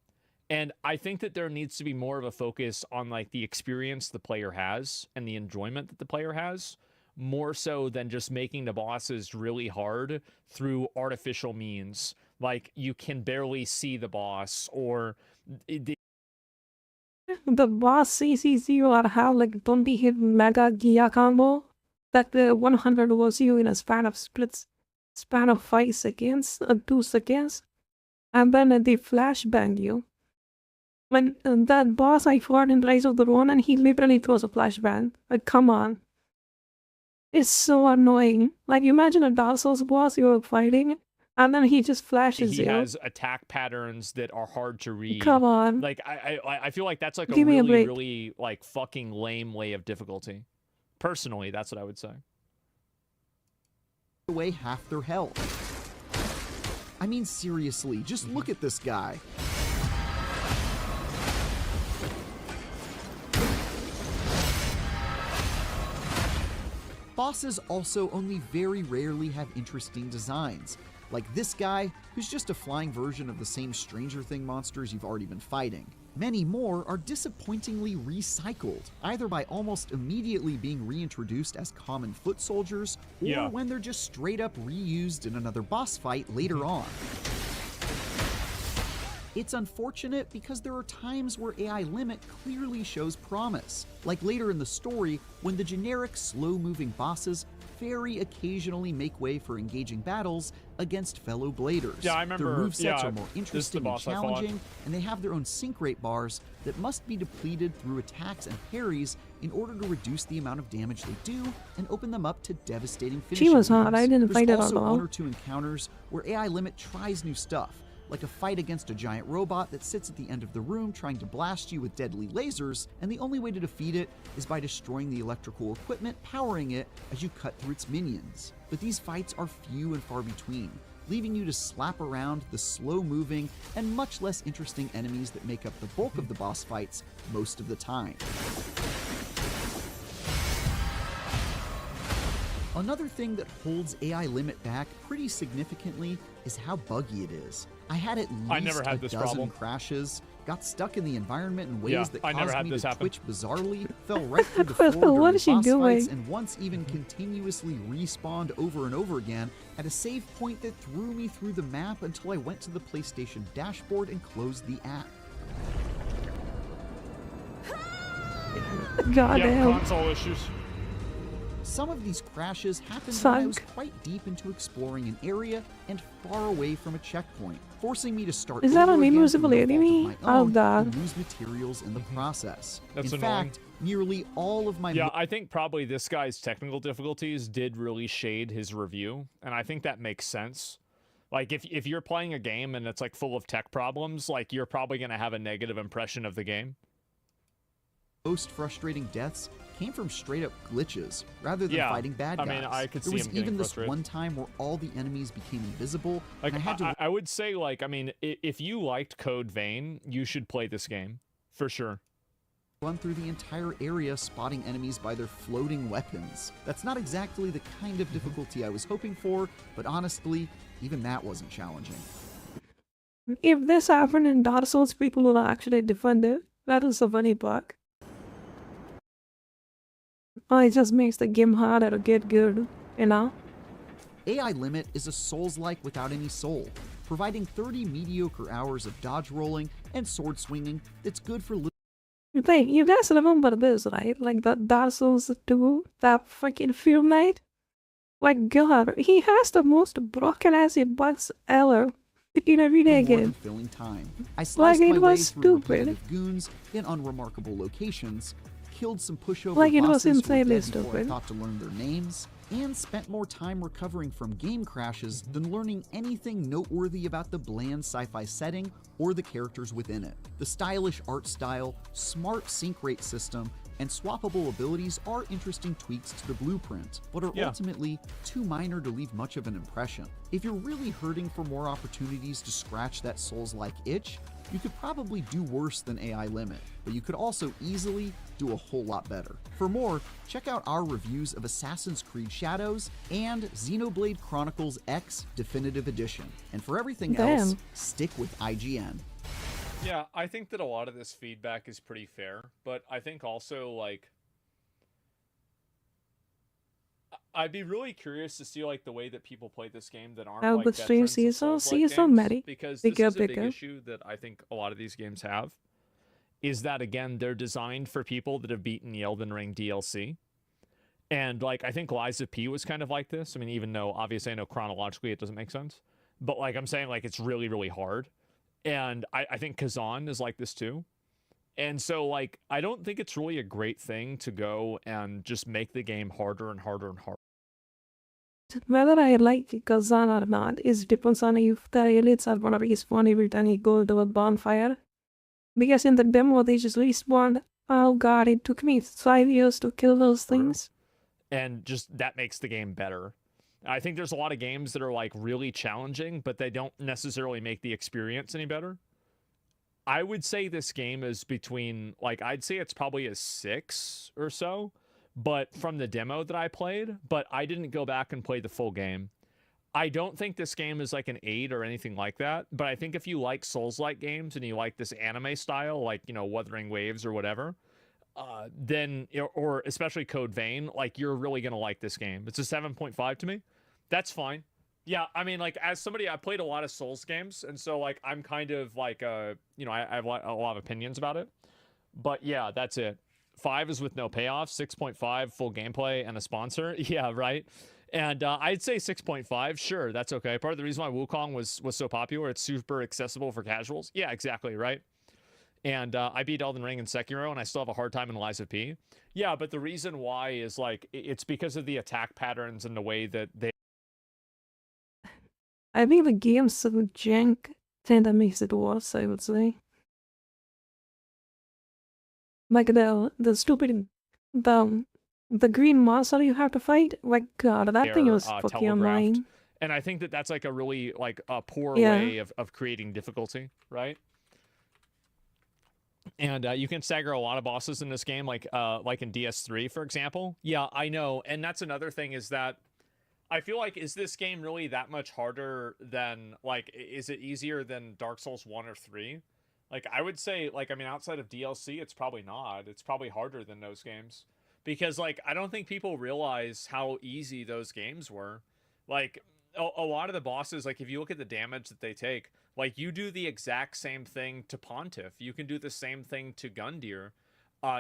And I think that there needs to be more of a focus on, like, the experience the player has and the enjoyment that the player has, more so than just making the bosses really hard through artificial means. Like, you can barely see the boss, or the boss sees you or have like 20 hit mega Gia combo that 100 was you in a span of 5 seconds, 2 seconds, and then they flashbang you. When that boss I fought in Rise of the Ronin, he literally throws a flashbang. Like, come on. It's so annoying. Like, imagine a Dark Souls boss you're fighting, and then he just flashes you. He has attack patterns that are hard to read. Come on. Like, I feel like that's like a really, like, fucking lame way of difficulty. Personally, that's what I would say. Away half their health. I mean, seriously, just look at this guy. Bosses also only very rarely have interesting designs, like this guy, who's just a flying version of the same Stranger Thing monsters you've already been fighting. Many more are disappointingly recycled, either by almost immediately being reintroduced as common foot soldiers, or when they're just straight up reused in another boss fight later on. It's unfortunate because there are times where AI Limit clearly shows promise, like later in the story when the generic slow-moving bosses very occasionally make way for engaging battles against fellow bladers. Yeah, I remember. Their movesets are more interesting and challenging, and they have their own sync rate bars that must be depleted through attacks and parries in order to reduce the amount of damage they do and open them up to devastating finishing She was hot. I didn't fight it at all. There's also one or two encounters where AI Limit tries new stuff, like a fight against a giant robot that sits at the end of the room trying to blast you with deadly lasers, and the only way to defeat it is by destroying the electrical equipment powering it as you cut through its minions. But these fights are few and far between, leaving you to slap around the slow-moving and much less interesting enemies that make up the bulk of the boss fights most of the time. Another thing that holds AI Limit back pretty significantly is how buggy it is. I had at least a dozen crashes, got stuck in the environment in ways that caused me to twitch bizarrely, fell right through the floor during boss fights, and once even continuously respawned over and over again at a save point that threw me through the map until I went to the PlayStation dashboard and closed the app. Goddamn. Yeah, console issues. Some of these crashes happened when I was quite deep into exploring an area and far away from a checkpoint, forcing me to start Is that over an again invisible through no fault enemy? of my own God. and lose materials in the process. That's in annoying. fact, nearly all of my Yeah, I think probably this guy's technical difficulties did really shade his review, and I think that makes sense. Like, if you're playing a game and it's, like, full of tech problems, like, you're probably going to have a negative impression of the game. most frustrating deaths came from straight-up glitches, rather than fighting bad guys. I mean, I could see there was him getting even this frustrated. one time where all the enemies became invisible, Like, and I had to I would say, like, I mean, if you liked Code Vein, you should play this game, for sure. run through the entire area spotting enemies by their floating weapons. That's not exactly the kind of difficulty I was hoping for, but honestly, even that wasn't challenging. If this happened in Dark Souls, people will actually defend it. That is a funny bug. Oh, it just makes the game harder to get good, you know? AI Limit is a Souls-like without any soul, providing 30 mediocre hours of dodge rolling and sword swinging that's good for You guys remember this, right? Like the Dark Souls 2, that fucking film night? Like, God, he has the most broken-ass bugs ever in a video game. filling time. I sliced Like, it my way was through stupid. repetitive goons in unremarkable locations, killed some pushover Like, it was bosses who were insanely dead before I stupid. thought to learn their names, and spent more time recovering from game crashes than learning anything noteworthy about the bland sci-fi setting or the characters within it. The stylish art style, smart sync rate system, and swappable abilities are interesting tweaks to the blueprint, but are ultimately too minor to leave much of an impression. If you're really hurting for more opportunities to scratch that Souls-like itch, you could probably do worse than AI Limit, but you could also easily do a whole lot better. For more, check out our reviews of Assassin's Creed Shadows and Xenoblade Chronicles X Definitive Edition. And for everything else, stick with IGN. Yeah, I think that a lot of this feedback is pretty fair, but I think also, like, I'd be really curious to see, like, the way that people play this game that aren't, like, veterans of Souls-like games, because this is a big issue that I think a lot of these games have, is that, again, they're designed for people that have beaten the Elden Ring DLC. And, like, I think Lies of P was kind of like this. I mean, even though, obviously, I know chronologically it doesn't make sense. But, like, I'm saying, like, it's really, really hard. And I think Kazan is like this too. And so, like, I don't think it's really a great thing to go and just make the game harder and harder and harder. Whether I like Kazan or not is depends on if the elites are gonna respawn every time you go to a bonfire. Because in the demo they just respawned. Oh god, it took me 5 years to kill those things. And just that makes the game better. I think there's a lot of games that are, like, really challenging, but they don't necessarily make the experience any better. I would say this game is between, like, I'd say it's probably a 6 or so, but from the demo that I played, but I didn't go back and play the full game. I don't think this game is like an 8 or anything like that, but I think if you like Souls-like games and you like this anime style, like, you know, Wuthering Waves or whatever, then, or especially Code Vein, like, you're really going to like this game. It's a 7.5 to me. That's fine. Yeah, I mean, like, as somebody, I played a lot of Souls games, and so, like, I'm kind of, like, you know, I have a lot of opinions about it. But, yeah, that's it. 5 is with no payoff, 6.5 full gameplay and a sponsor. Yeah, right? And I'd say 6.5, sure, that's okay. Part of the reason why Wukong was so popular, it's super accessible for casuals. Yeah, exactly, right? And I beat Elden Ring and Sekiro, and I still have a hard time in Lies of P. Yeah, but the reason why is, like, it's because of the attack patterns and the way that they... I think the game's so jank that makes it worse, I would say. Like the stupid, the green monster you have to fight, like, God, that thing was fucking annoying. And I think that that's, like, a really, like, a poor way of creating difficulty, right? And you can stagger a lot of bosses in this game, like in DS3, for example. Yeah, I know. And that's another thing, is that I feel like, is this game really that much harder than, like, is it easier than Dark Souls 1 or 3? Like, I would say, like, I mean, outside of DLC, it's probably not. It's probably harder than those games. Because, like, I don't think people realize how easy those games were. Like, a lot of the bosses, like, if you look at the damage that they take, like, you do the exact same thing to Pontiff. You can do the same thing to Gundyr.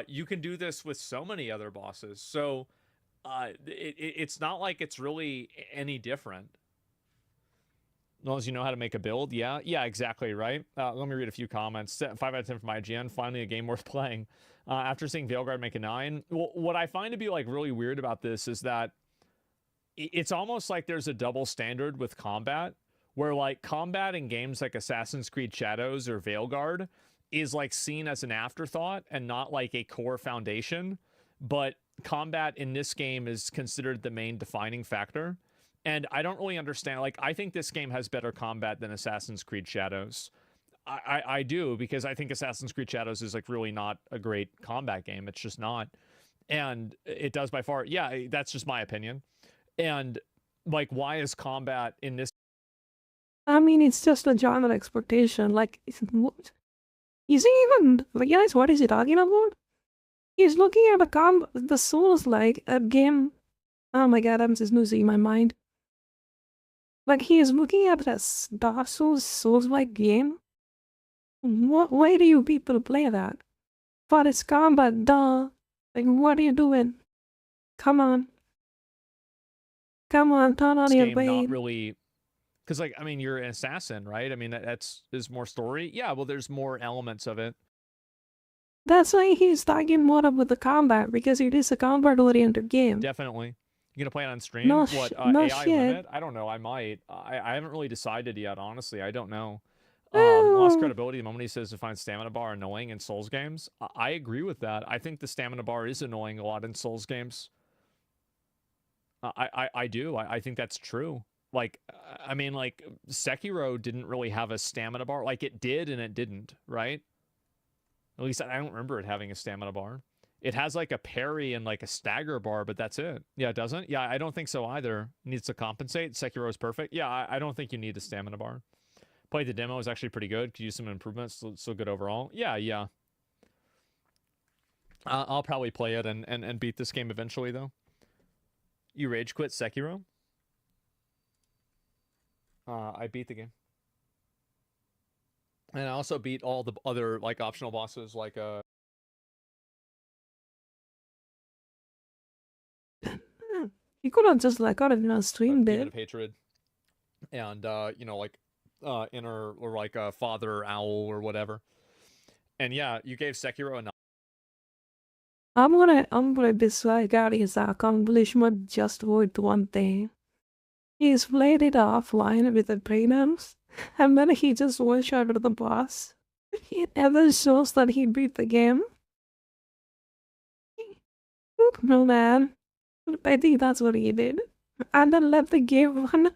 You can do this with so many other bosses. So it's not like it's really any different. As long as you know how to make a build, yeah, exactly, right? Let me read a few comments. 5 out of 10 from IGN. Finally, a game worth playing. After seeing Veilguard make a 9, well, what I find to be like really weird about this is that it's almost like there's a double standard with combat, where like combat in games like Assassin's Creed Shadows or Veilguard is like seen as an afterthought and not like a core foundation, but combat in this game is considered the main defining factor. And I don't really understand. Like, I think this game has better combat than Assassin's Creed Shadows. I do, because I think Assassin's Creed Shadows is like really not a great combat game. It's just not. And it does by far. Yeah, that's just my opinion. And like, why is combat in this? I mean, it's just a genre exploitation. Like, is he even realize what is he talking about? He's looking at the Souls like a game. Oh my god, I'm just losing my mind. Like, he is looking at a Dark Souls-like game? Why do you people play that? For its combat, duh. Like, what are you doing? Come on. Come on, turn on your brain. Not really... Because, like, I mean, you're an assassin, right? I mean, is more story. Yeah, well, there's more elements of it. That's why he's talking more about the combat, because it is a combat-oriented game. Definitely. You gonna play it on stream? No, no AI shit. limit? I don't know. I might. I haven't really decided yet, honestly. I don't know. Lost credibility the moment he says to find stamina bar annoying in Souls games. I agree with that. I think the stamina bar is annoying a lot in Souls games. I do. I think that's true. Like, I mean, like, Sekiro didn't really have a stamina bar. Like, it did and it didn't, right? At least I don't remember it having a stamina bar. It has like a parry and like a stagger bar, but that's it. Yeah, it doesn't? Yeah, I don't think so either. It needs to compensate. Sekiro is perfect. Yeah, I don't think you need a stamina bar. Played the demo, it was actually pretty good. Could use some improvements. Still good overall. Yeah. I'll probably play it and beat this game eventually, though. You rage quit Sekiro? I beat the game. And I also beat all the other like optional bosses, like You could have just like got it on stream, Demon of Hatred, and you know, like inner or like Father Owl or whatever. And yeah, you gave Sekiro a 9. I'm gonna disregard his accomplishment just with one thing. He's played it offline with the trainers, and then he just one-shotted the boss. It ever shows that he beat the game. No man. I think that's what he did. And then let the game run.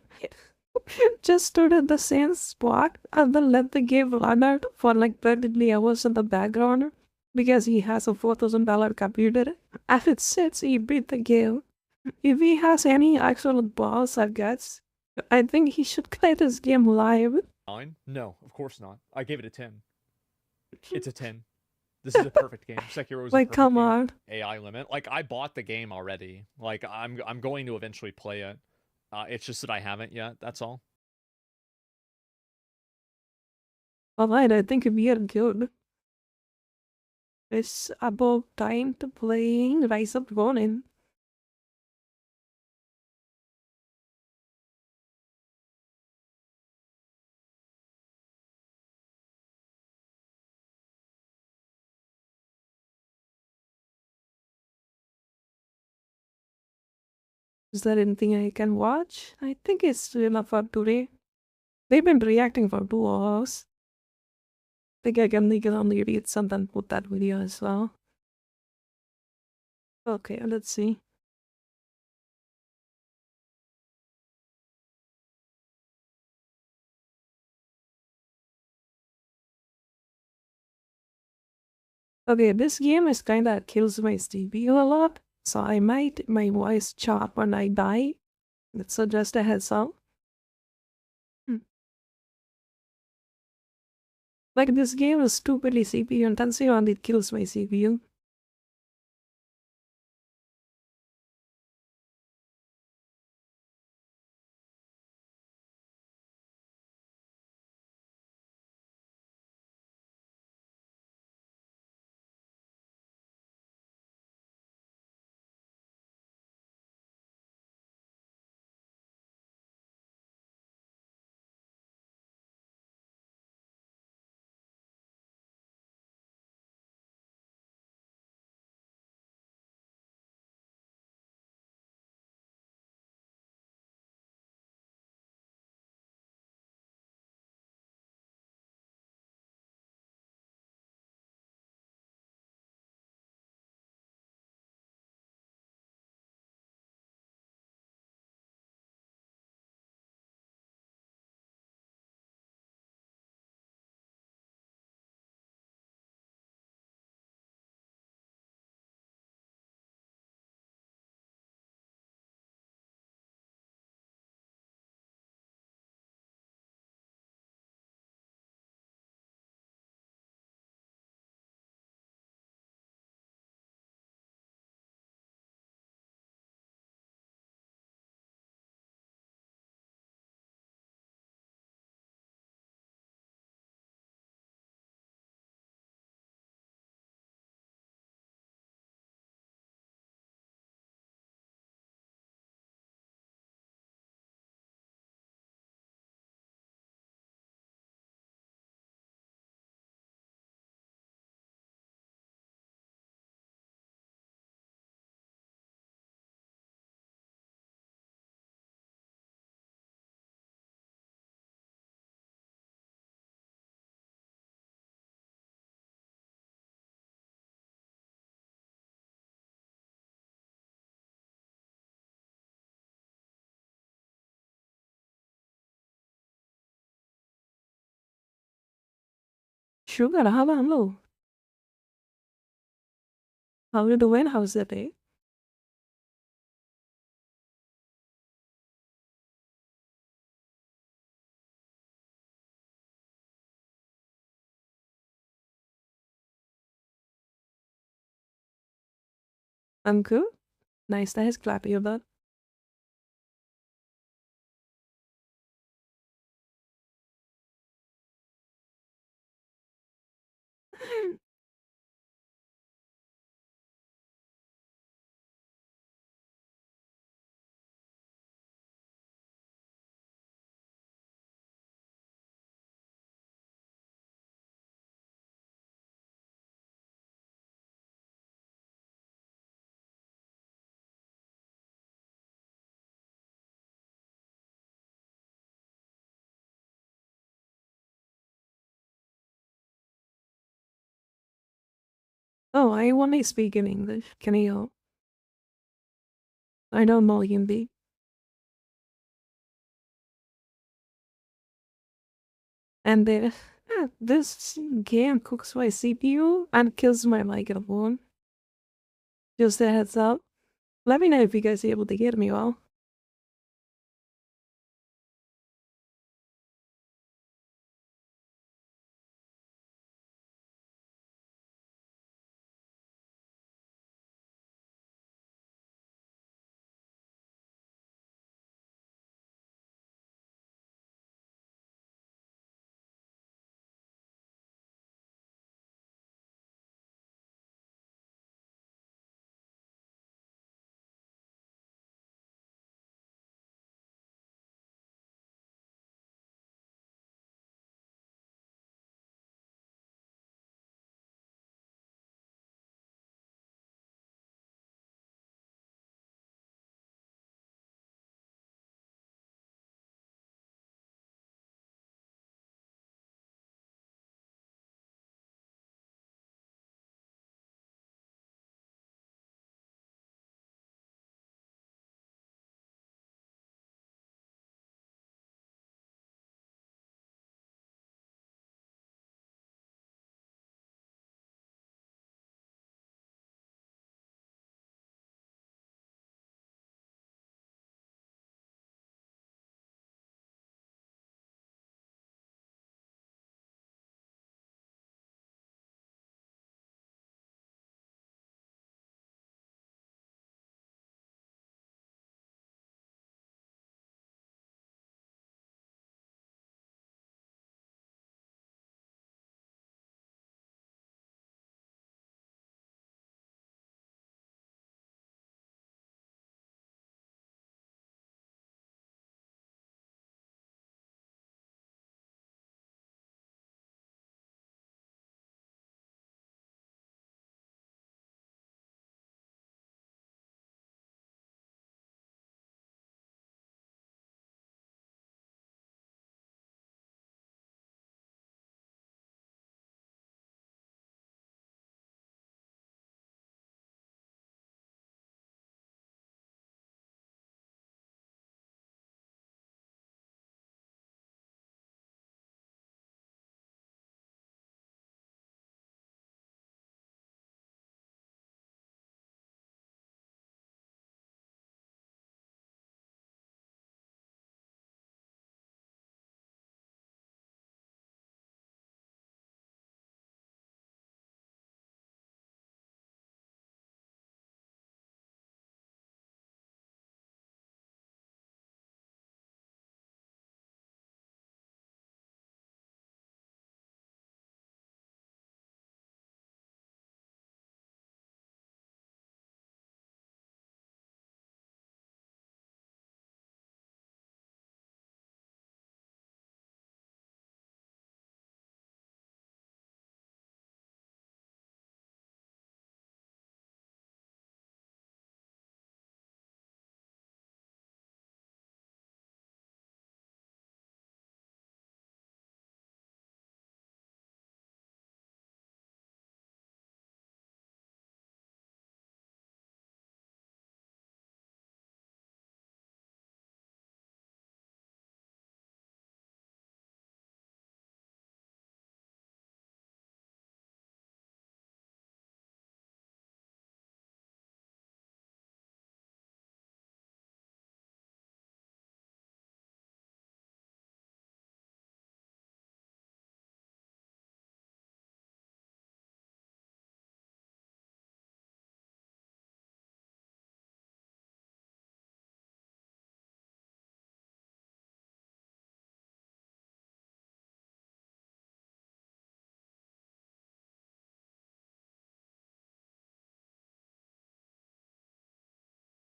Just stood at the same spot and then let the game run out for like 30 hours in the background because he has a $4,000 computer. As it sits, he beat the game. If he has any actual balls or guts, I think he should play this game live. 9? No, of course not. I gave it a 10. It's a 10. This is a perfect game. Sekiro is like, come on. AI limit. Like, I bought the game already. Like, I'm going to eventually play it. It's just that I haven't yet. That's all. Alright, I think we are good. It's about time to play Rise of Ronin. Is there anything I can watch? I think it's enough for today. They've been reacting for 2 hours. I think I can legally read something with that video as well. Okay, let's see. Okay, this game is kinda kills my CPU a lot, so I might my voice chop when I die. So just a heads up. Like, this game is stupidly CPU intensive and it kills my CPU. Sugar hả bạn luôn? How you doing? How's the day? I'm good. Nice that he's clapping about. Oh, I only speak in English. Can you? I don't know Hindi. And this game cooks my CPU and kills my microphone. Just a heads up. Let me know if you guys are able to hear me well.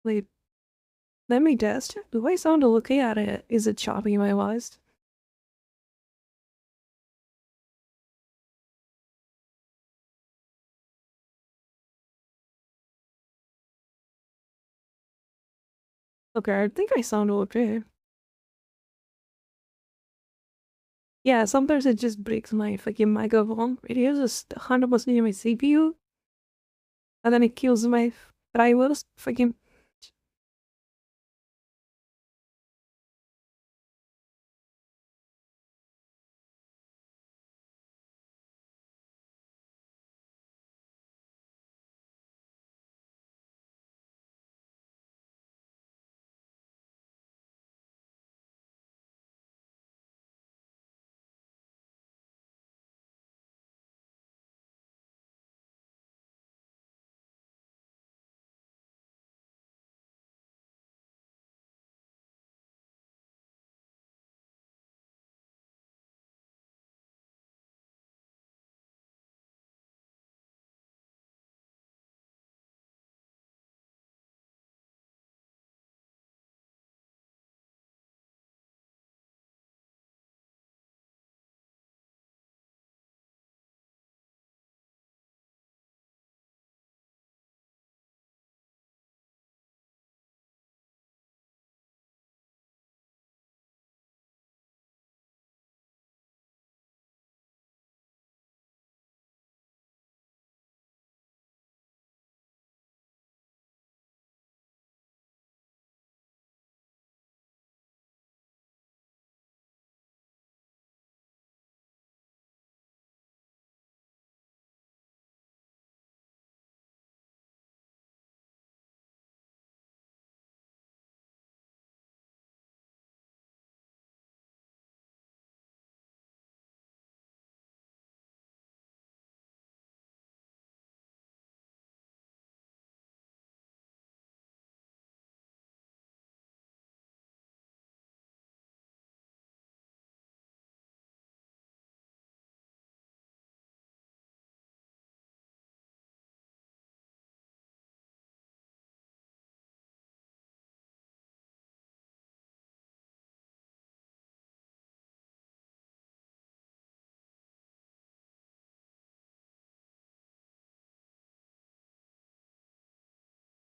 Wait, let me test. The way I sound looking at it, is it choppy in my voice? Okay, I think I sound okay. Yeah, sometimes it just breaks my fucking microphone. It uses 100% of my CPU. And then it kills my drivers. Fucking...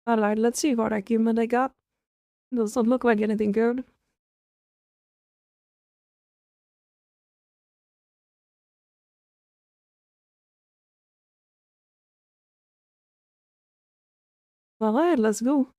Alright, let's see what equipment I got. Doesn't look like anything good. Alright, let's go.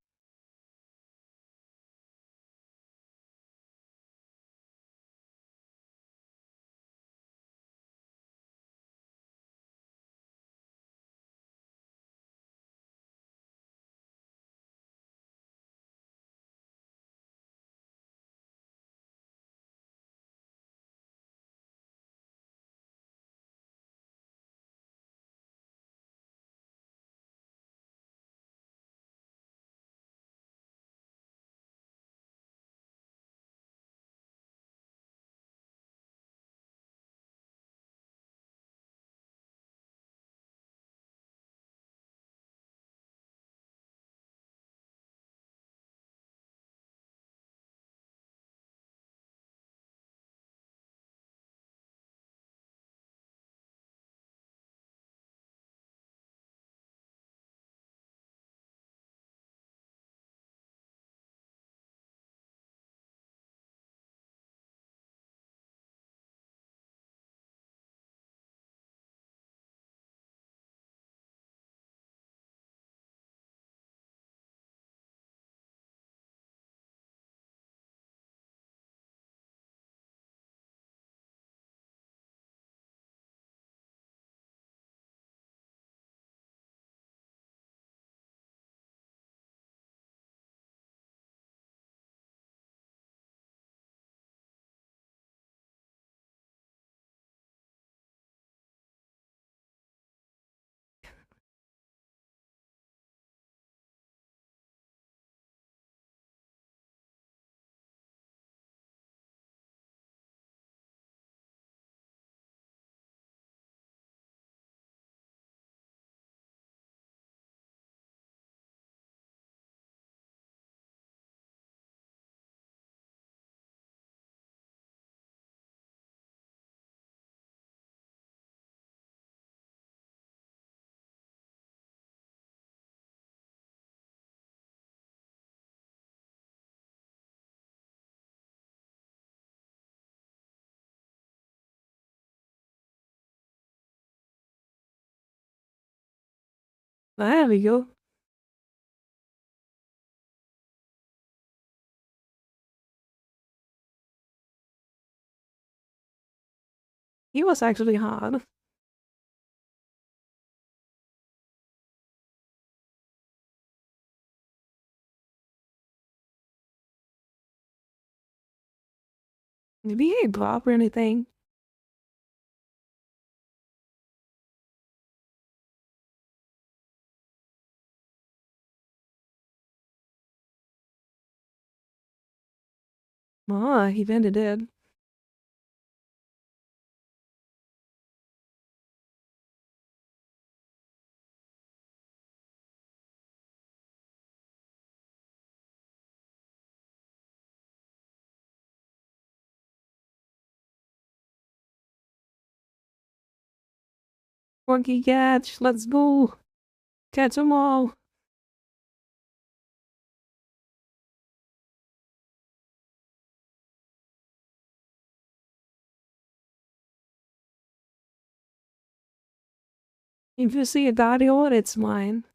There we go. He was actually hard. Maybe he drop or anything. Oh, he kinda did. Monkey catch, let's go. Catch 'em all. If you see a Guardian, it's mine.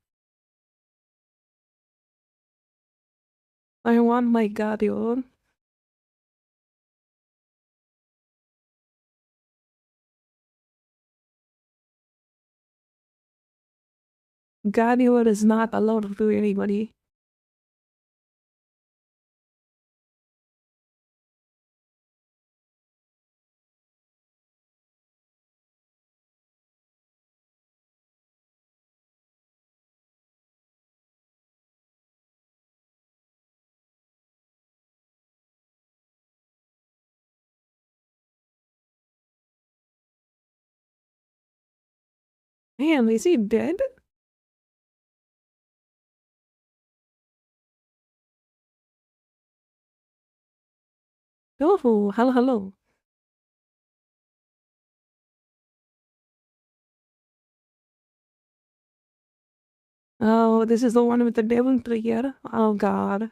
I want my Guardian. Guardian is not allowed to anybody. Man, is he dead? Oh, hello. Oh, this is the one with the devil trigger. Oh god.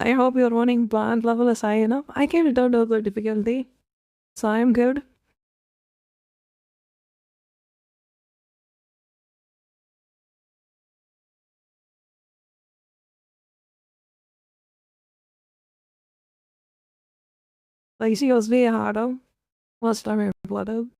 I hope your running bond level is high enough. I kinda don't know the difficulty, so I'm good. Like, she was way harder. Last time I blooded.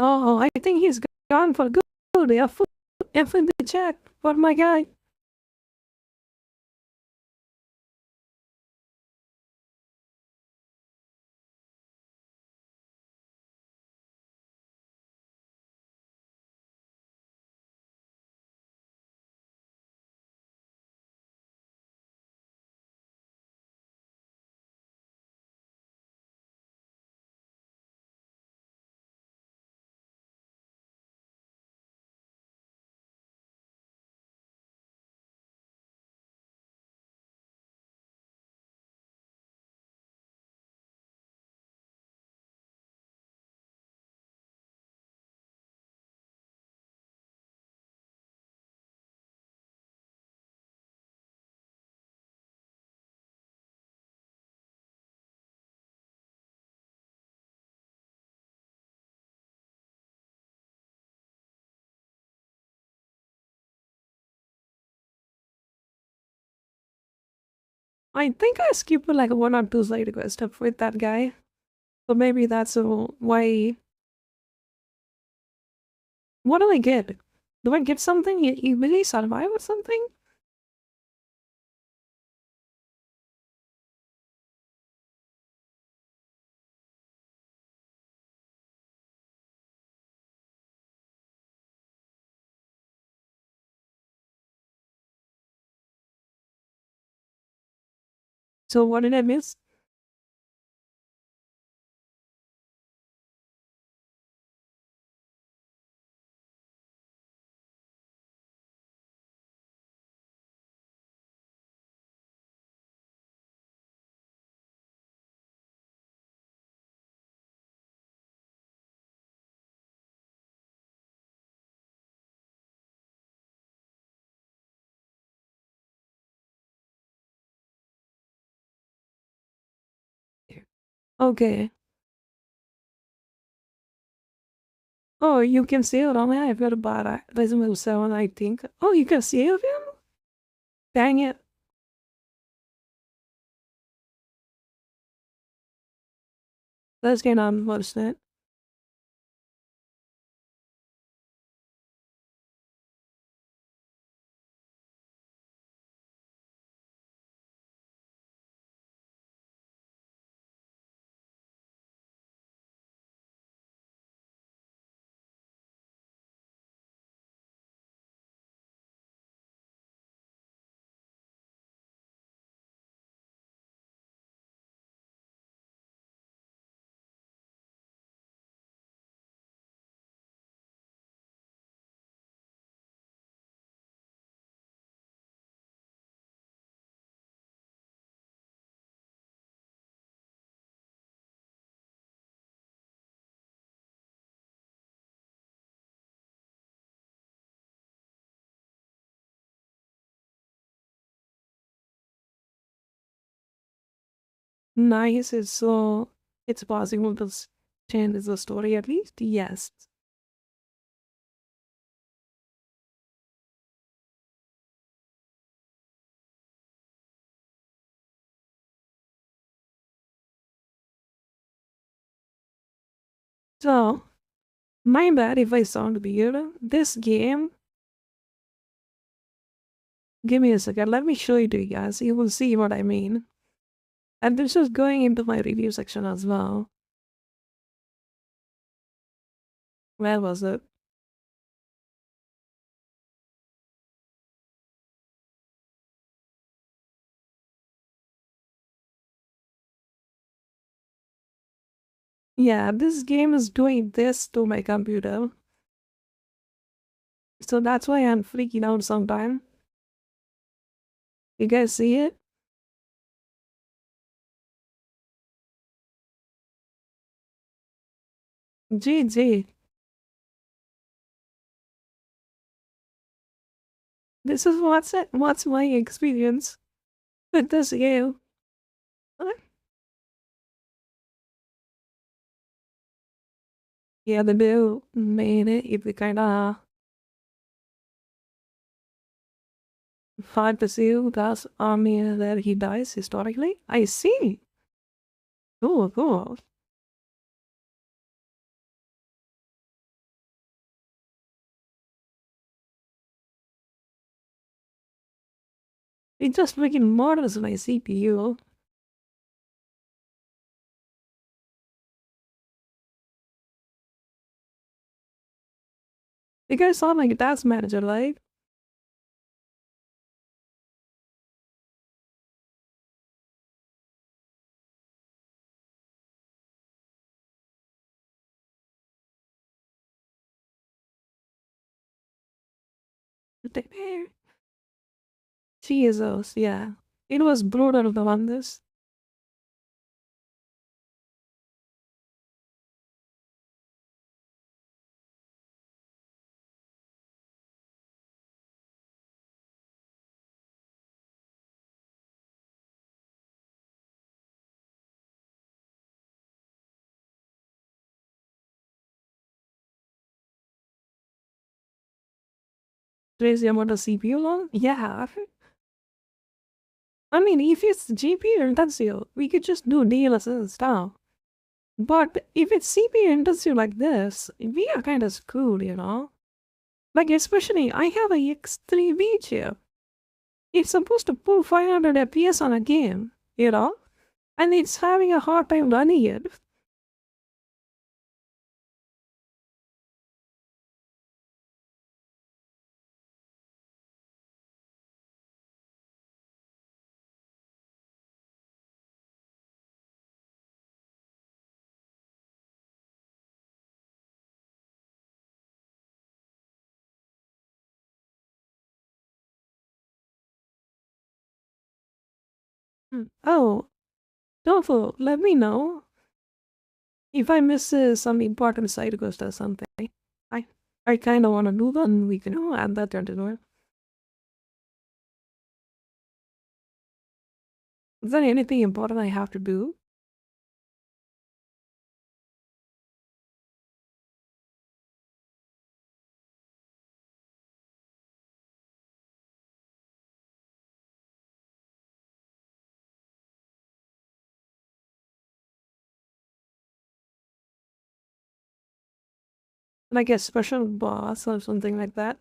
Oh, I think he's gone for good. F in the chat for my guy. I think I skipped like 1 or 2 side quests with that guy. So maybe that's why. What do I get? Do I get something? You really survive or something? So what did I miss? Okay. Oh, you can save it on there. I've got about Resident 7, I think. Oh, you can save him? Dang it. That's kind of unfortunate. Nice. So it's possible to change the story at least? Yes. So, my bad if I sound weird. This game... Give me a second, let me show it to you guys. You will see what I mean. And this is going into my review section as well. Where was it? Yeah, this game is doing this to my computer. So that's why I'm freaking out sometimes. You guys see it? GG. This is what's my experience with this game. Yeah, the bill made it. It kinda hard to see that's army that he dies historically. I see. Cool, cool. It just freaking murders my CPU. You guys saw my task manager, right? Jesus, yeah. It was brutal to run this. Crazy amount of CPU long? Yeah. I mean, if it's GPU intensive, we could just do DLSS stuff. But if it's CPU intensive like this, we are kind of screwed, you know? Like, especially, I have a X3B chip. It's supposed to pull 500 FPS on a game, you know? And it's having a hard time running it. Oh, Tofu, let me know if I miss some important side quest or something. I kind of want to do that, and we can add that to it. Is there anything important I have to do? Like a special boss or something like that?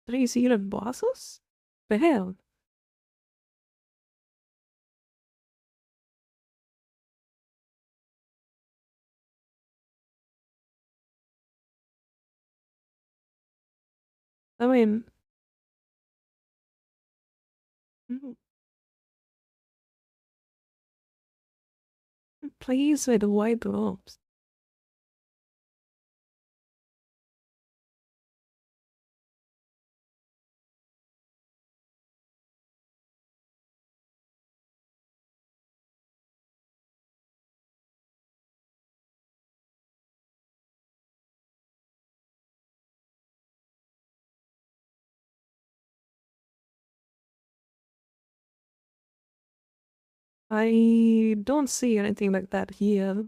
Three-seated bosses? The hell? I mean... Please with white robes. I don't see anything like that here.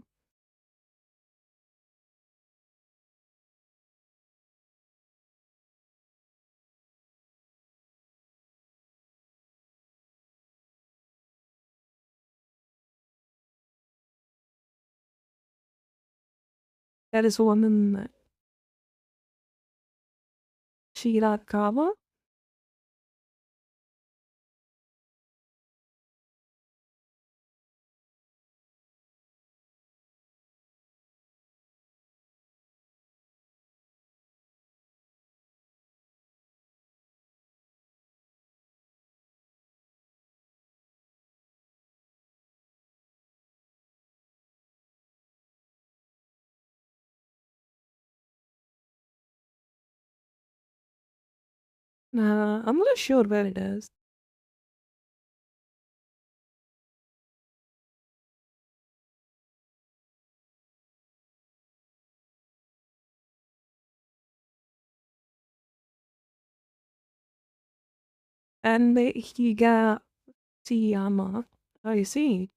That is one in Shirakawa? Nah, I'm not sure where it is. And he got Tiyama. I see.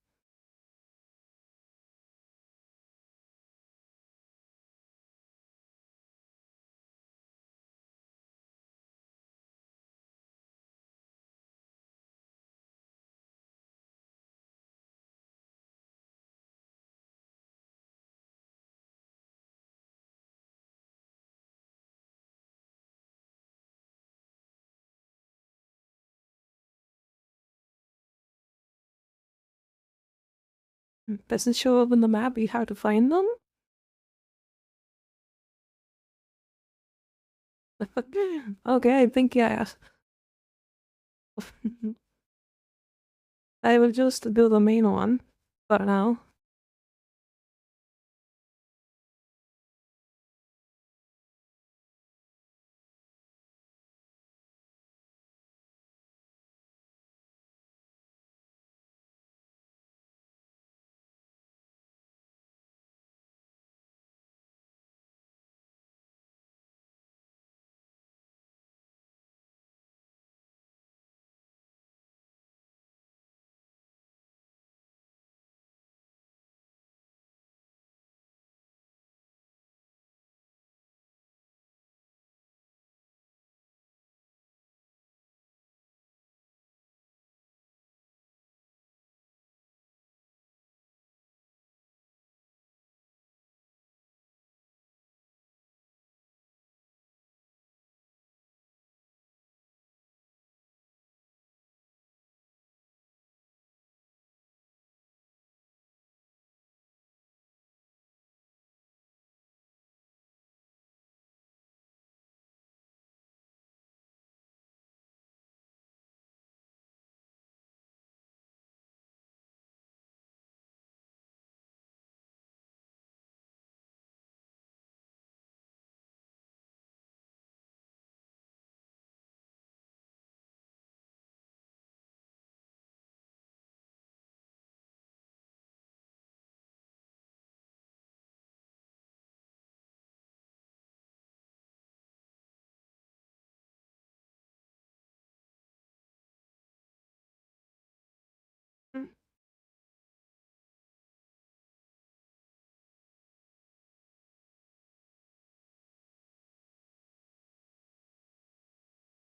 Doesn't show up on the map how to find them? Okay, I think yes. I will just build the main one for now.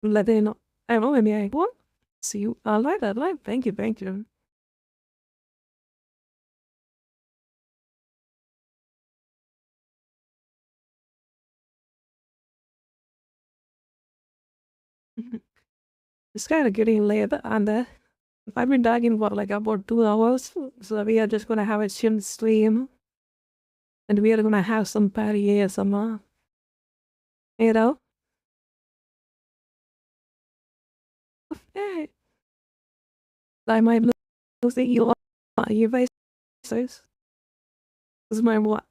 Let it know. I don't know, maybe I won't see you. Alright. Thank you, thank you. It's kind of getting late, and I've been talking for like about 2 hours, so we are just gonna have a chill stream, and we are gonna have some party ASMR. You know? Hey. I might lose you on your faces. This is my what?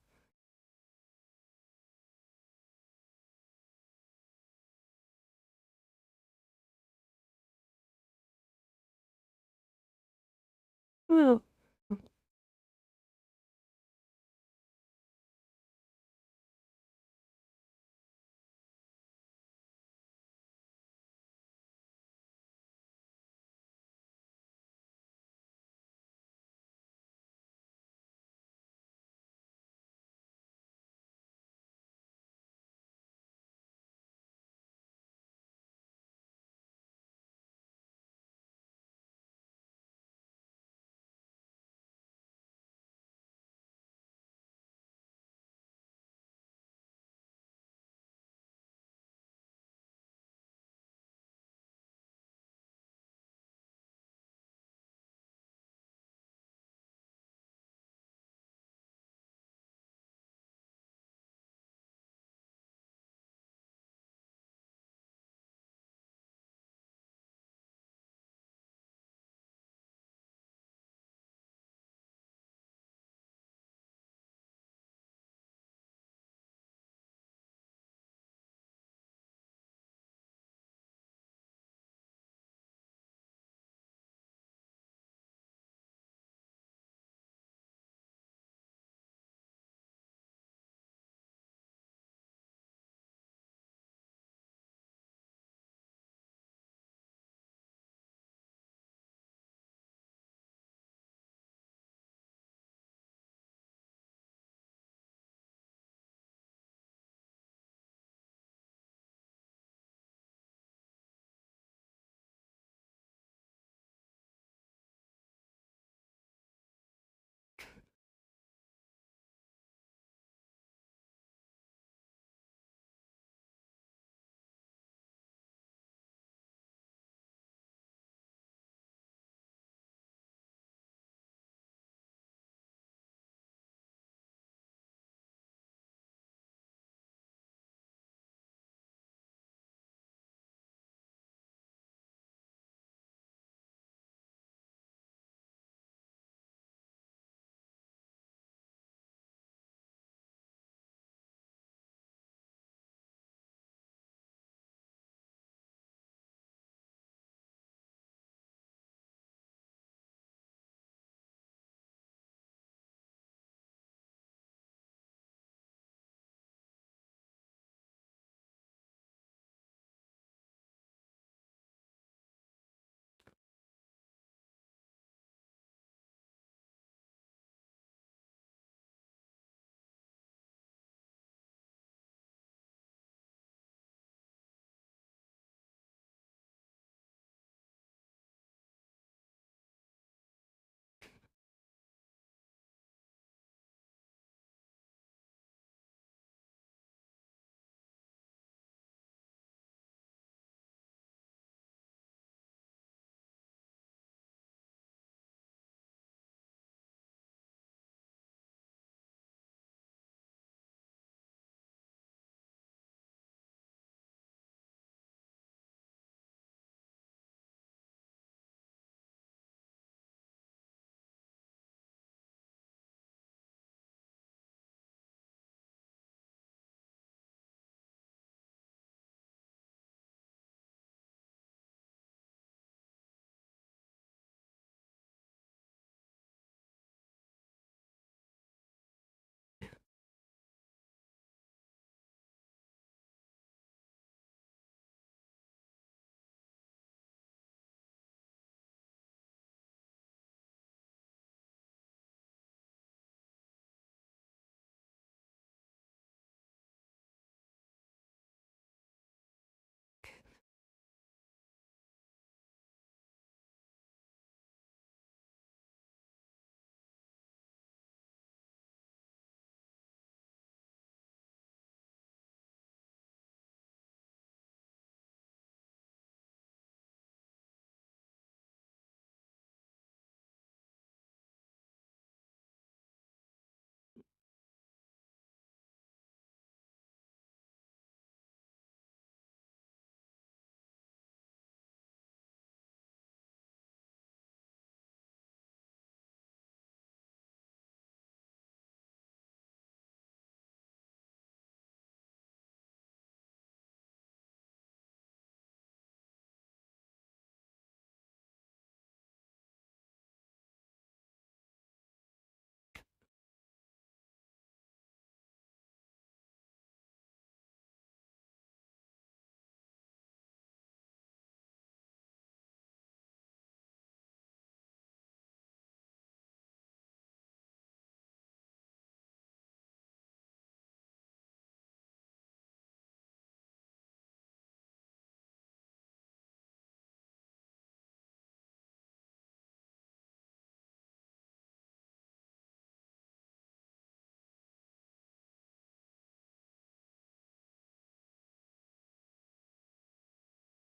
Well,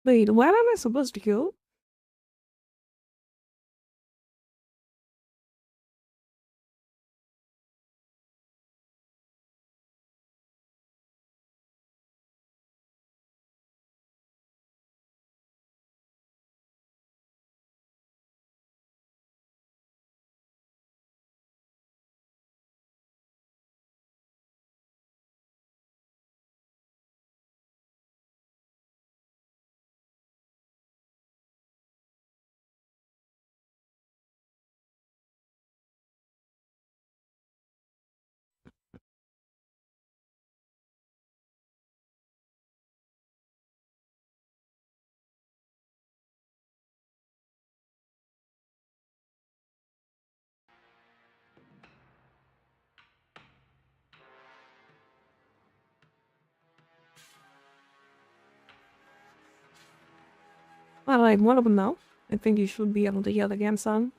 Wait, what am I supposed to kill? Alright, one of them now. I think you should be able to hear the game song.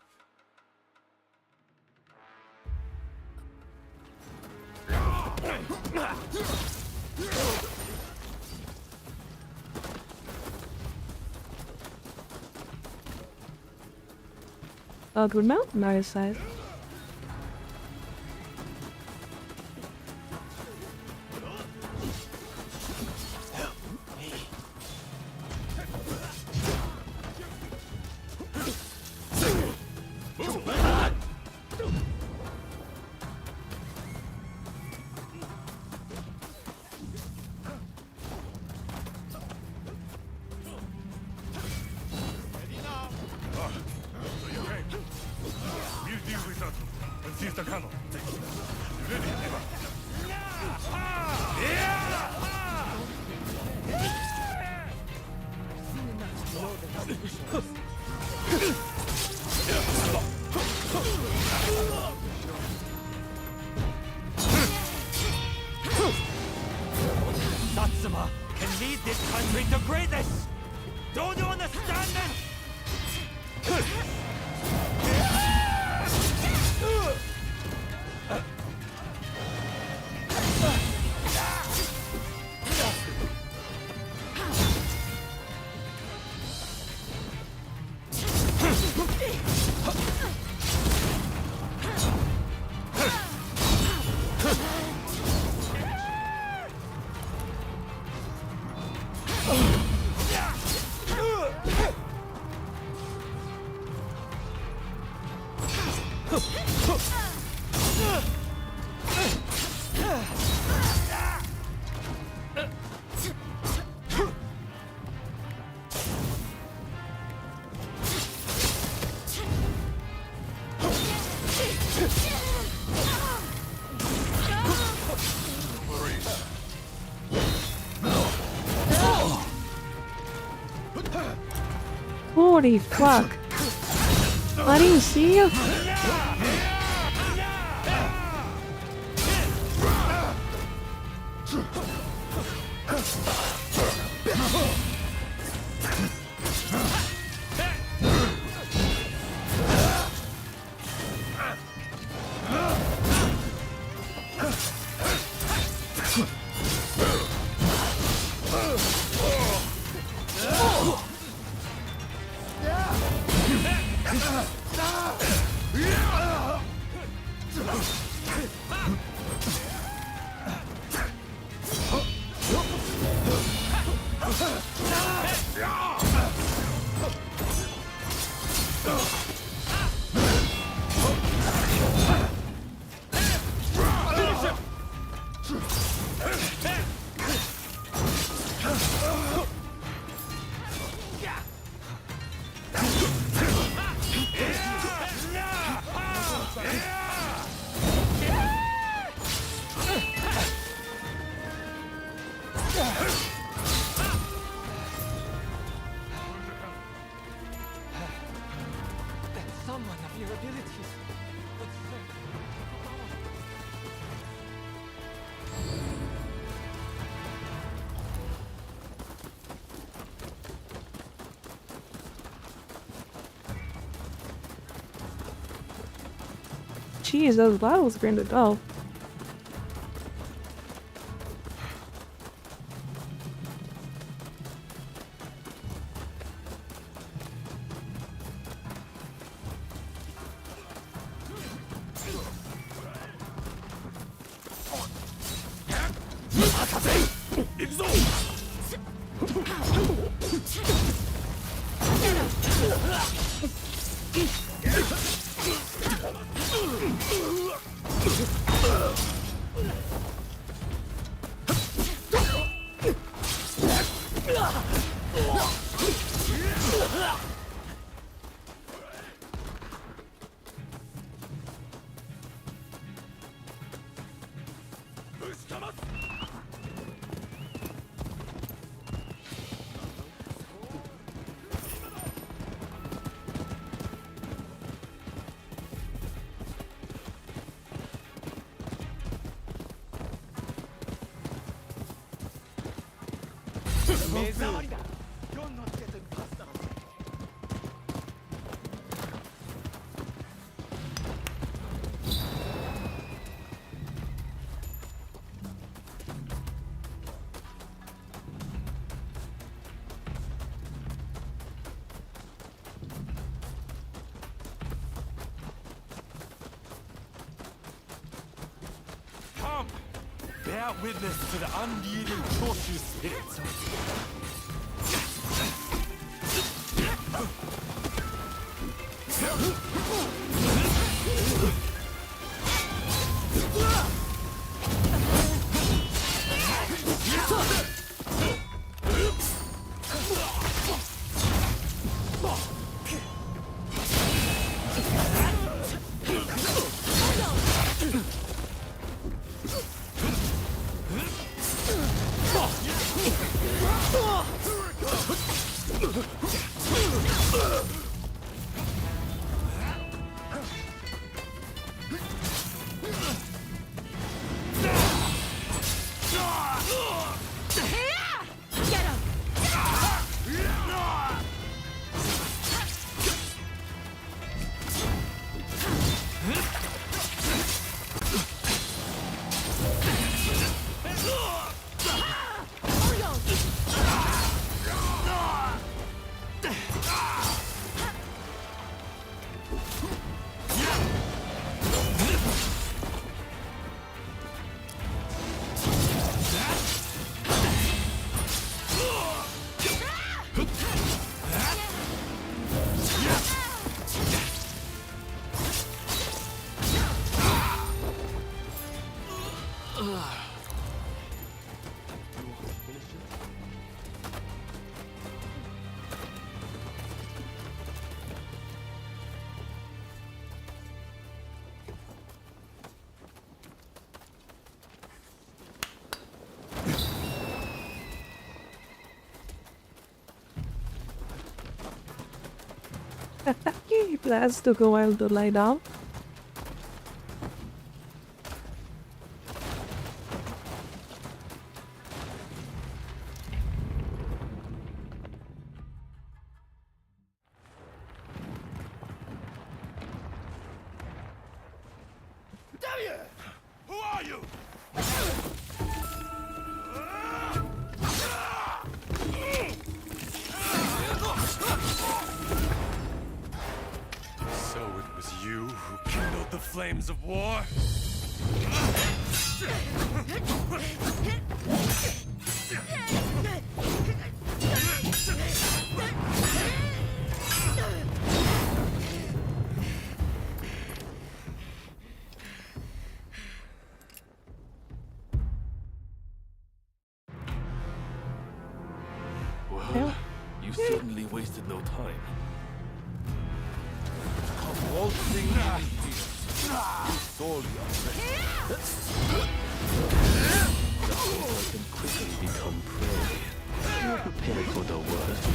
Good mount, nice side. Satsuma can lead this country to greatness! Don't you understand this? Holy fuck! I didn't see you. Jeez, those battles granted dull. Come! Bear witness to the unyielding Choshu spirit. That took a while to lie down. Who are you? So it was you who kindled the flames of war? Well, you certainly wasted no time. Come waltzing in here. It's all your I can quickly become prey. You're prepared for the worst.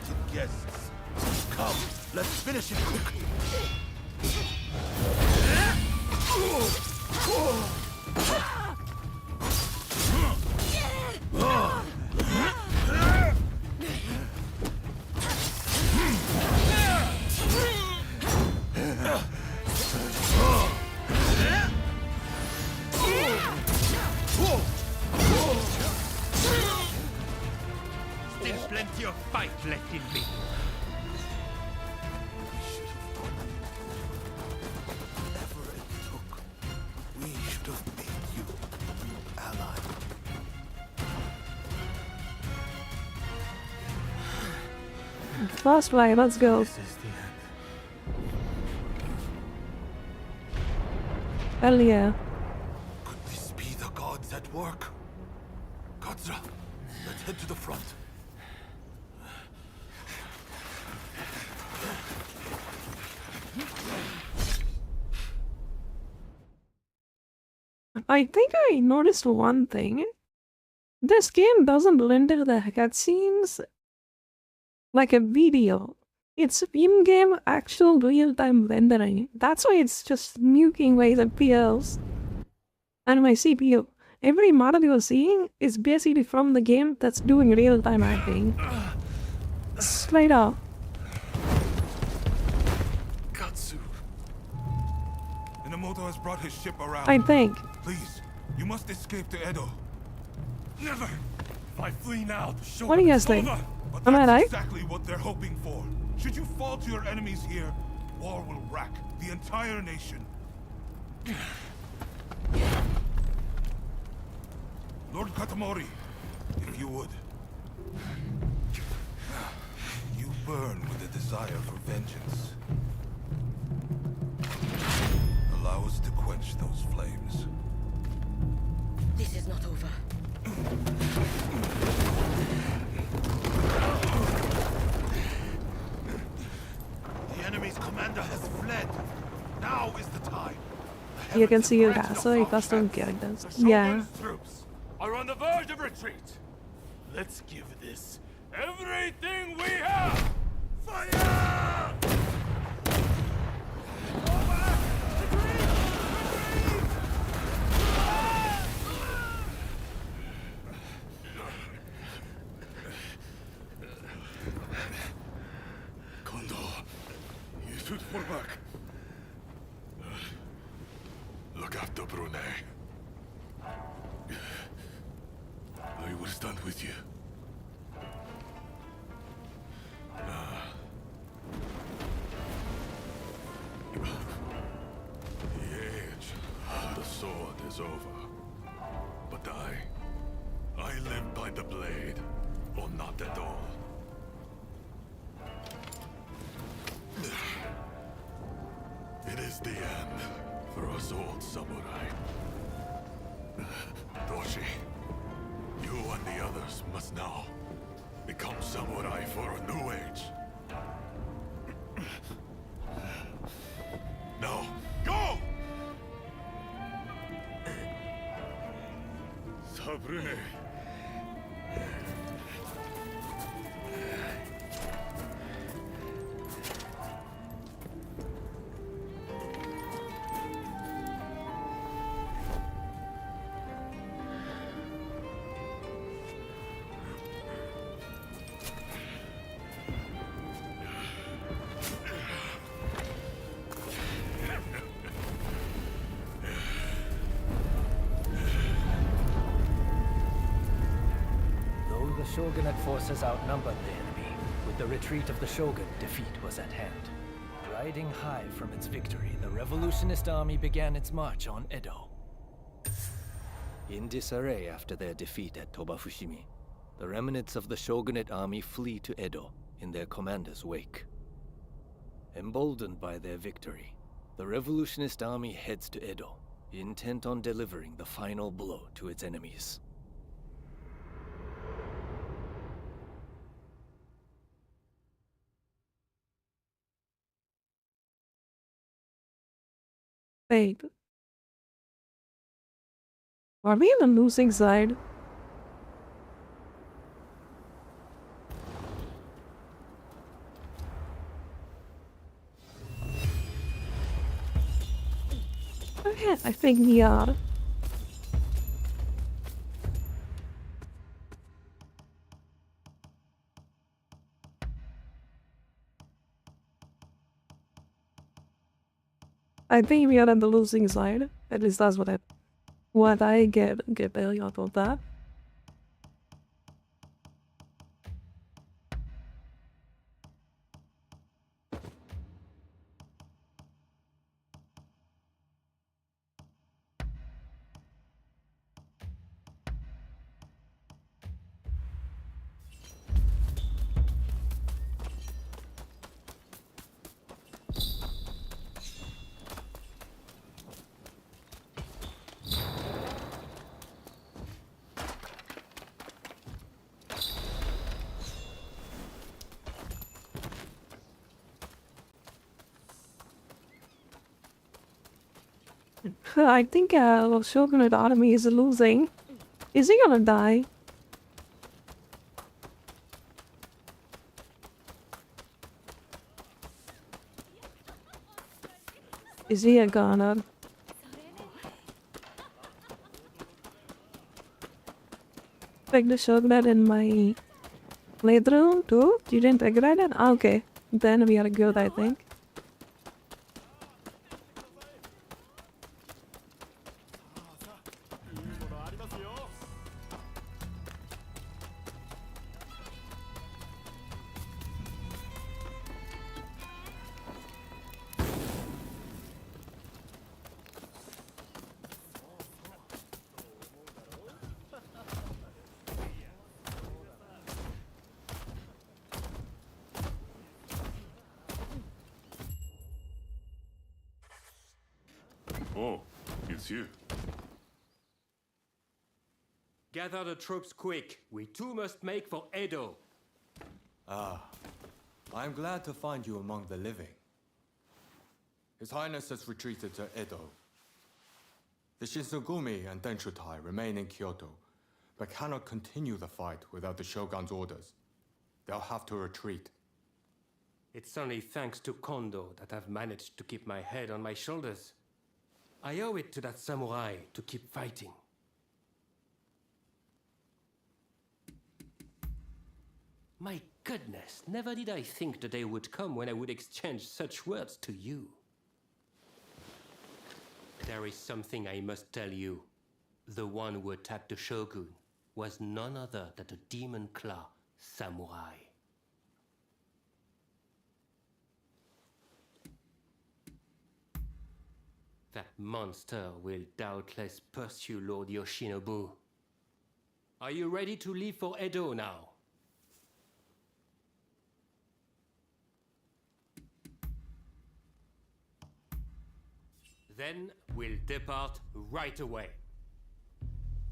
uninvited guests. Come, let's finish it quickly. Still plenty of fight left in me. Whatever it took, we should have made you ally. Fast way, let's go. This is the end. Hell yeah. Could this be the gods at work? Godzra, let's head to the front. I think I noticed one thing. This game doesn't render the cutscenes like a video. It's in-game actual real-time rendering. That's why it's just nuking my FPS and my CPU. Every model you're seeing is basically from the game that's doing real-time acting. Straight up. Katsu. Inamoto has brought his ship around. I think. Please, you must escape to Edo. Never! If I flee now, the show What do you guys is think? over. But Am I that's right? exactly what they're hoping for. Should you fall to your enemies here, war will rack the entire nation. Lord Katamori, if you would. You burn with a desire for vengeance. Allow us to quench those flames. This is not over. The enemy's commander has fled. Now is the time. You can see your castle, you custom characters. Yeah. Troops are on the verge of retreat. Let's give this everything we have. Fire! Kondo, you should fall back. Look after Brune. I will stand with you. The age of the sword is over. But I live by the blade, or not at all. It is the end for us old samurai. Doshi, you and the others must now become samurai for a new age. Now, go! Sabrune. The Shogunate forces outnumbered the enemy. With the retreat of the Shogun, defeat was at hand. Riding high from its victory, the revolutionist army began its march on Edo. In disarray after their defeat at Tobafushimi, the remnants of the Shogunate army flee to Edo in their commander's wake. Emboldened by their victory, the revolutionist army heads to Edo, intent on delivering the final blow to its enemies. Wait. Are we on the losing side? Okay, I think we are. I think we are on the losing side. At least that's what I get barely out of that. I think the Shogunate army is losing. Is he gonna die? Is he a goner? Like the Shogunate in my playthrough too? You didn't integrate it? Okay. Then we are good, I think. Oh, it's you. Gather the troops quick. We too must make for Edo. Ah, I'm glad to find you among the living. His Highness has retreated to Edo. The Shinsengumi and Denshutai remain in Kyoto, but cannot continue the fight without the Shogun's orders. They'll have to retreat. It's only thanks to Kondo that I've managed to keep my head on my shoulders. I owe it to that samurai to keep fighting. My goodness, never did I think the day would come when I would exchange such words to you. There is something I must tell you. The one who attacked the Shogun was none other than the Demon Claw samurai. That monster will doubtless pursue Lord Yoshinobu. Are you ready to leave for Edo now? Then we'll depart right away.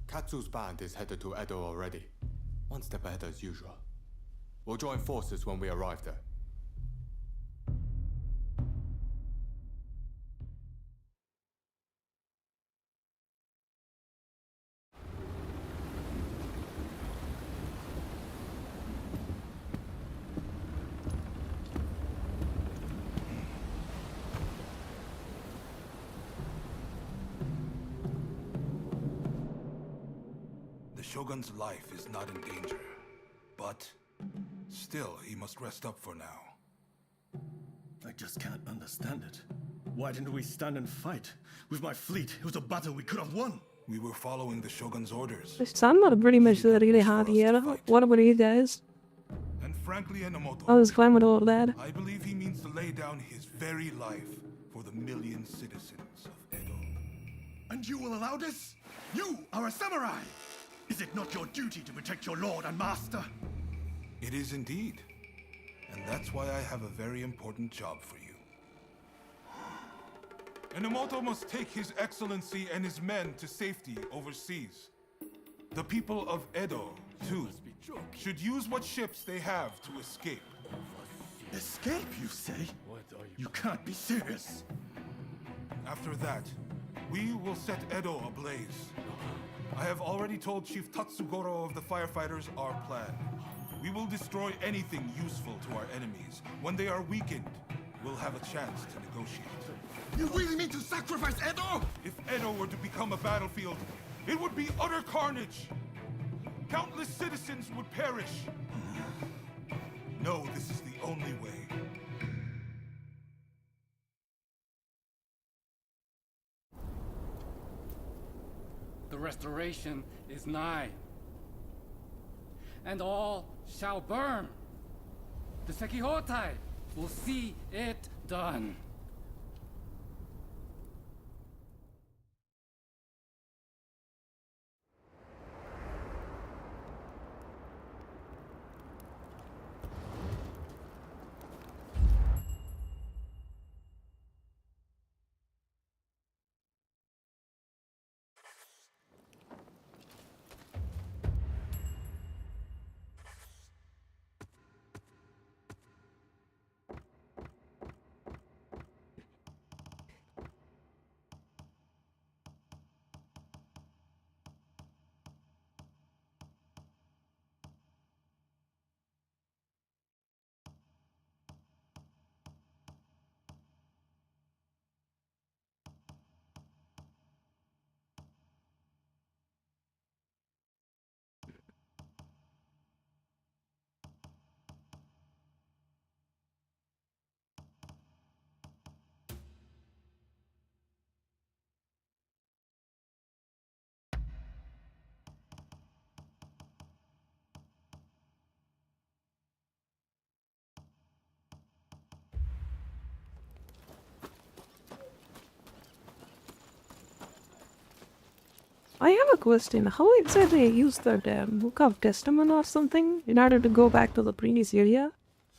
Katsu's band is headed to Edo already. One step ahead as usual. We'll join forces when we arrive there. The Shogun's life is not in danger, but still, he must rest up for now. I just can't understand it. Why didn't we stand and fight? With my fleet, it was a battle we could have won. We were following the Shogun's orders. I'm not pretty much really hard here. What about you guys? And frankly, Enomoto, I was climbing all that. I believe he means to lay down his very life for the million citizens of Edo. And you will allow this? You are a samurai! Is it not your duty to protect your lord and master? It is indeed. And that's why I have a very important job for you. Enomoto must take His Excellency and his men to safety overseas. The people of Edo, too, should use what ships they have to escape. Escape, you say? You can't be serious. After that, we will set Edo ablaze. I have already told Chief Tatsugoro of the firefighters our plan. We will destroy anything useful to our enemies. When they are weakened, we'll have a chance to negotiate. You really mean to sacrifice Edo? If Edo were to become a battlefield, it would be utter carnage. Countless citizens would perish. No, this is the only way. The restoration is nigh, and all shall burn. The Sekihotai will see it done. I have a question. How exactly I use the Book of Testament or something in order to go back to the previous area?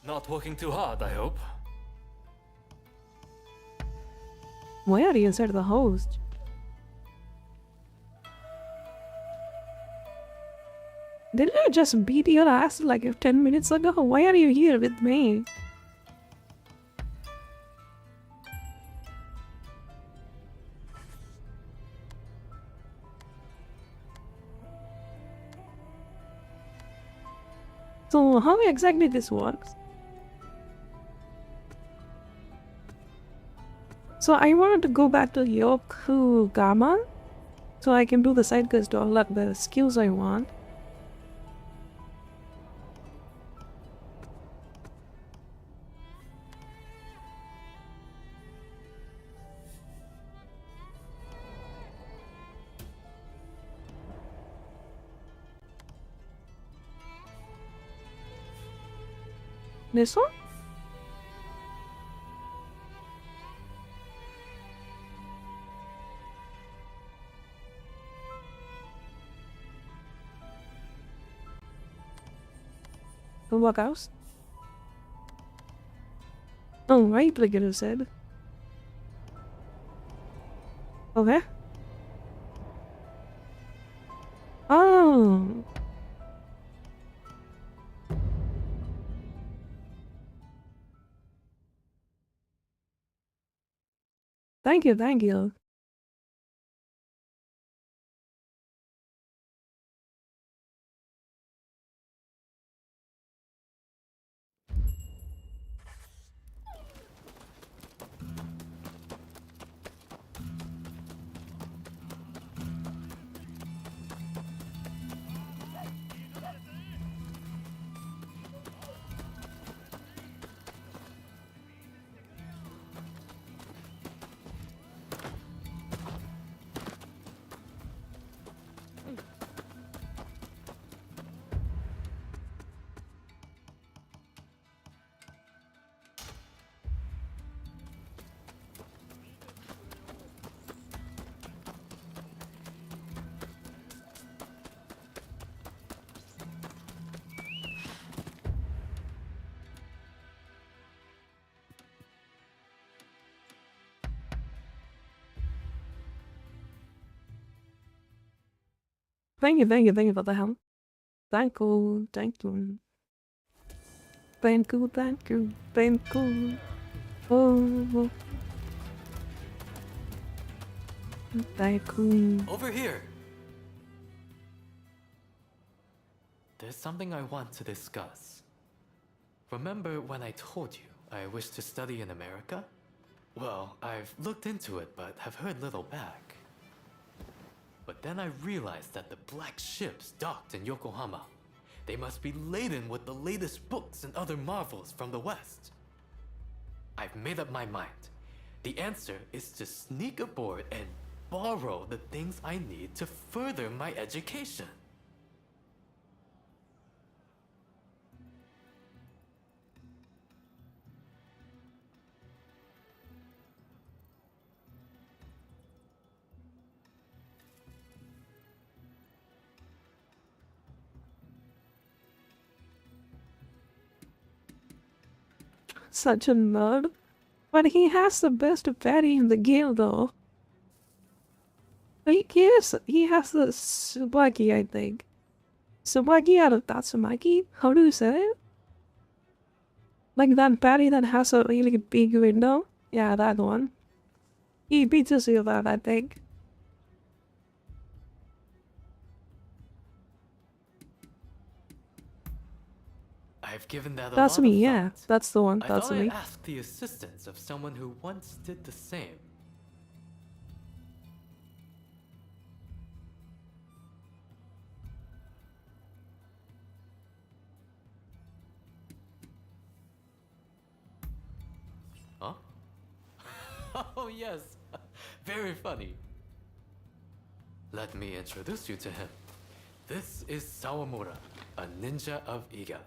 Not working too hard, I hope. Why are you inside the house? Didn't I just beat your ass like 10 minutes ago? Why are you here with me? So how exactly this works? So I wanted to go back to Yokohama so I can do the side quest to unlock the skills I want. This one? The workhouse? Oh, right, like it said. Okay. Oh. Thank you, thank you. Thank you for the help. Thank you, thank you. Thank you, thank you, thank you. Oh. Thank you. Over here. There's something I want to discuss. Remember when I told you I wish to study in America? Well, I've looked into it, but have heard little back. But then I realized that the black ships docked in Yokohama. They must be laden with the latest books and other marvels from the West. I've made up my mind. The answer is to sneak aboard and borrow the things I need to further my education. Such a nerd. But he has the best parry in the game though. He has the Tsubaki, I think. Tsubaki out of Tatsumaki? How do you say it? Like that parry that has a really big window? Yeah, that one. He beats us with that, I think. I've given that a That's lot me, of yeah. thought. That's the one. I That's thought me. I'd ask the assistance of someone who once did the same. Huh? Oh yes, very funny. Let me introduce you to him. This is Sawamura, a ninja of Iga.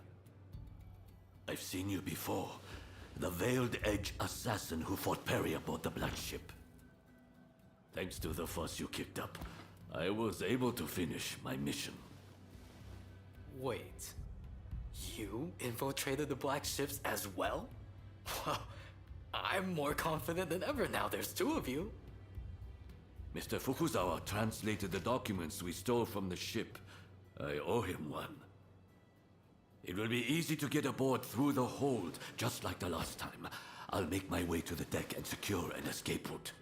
I've seen you before. The Veiled Edge assassin who fought Perry aboard the Black Ship. Thanks to the fuss you kicked up, I was able to finish my mission. Wait, you infiltrated the Black Ships as well? Well, I'm more confident than ever now there's two of you. Mr. Fukuzawa translated the documents we stole from the ship. I owe him one. It will be easy to get aboard through the hold, just like the last time. I'll make my way to the deck and secure an escape route.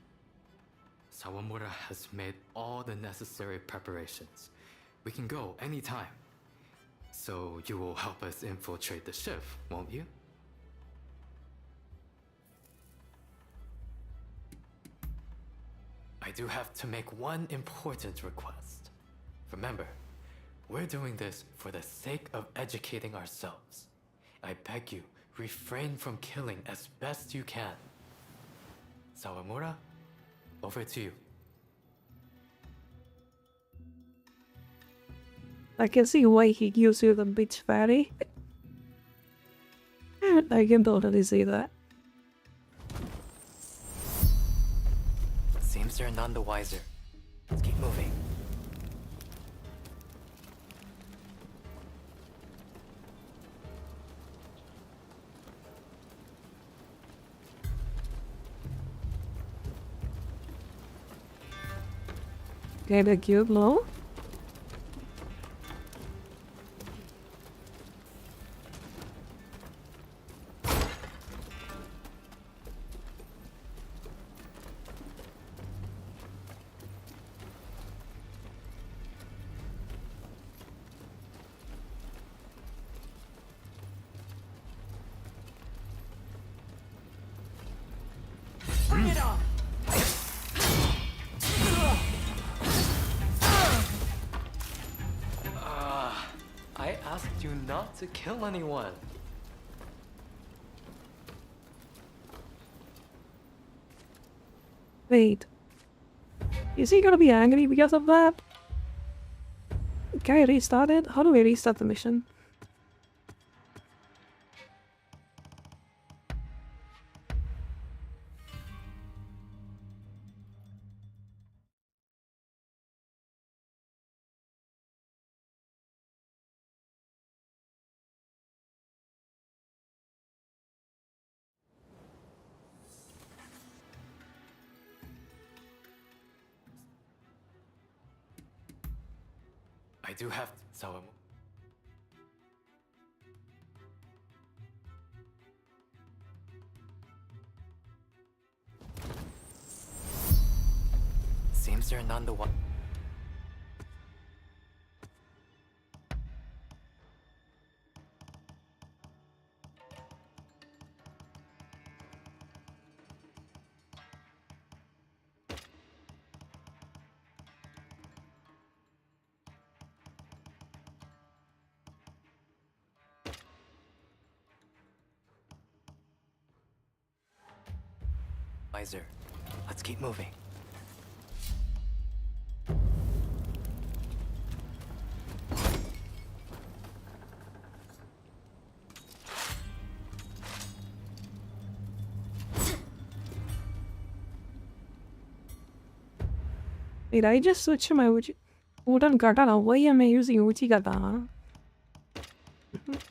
Sawamura has made all the necessary preparations. We can go anytime. So you will help us infiltrate the ship, won't you? I do have to make one important request. Remember, we're doing this for the sake of educating ourselves. I beg you, refrain from killing as best you can. Sawamura, over to you. I can see why he gives you the beach fatty. I can totally see that. Seems they're none the wiser. Let's keep moving. Get a cube low. Bring it on! I asked you not to kill anyone. Wait. Is he gonna be angry because of that? Can I restart it? How do we restart the mission? I do have Sawamura. Seems they're none the one. wiser. Let's keep moving. Wait, I just switched my wooden katana. Why am I using uchi katana?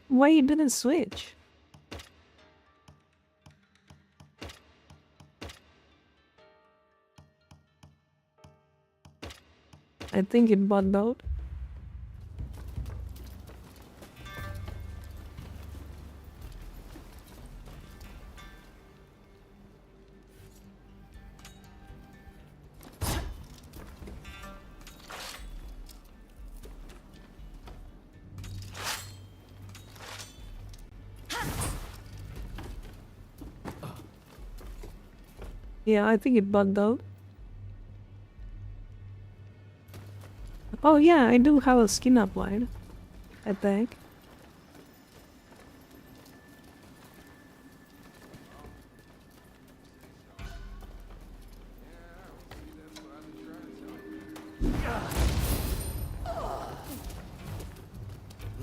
Why it didn't switch? I think it bugged out. Yeah, I think it bugged out. Oh yeah, I do have a skin applied, I think.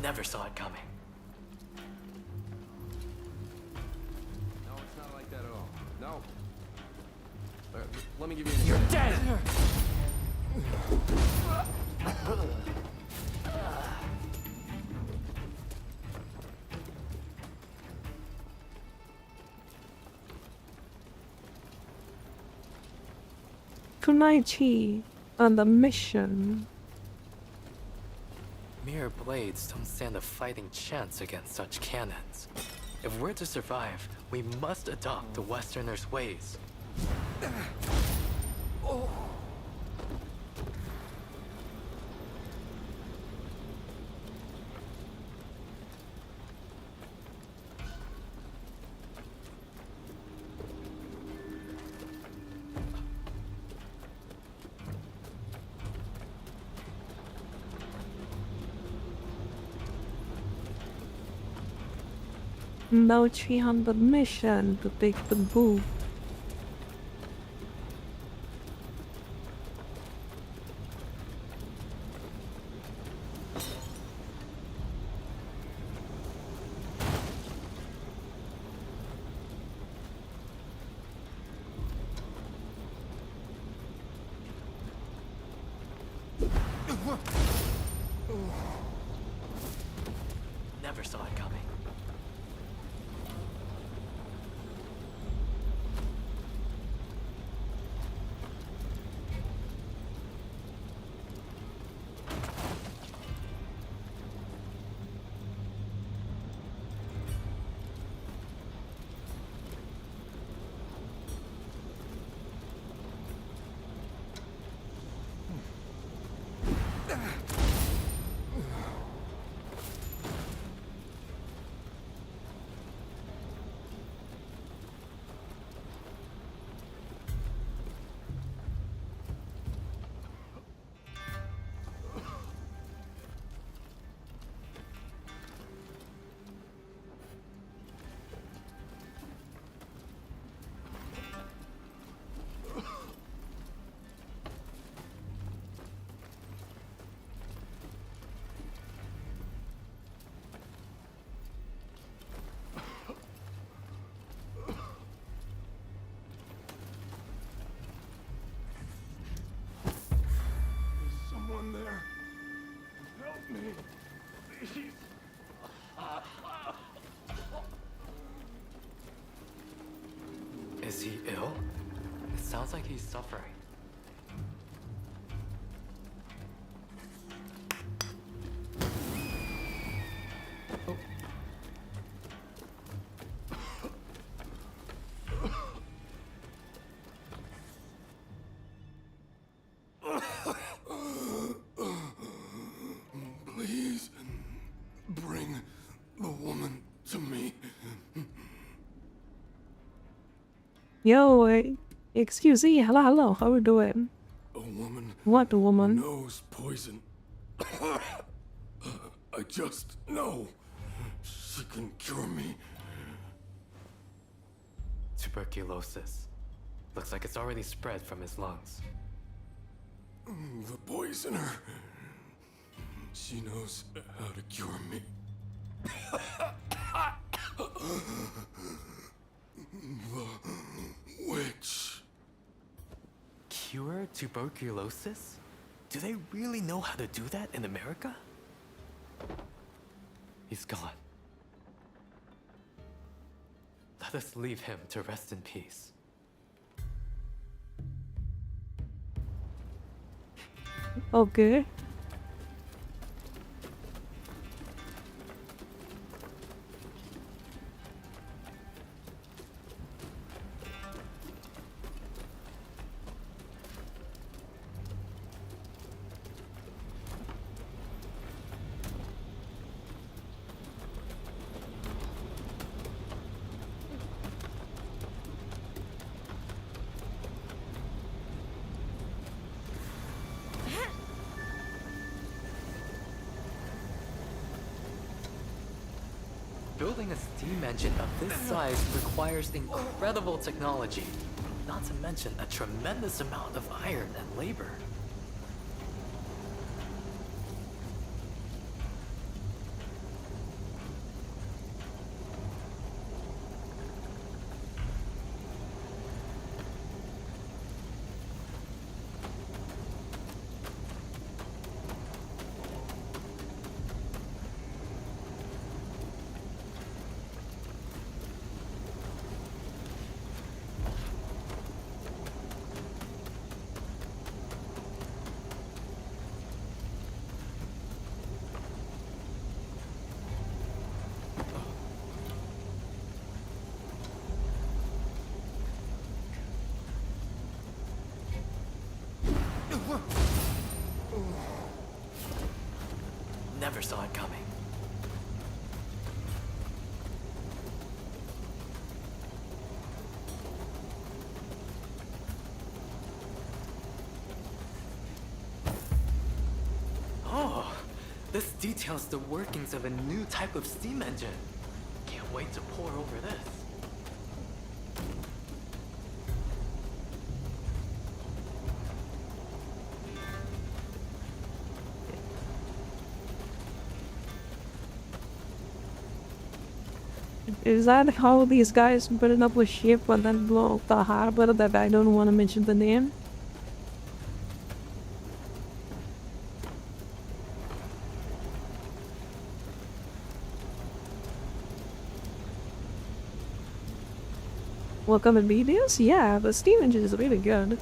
Never saw it coming. No, it's not like that at all. No. Let me give you an You're dead! Kunaichi on the mission. Mere blades don't stand a fighting chance against such cannons. If we're to survive, we must adopt the Westerners' ways. Oh. Now 300 mission to take the booth. Never saw it coming. Someone there. Help me. Please. Is he ill? It sounds like he's suffering. Please bring the woman to me. Yo, excuse me. Hello, how are you doing? A woman. What woman? Knows poison. I just know she can cure me. Tuberculosis. Looks like it's already spread from his lungs. The poisoner. She knows how to cure me. The witch. Cure tuberculosis? Do they really know how to do that in America? He's gone. Let us leave him to rest in peace. Okay. Building a steam engine of this size requires incredible technology, not to mention a tremendous amount of iron and labor. Never saw it coming. Oh, this details the workings of a new type of steam engine. Can't wait to pore over this. Is that how these guys put up a ship and then blow up the harbor that I don't want to mention the name? Welcome in videos? Yeah, the steam engine is really good.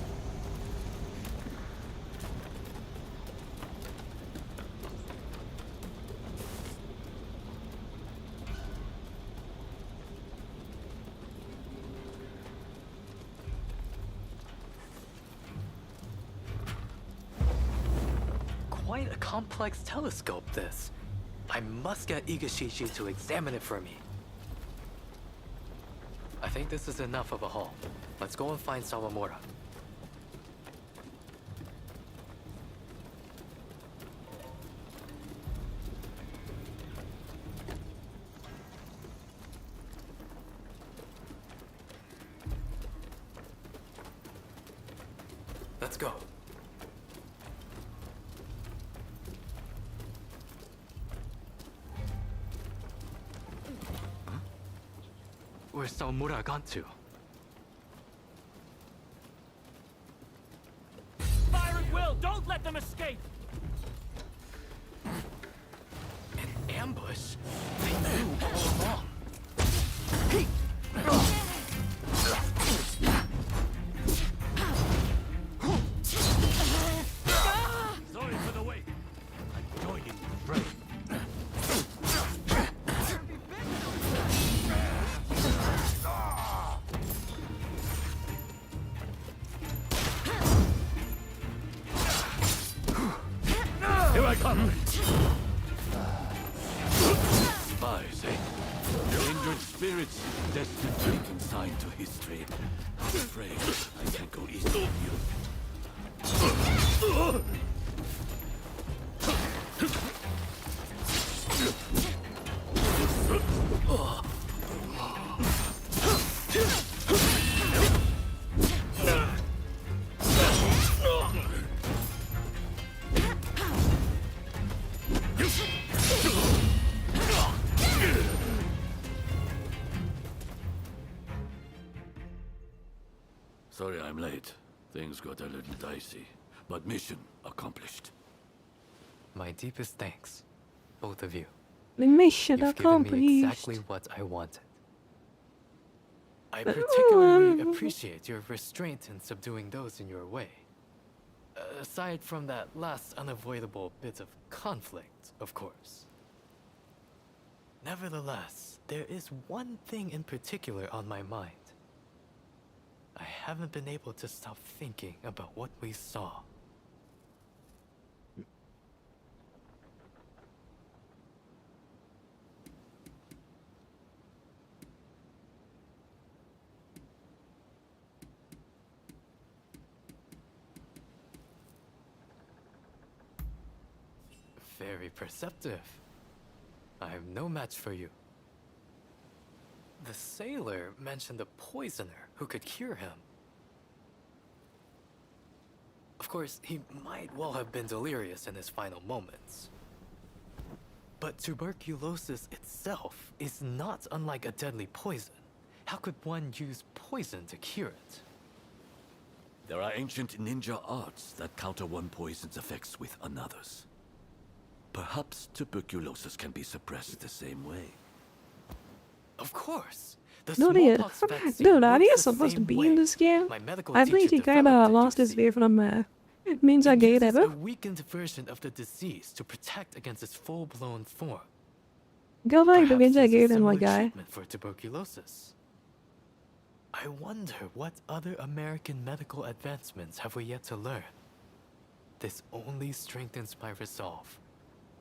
Quite a complex telescope, this. I must get Igashishi to examine it for me. I think this is enough of a haul. Let's go and find Sawamura. Let's go. Where's Sawamura gone to? Fire at will! Don't let them escape! An ambush? They knew all along. Sorry for the wait. I'm joining the fray. Here I come! Spies, eh? Dangerous spirits destined to be consigned to history. I'm afraid I can't go easy on you. got a little dicey, but mission accomplished. My deepest thanks, both of you. The mission accomplished. Given me exactly what I wanted. I particularly appreciate your restraint in subduing those in your way. Aside from that last unavoidable bit of conflict, of course. Nevertheless, there is one thing in particular on my mind. I haven't been able to stop thinking about what we saw. Very perceptive. I am no match for you. The sailor mentioned a poisoner who could cure him. Of course, he might well have been delirious in his final moments. But tuberculosis itself is not unlike a deadly poison. How could one use poison to cure it? There are ancient ninja arts that counter one poison's effects with another's. Perhaps tuberculosis can be suppressed the same way. Of course. Dude, are you supposed to be in this game? I think he kinda lost his way from it means I gave ever. A weakened version of the disease to protect against its full-blown form. Go back to means I gave him my guy. For tuberculosis. I wonder what other American medical advancements have we yet to learn. This only strengthens my resolve.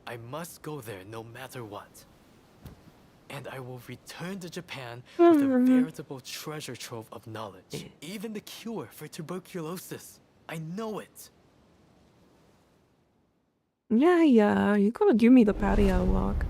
I must go there no matter what. And I will return to Japan with a veritable treasure trove of knowledge. Even the cure for tuberculosis. I know it. Yeah, you gotta give me the patio walk.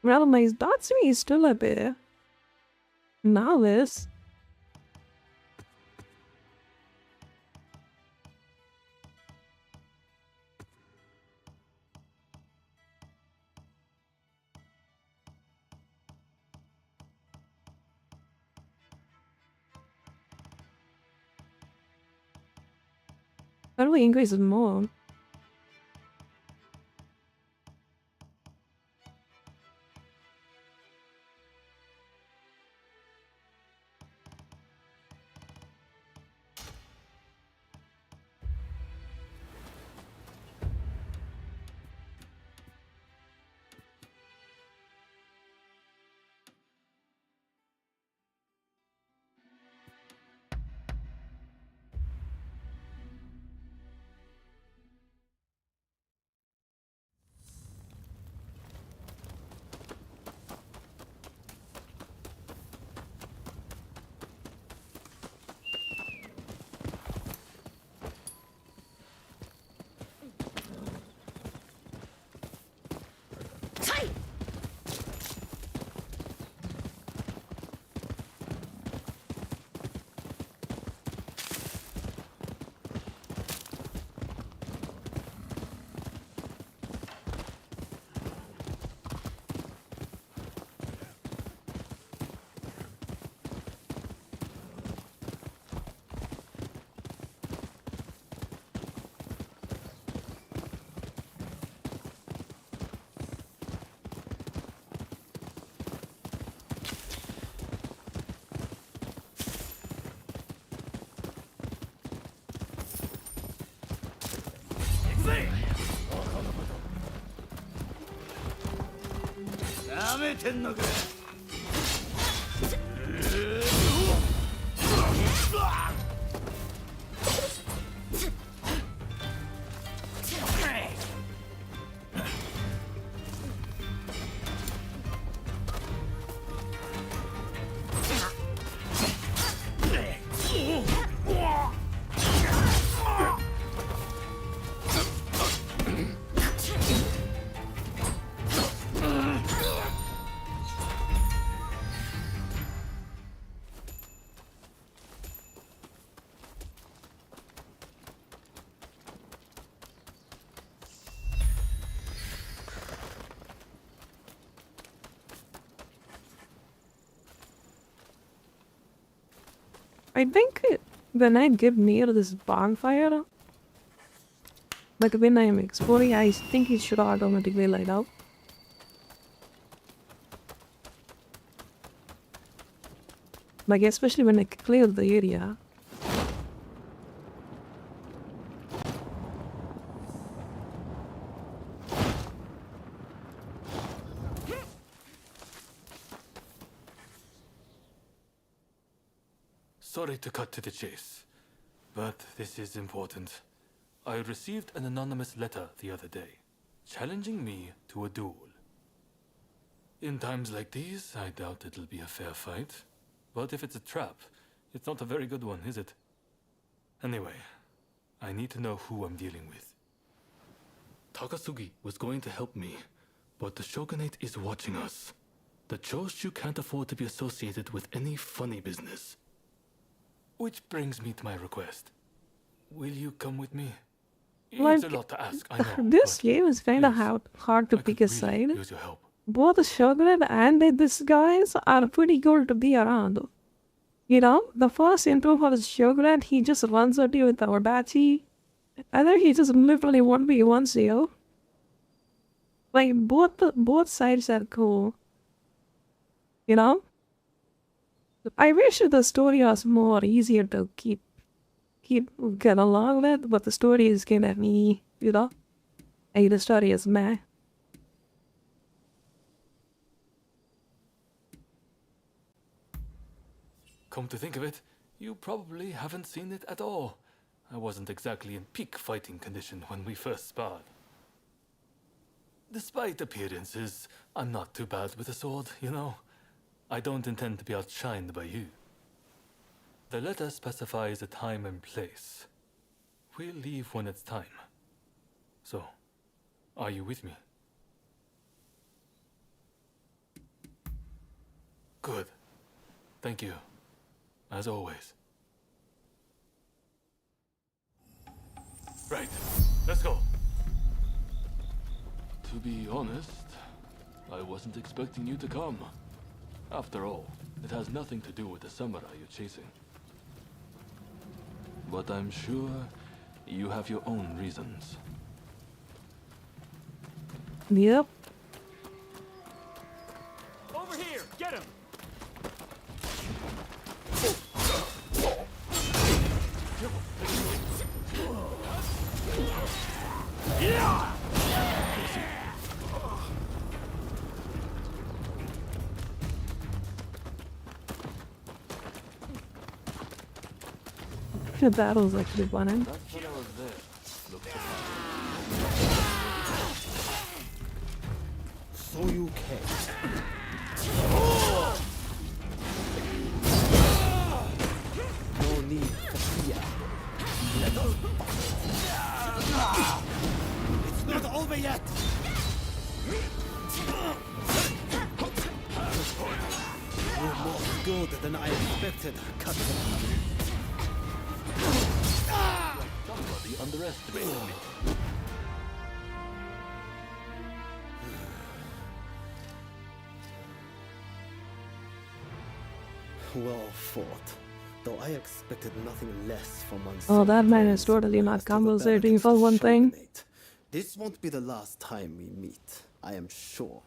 Well, my Datsumi is still a bit novice. Probably increases more. I think when I get near this bonfire, like when I'm exploring, I think it should automatically light up. Like especially when I clear the area. Sorry to cut to the chase, but this is important. I received an anonymous letter the other day, challenging me to a duel. In times like these, I doubt it'll be a fair fight. But if it's a trap, it's not a very good one, is it? Anyway, I need to know who I'm dealing with. Takasugi was going to help me, but the Shogunate is watching us. The Choshu can't afford to be associated with any funny business. Which brings me to my request. Will you come with me? Like, it's a lot to ask, I know. This game is kind of hard to pick a side. Use your help. Both the Shogunate and this guys are pretty good to be around. You know, the first intro for the Shogunate, he just runs at you with our Bachi. And then he just literally 1v1s you. Like, both sides are cool. You know? I wish the story was more easier to keep get along with, but the story is kind of me, you know? And the story is meh. Come to think of it, you probably haven't seen it at all. I wasn't exactly in peak fighting condition when we first sparred. Despite appearances, I'm not too bad with a sword, you know? I don't intend to be outshined by you. The letter specifies a time and place. We'll leave when it's time. So, are you with me? Good. Thank you. As always. Right. Let's go. To be honest, I wasn't expecting you to come. After all, it has nothing to do with the samurai you're chasing. But I'm sure you have your own reasons. Yep. Over here! Get him! Yeah! The battle's actually fun. So you can. No need for fear. It's not over yet. You're more good than I expected, Captain. Somebody underestimated me. Well fought. Though I expected nothing less from one. Oh, that man is totally not compensating for one thing. This won't be the last time we meet, I am sure.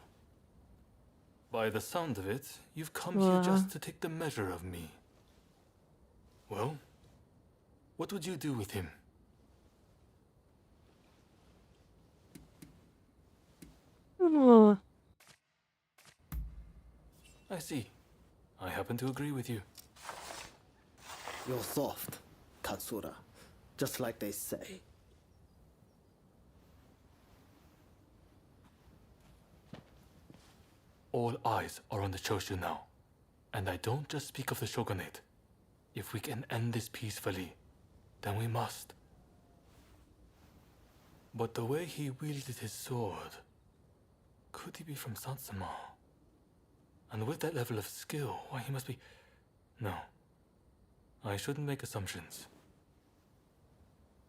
By the sound of it, you've come here just to take the measure of me. Well, what would you do with him? see. I happen to agree with you. You're soft, Katsura. Just like they say. All eyes are on the Choshu now. And I don't just speak of the shogunate. If we can end this peacefully, then we must. But the way he wielded his sword, could he be from Satsuma? And with that level of skill, why he must be... No. I shouldn't make assumptions.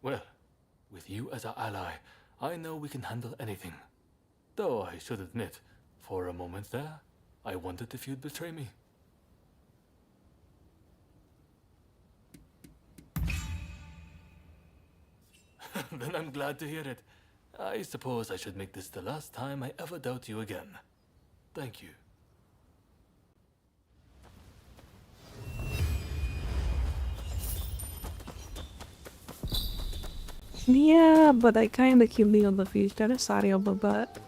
Well, with you as our ally, I know we can handle anything. Though I should admit, for a moment there, I wanted the feud betray me. Then I'm glad to hear it. I suppose I should make this the last time I ever doubt you again. Thank you. Yeah, but I kinda keep me on the future. Sorry about that.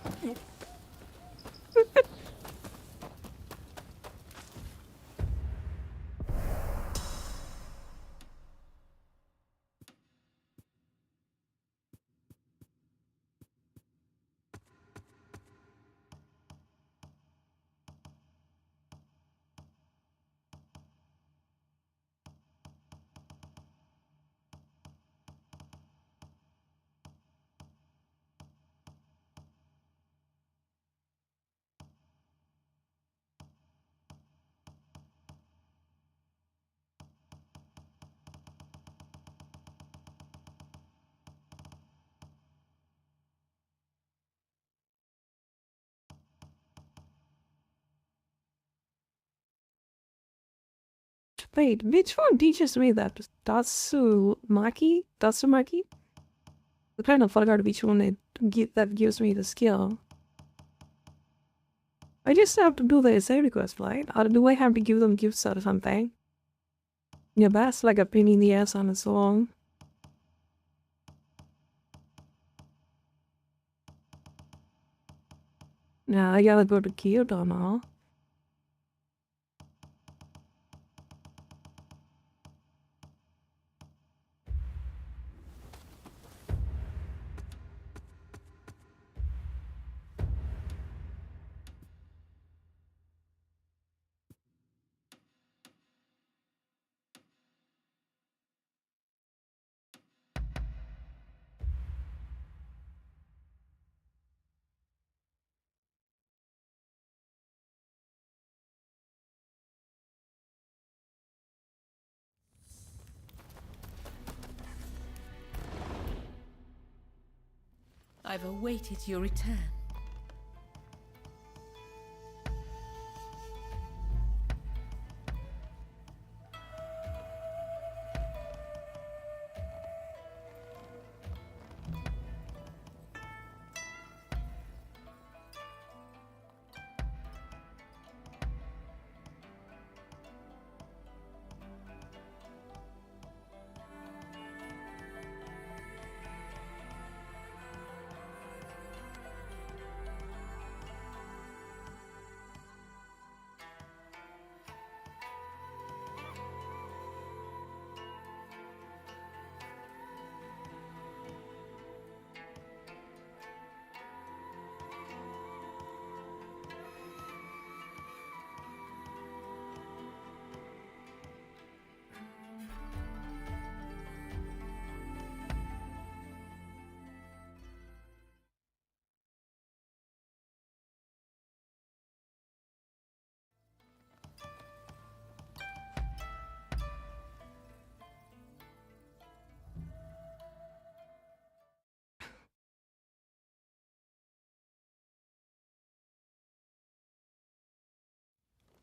Wait, which one teaches me that? Tatsumaki? Tatsumaki? I kind of forgot which one that gives me the skill. I just have to do the essay request, right? Or do I have to give them gifts or something? Yeah, that's like a pain in the ass on its own. Now I gotta go to Kyoto now. I've awaited your return.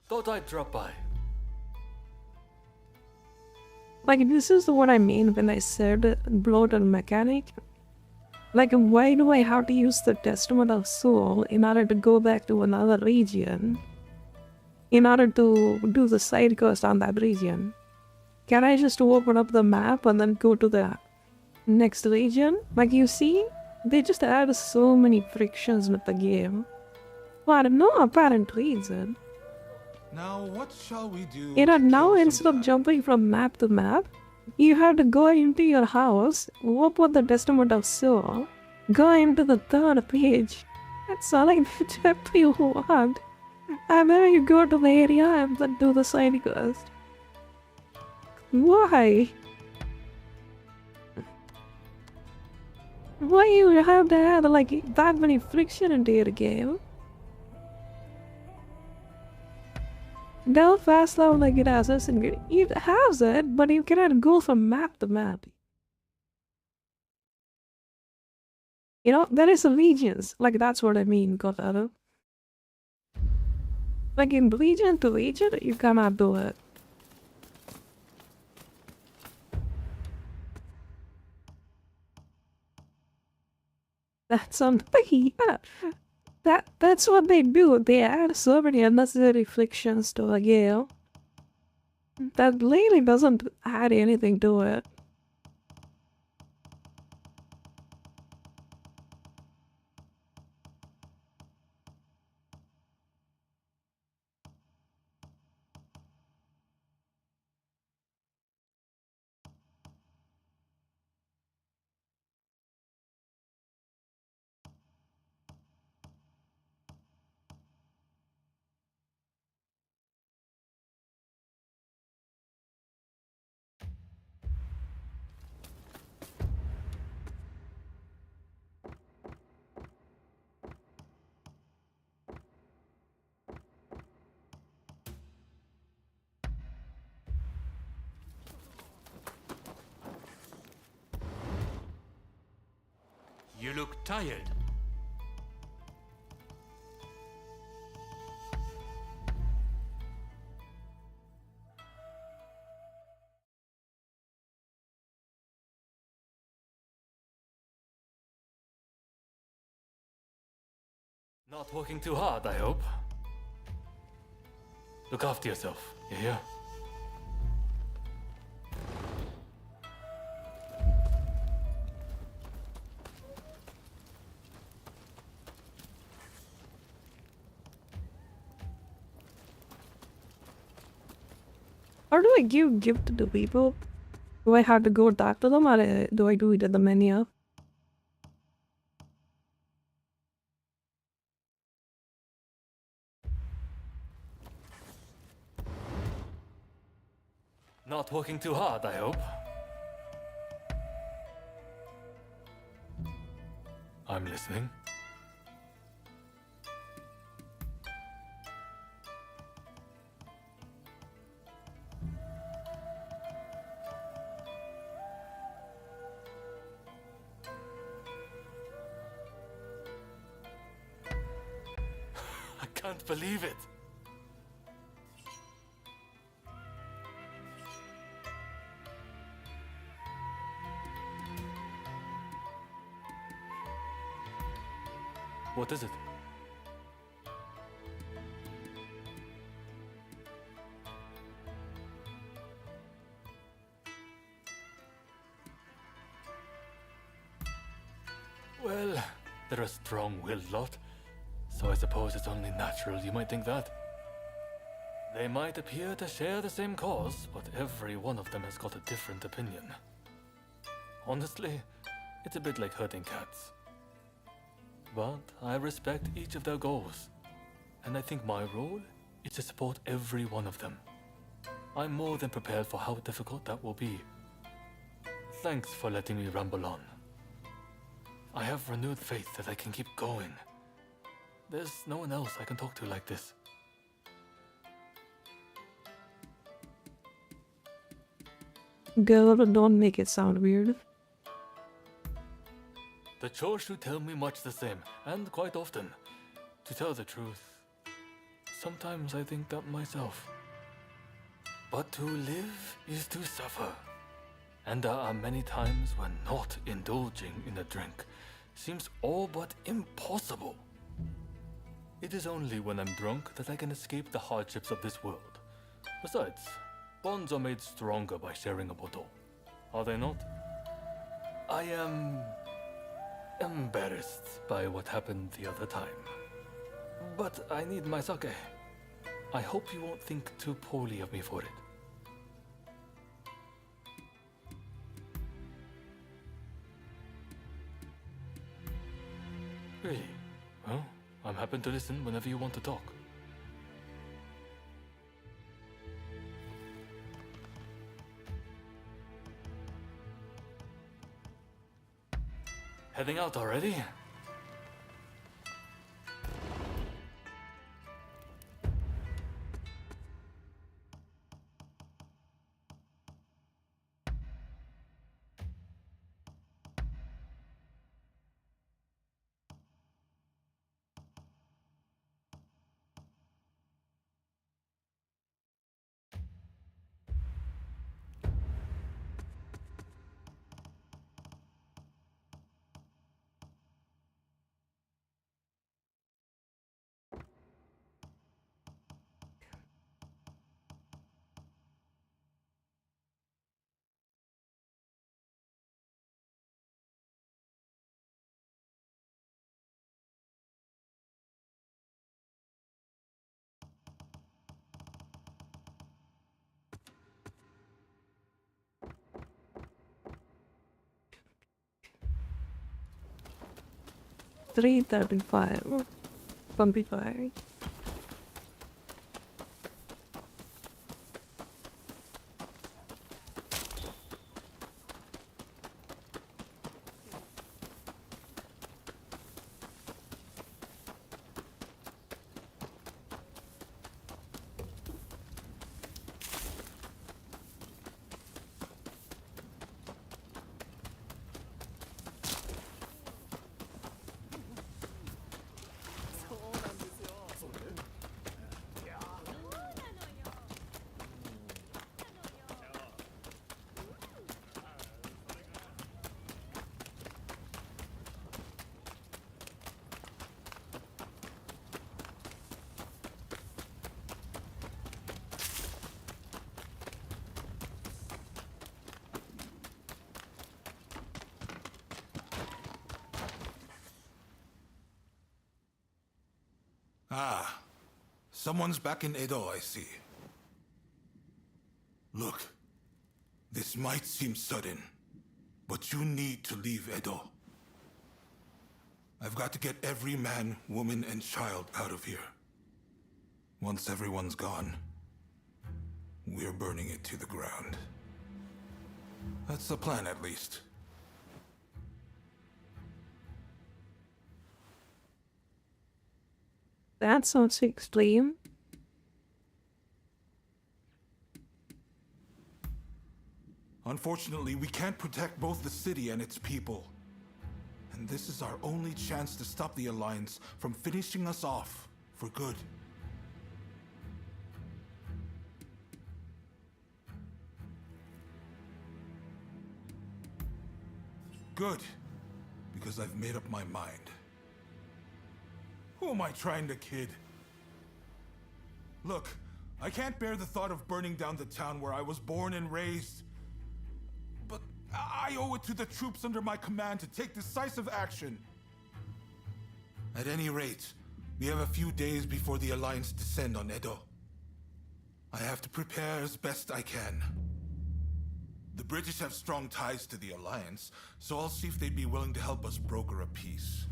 Thought I'd drop by. Like, this is what I mean when I said bloated mechanic. Like, why do I have to use the Testament of Soul in order to go back to another region? In order to do the side quest on that region? Can I just open up the map and then go to the next region? Like, you see? They just add so many frictions with the game. For no apparent reason. Now, what shall we do? You know, now instead of jumping from map to map, you have to go into your house, open the Testament of Soul, go into the third page. That's all I chapter you want. And then you go to the area and then do the side quest. Why? Why you have to add like that many friction into your game? Don't fast travel like it has Assassin's Creed. It has it, but you cannot go from map to map. You know, there is regions. Like, that's what I mean, Godfather. Like, in region to region, you cannot do it. That's something. That's what they do. They add so many unnecessary frictions to a game that really doesn't add anything to it. You look tired. Not working too hard, I hope. Look after yourself, you hear? How do I give gift to people? Do I have to go talk to them, or do I do it at the menu? Not working too hard, I hope. I'm listening. I can't believe it. What is it? Well, they're a strong-willed lot, so I suppose it's only natural you might think that. They might appear to share the same cause, but every one of them has got a different opinion. Honestly, it's a bit like herding cats. But I respect each of their goals, and I think my role is to support every one of them. I'm more than prepared for how difficult that will be. Thanks for letting me ramble on. I have renewed faith that I can keep going. There's no one else I can talk to like this. Girl, don't make it sound weird. The Choshu tell me much the same, and quite often. To tell the truth, sometimes I think that myself. But to live is to suffer. And there are many times when not indulging in a drink seems all but impossible. It is only when I'm drunk that I can escape the hardships of this world. Besides, bonds are made stronger by sharing a bottle. Are they not? I am embarrassed by what happened the other time. But I need my sake. I hope you won't think too poorly of me for it. Really? Well, I'm happy to listen whenever you want to talk. Heading out already? Three 35. Bumpy fire. Ah, someone's back in Edo, I see. Look, this might seem sudden, but you need to leave Edo. I've got to get every man, woman, and child out of here. Once everyone's gone, we're burning it to the ground. That's the plan, at least. That sounds extreme. Unfortunately, we can't protect both the city and its people. And this is our only chance to stop the Alliance from finishing us off for good. Good, because I've made up my mind. Who am I trying to kid? Look, I can't bear the thought of burning down the town where I was born and raised. But I owe it to the troops under my command to take decisive action. At any rate, we have a few days before the Alliance descend on Edo. I have to prepare as best I can. The British have strong ties to the Alliance, so I'll see if they'd be willing to help us broker a peace.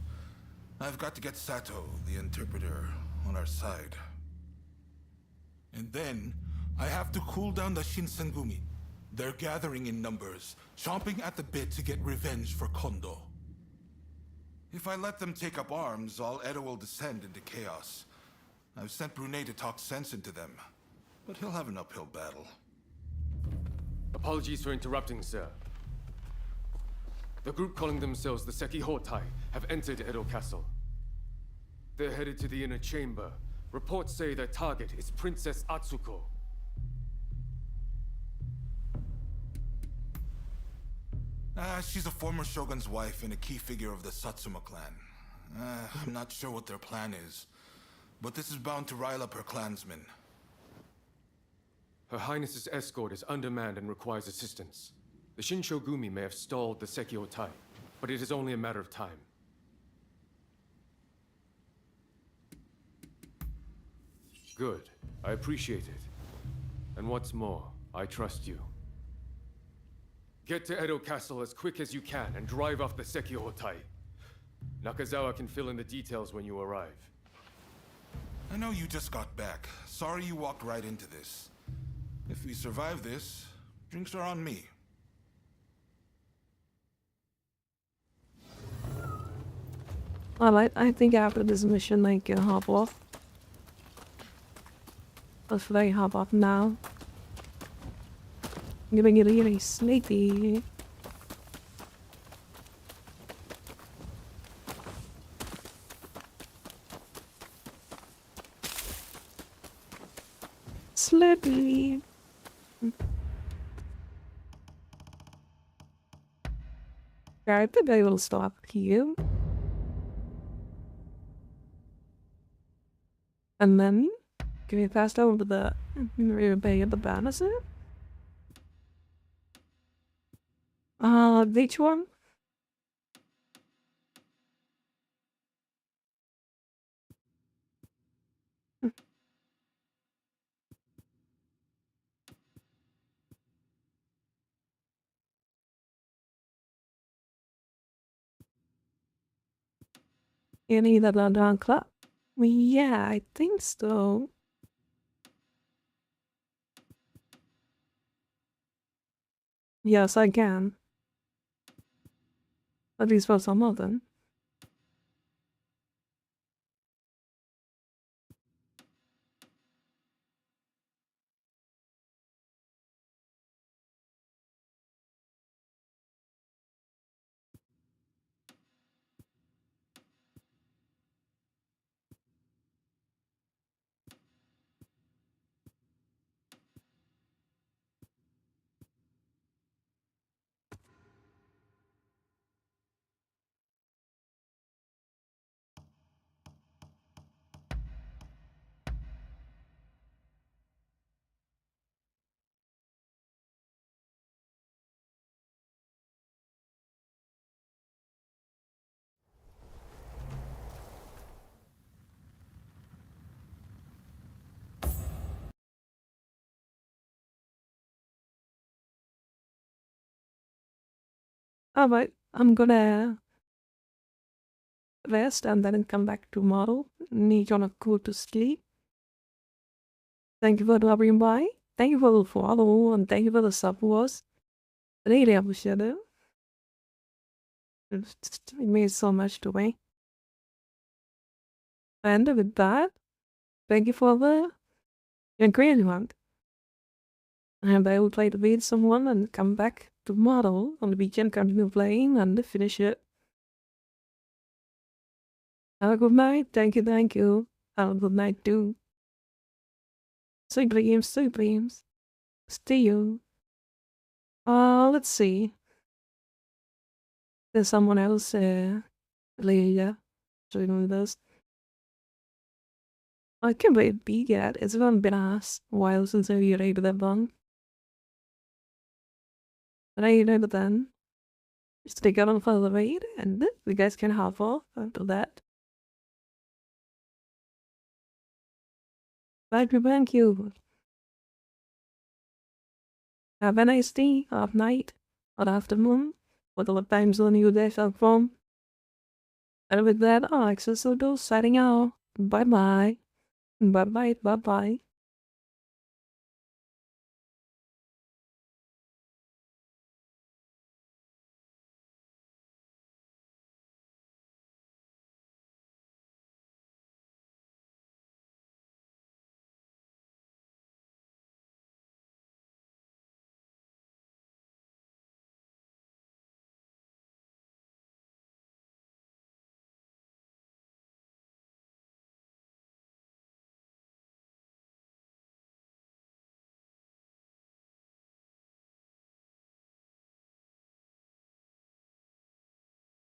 I've got to get Sato, the interpreter, on our side. And then, I have to cool down the Shinsengumi. They're gathering in numbers, chomping at the bit to get revenge for Kondo. If I let them take up arms, all Edo will descend into chaos. I've sent Brunei to talk sense into them, but he'll have an uphill battle. Apologies for interrupting, sir. The group calling themselves the Sekihotai have entered Edo Castle. They're headed to the inner chamber. Reports say their target is Princess Atsuko. She's a former shogun's wife and a key figure of the Satsuma clan. I'm not sure what their plan is, but this is bound to rile up her clansmen. Her Highness's escort is undermanned and requires assistance. The Shinshogumi may have stalled the Sekihotai, but it is only a matter of time. Good. I appreciate it. And what's more, I trust you. Get to Edo Castle as quick as you can and drive off the Sekihotai. Nakazawa can fill in the details when you arrive. I know you just got back. Sorry you walked right into this. If we survive this, drinks are on me. Alright, I think after this mission I can hop off. Let's very hop off now. I'm gonna get really sleepy. Sleepy. I think I will stop here. And then, can we pass over to the Bay of the Banners? Which one? Any that London Club? Yeah, I think so. Yes, I can. At least for some of them. Alright, I'm gonna rest and then come back tomorrow. Need gonna go to sleep. Thank you for dropping by. Thank you for the follow and thank you for the support. Really appreciate it. It means so much to me. And with that, thank you for the agreement. And I will try to beat someone and come back tomorrow on the weekend, continue playing and finish it. Have a good night. Thank you, thank you. Have a good night too. Sweet dreams, sweet dreams. See you. Let's see. There's someone else, later. Doing this. I can't wait to be yet. It's been a while since I raided that one. Raided then. Just take out on for the raid, and you guys can hop off after that. Thank you. Have a nice day, or night, or afternoon, whatever time zone you guys are from. And with that, Alex is signing out. Bye bye. Bye bye. Bye bye.